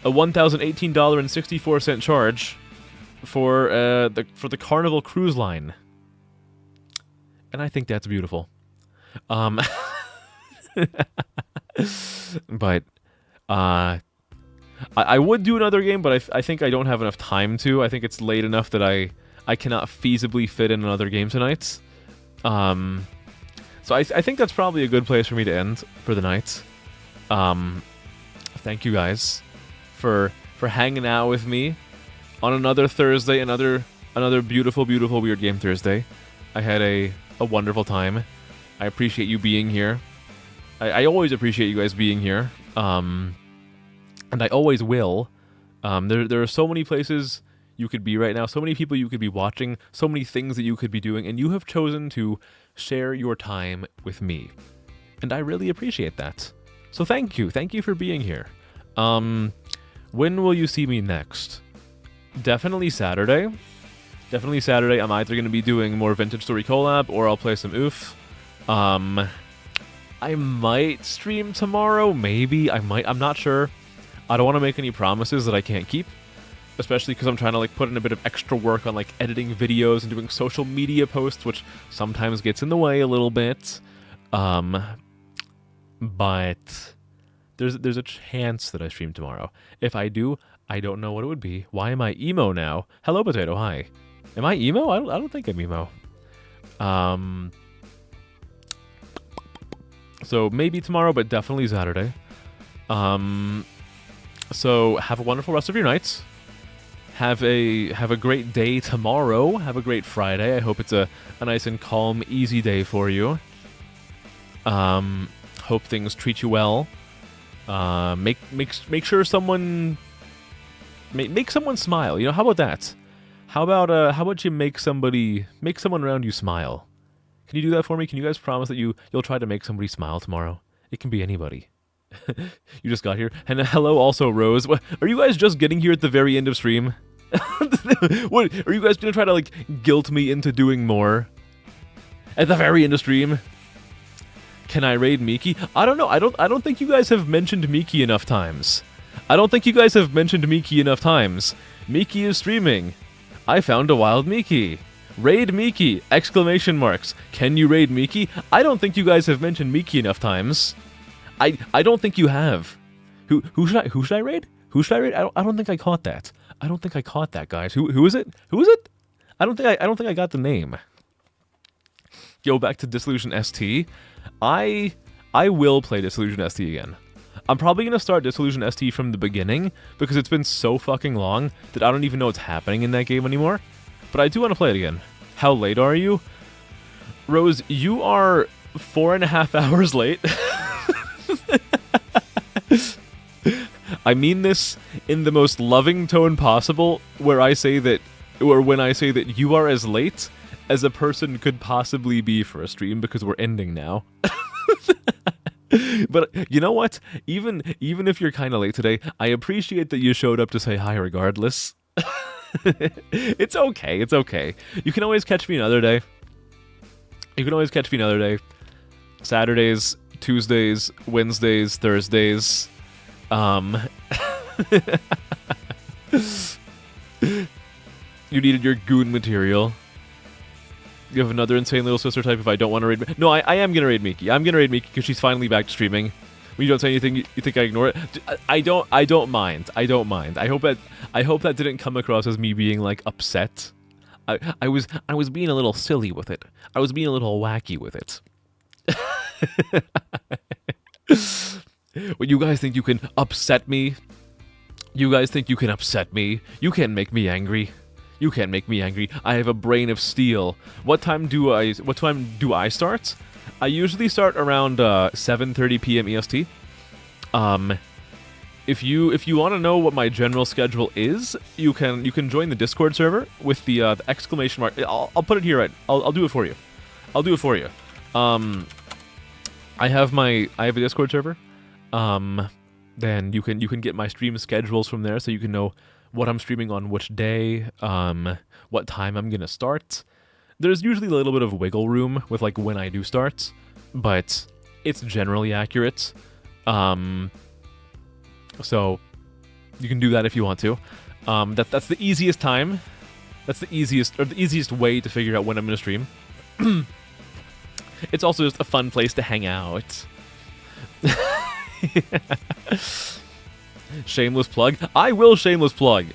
[SPEAKER 1] a $1,018.64 charge for the Carnival Cruise Line. And I think that's beautiful. But I would do another game, but I think I don't have enough time to. I think it's late enough that I cannot feasibly fit in another game tonight. So I think that's probably a good place for me to end for the night. Thank you guys for hanging out with me on another Thursday, another beautiful, beautiful Weird Game Thursday. I had a wonderful time. I appreciate you being here. I always appreciate you guys being here. And I always will. There are so many places you could be right now, so many people you could be watching, so many things that you could be doing, and you have chosen to share your time with me. And I really appreciate that. So thank you. Thank you for being here. When will you see me next? Definitely Saturday. Definitely Saturday. I'm either going to be doing more Vintage Story collab, or I'll play some oof. I might stream tomorrow, maybe. I'm not sure. I don't want to make any promises that I can't keep, especially because I'm trying to like put in a bit of extra work on like editing videos and doing social media posts, which sometimes gets in the way a little bit. But there's a chance that I stream tomorrow. If I do, I don't know what it would be. Why am I emo now? Hello, Potato. Hi. Am I emo? I don't think I'm emo. So maybe tomorrow, but definitely Saturday. So have a wonderful rest of your nights. Have a great day tomorrow. Have a great Friday. I hope it's a nice and calm, easy day for you. Hope things treat you well. Make sure someone make someone smile. You know, how about that? How about you make someone around you smile? Can you do that for me? Can you guys promise that you'll try to make somebody smile tomorrow? It can be anybody. You just got here. And hello also, Rose. What, are you guys just getting here at the very end of stream? What, are you guys gonna try to like guilt me into doing more at the very end of stream? Can I raid Miki? I don't know. I don't think you guys have mentioned Miki enough times. Miki is streaming. I found a wild Miki. Raid Miki! Exclamation marks. Can you raid Miki? I don't think you guys have mentioned Miki enough times. I don't think you have. Who should I raid? Who should I raid? I don't think I caught that. I don't think I caught that, guys. Who is it? Who is it? I don't think I got the name. Go back to Disillusion ST. I will play Disillusion ST again. I'm probably gonna start Disillusion ST from the beginning because it's been so fucking long that I don't even know what's happening in that game anymore. But I do want to play it again. How late are you? Rose, you are 4.5 hours late. I mean this in the most loving tone possible, when I say that you are as late as a person could possibly be for a stream, because we're ending now. But you know what? Even if you're kind of late today, I appreciate that you showed up to say hi regardless. It's okay. It's okay. You can always catch me another day. Saturdays, Tuesdays, Wednesdays, Thursdays. You needed your goon material. You have another insane little sister type if I don't want to raid... No, I am going to raid Miki. I'm going to raid Miki because she's finally back to streaming. When you don't say anything, you think I ignore it? I don't mind. I hope that didn't come across as me being, like, upset. I was being a little silly with it. I was being a little wacky with it. When you guys think you can upset me You guys think you can upset me? You can't make me angry. You can't make me angry. I have a brain of steel. What time do I start? I usually start around 7:30 p.m. EST. If you want to know what my general schedule is, you can join the Discord server with the exclamation mark. I'll put it here. Right. I'll do it for you. I'll do it for you. I have a Discord server. Then you can get my stream schedules from there, so you can know what I'm streaming on which day, what time I'm gonna start. There's usually a little bit of wiggle room with like when I do start, but it's generally accurate. So you can do that if you want to. That's the easiest time. That's the easiest way to figure out when I'm gonna stream. It's also just a fun place to hang out. Shameless plug. I will shameless plug.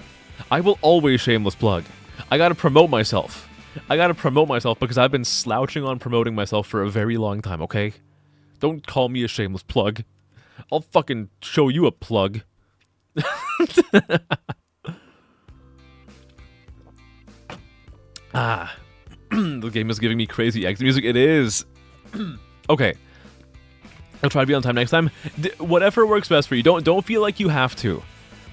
[SPEAKER 1] I will always shameless plug. I gotta promote myself. Because I've been slouching on promoting myself for a very long time, okay? Don't call me a shameless plug. I'll fucking show you a plug. The game is giving me crazy exit music. It is. Okay. I'll try to be on time next time. Whatever works best for you. Don't feel like you have to.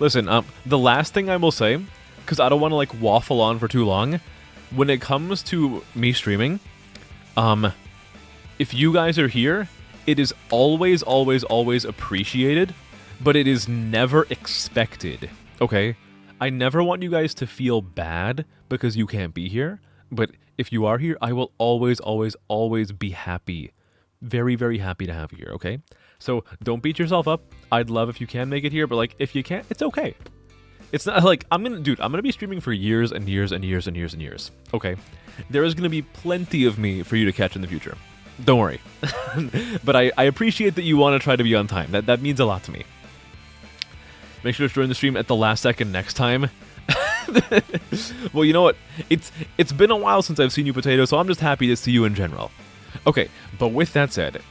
[SPEAKER 1] Listen, the last thing I will say, because I don't want to like waffle on for too long, when it comes to me streaming, if you guys are here, it is always, always, always appreciated, but it is never expected. Okay? I never want you guys to feel bad because you can't be here, but if you are here, I will always, always, always be happy. Very, very happy to have you here, okay? So don't beat yourself up. I'd love if you can make it here, but like if you can't, it's okay. It's not like I'm gonna be streaming for years and years and years and years and years. Okay? There is gonna be plenty of me for you to catch in the future. Don't worry. But I appreciate that you want to try to be on time. That means a lot to me. Make sure to join the stream at the last second next time. Well, you know what? It's been a while since I've seen you, Potato, so I'm just happy to see you in general. Okay, but with that said,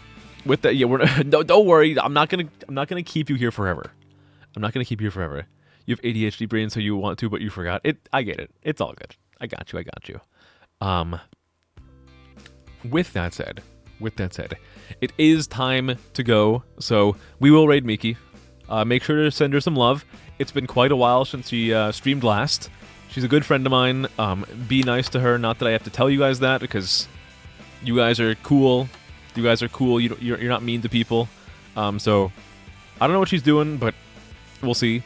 [SPEAKER 1] don't worry. I'm not gonna keep you here forever. I'm not gonna keep you here forever. You have ADHD brain, so you want to, but you forgot. I get it. It's all good. I got you. With that said, it is time to go. So we will raid Miki. Make sure to send her some love. It's been quite a while since she streamed last. She's a good friend of mine. Be nice to her. Not that I have to tell you guys that, because you guys are cool. You're not mean to people. So I don't know what she's doing, but we'll see.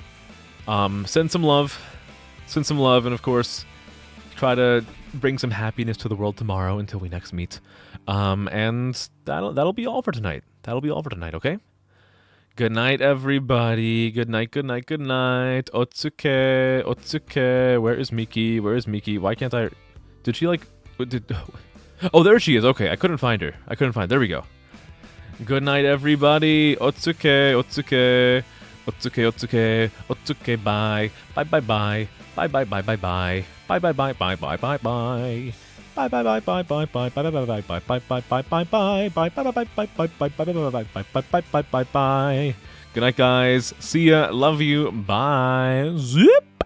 [SPEAKER 1] Send some love, and of course, try to bring some happiness to the world tomorrow until we next meet. And that'll be all for tonight. Okay? Good night, everybody. Good night. Otsuke. Where is Miki? Why can't I... Did she, like... Oh, there she is. Okay, I couldn't find her. There we go. Good night, everybody. Otsuke. Bye. Bye. Good night, guys. See ya. Love you. Bye. Zip.